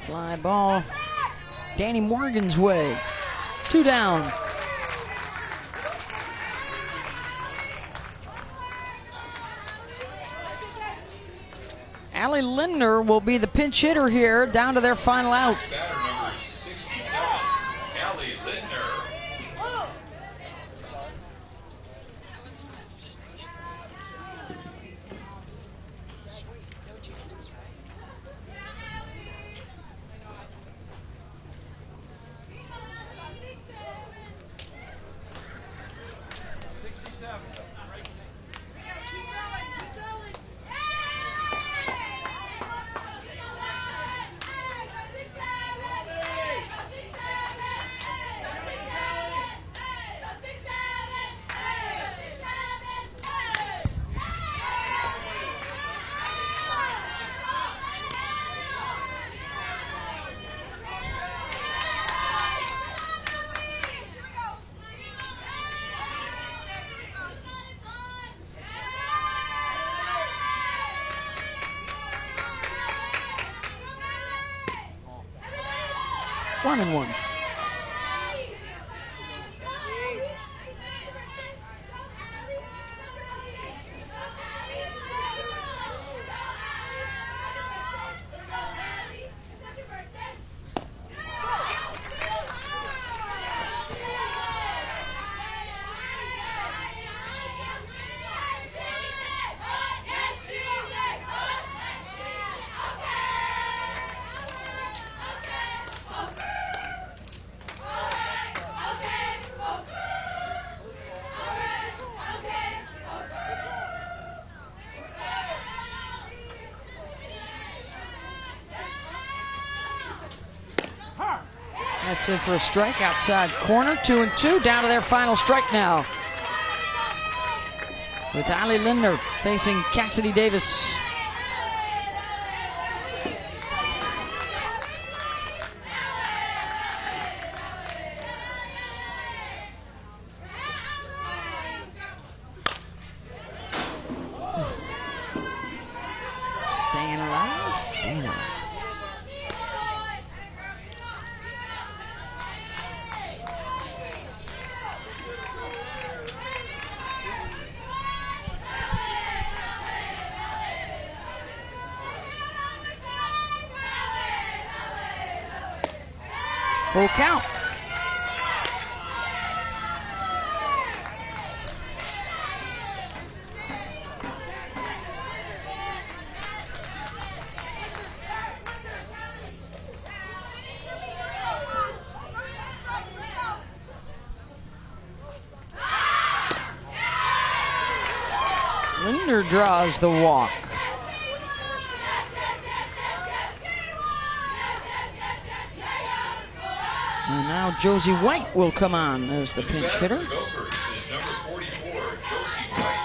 Fly ball Danny Morgan's way. 2 down. Allie Lindner will be the pinch hitter here, down to their final out. Batter number 67, Allie Lindner. One and one. That's in for a strike outside corner. 2-2, down to their final strike now. With Allie Lindner facing Cassidy Davis. Staying alive, staying alive. Full count. Lindner draws the walk. And now Josie White will come on as the pinch hitter. The Gophers is number 44, Josie White.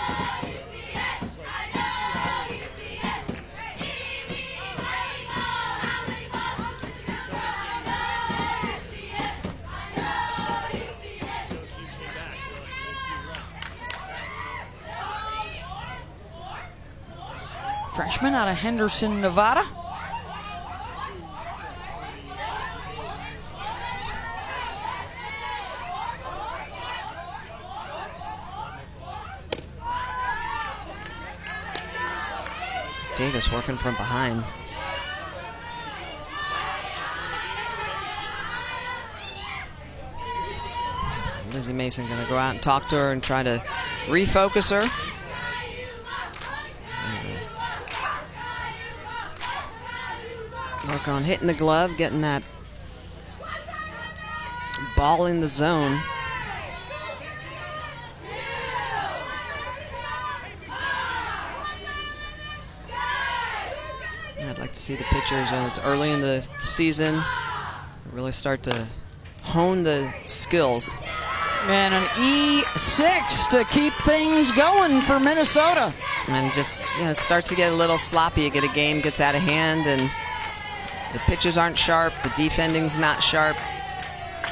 Freshman out of Henderson, Nevada. Davis working from behind. Lizzie Mason going to go out and talk to her and try to refocus her. Work on hitting the glove, getting that ball in the zone. I'd like to see the pitchers as early in the season really start to hone the skills. And an E6 to keep things going for Minnesota. And just, it starts to get a little sloppy. You get a game gets out of hand and the pitches aren't sharp, the defending's not sharp.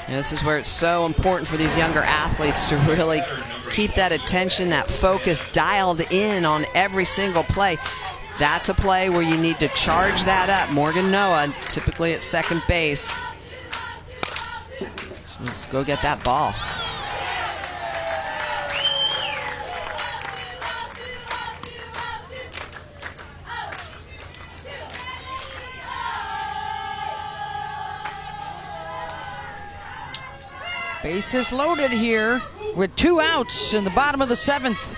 This is where it's so important for these younger athletes to really keep that attention, that focus dialed in on every single play. That's a play where you need to charge that up. Morgan Noah, typically at second base, just needs to go get that ball. Bases loaded here with 2 outs in the bottom of the 7th.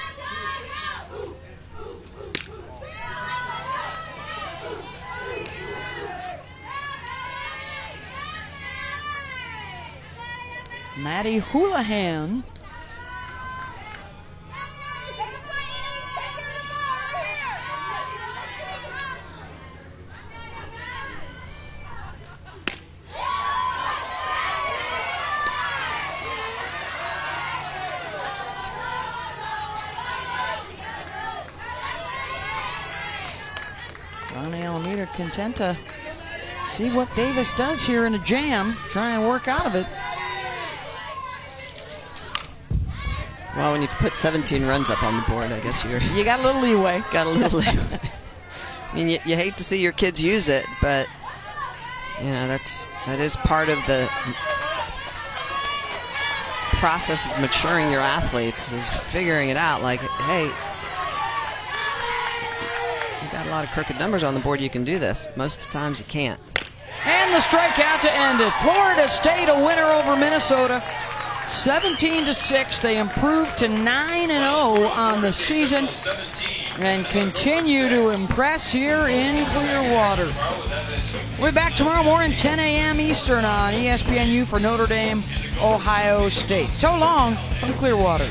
Maddie Houlihan. Almeida content to see what Davis does here in a jam, try and work out of it. Well, when you've put 17 runs up on the board, I guess you got a little leeway. Got a little leeway. I mean, you hate to see your kids use it, but that is part of the process of maturing your athletes, is figuring it out. Like, hey, you got a lot of crooked numbers on the board, you can do this. Most of the times you can't. And the strikeout to end it. Florida State a winner over Minnesota. 17-6. They improved to 9-0 on the season and continue to impress here in Clearwater. We'll be back tomorrow morning, 10 a.m. Eastern on ESPNU for Notre Dame, Ohio State. So long from Clearwater.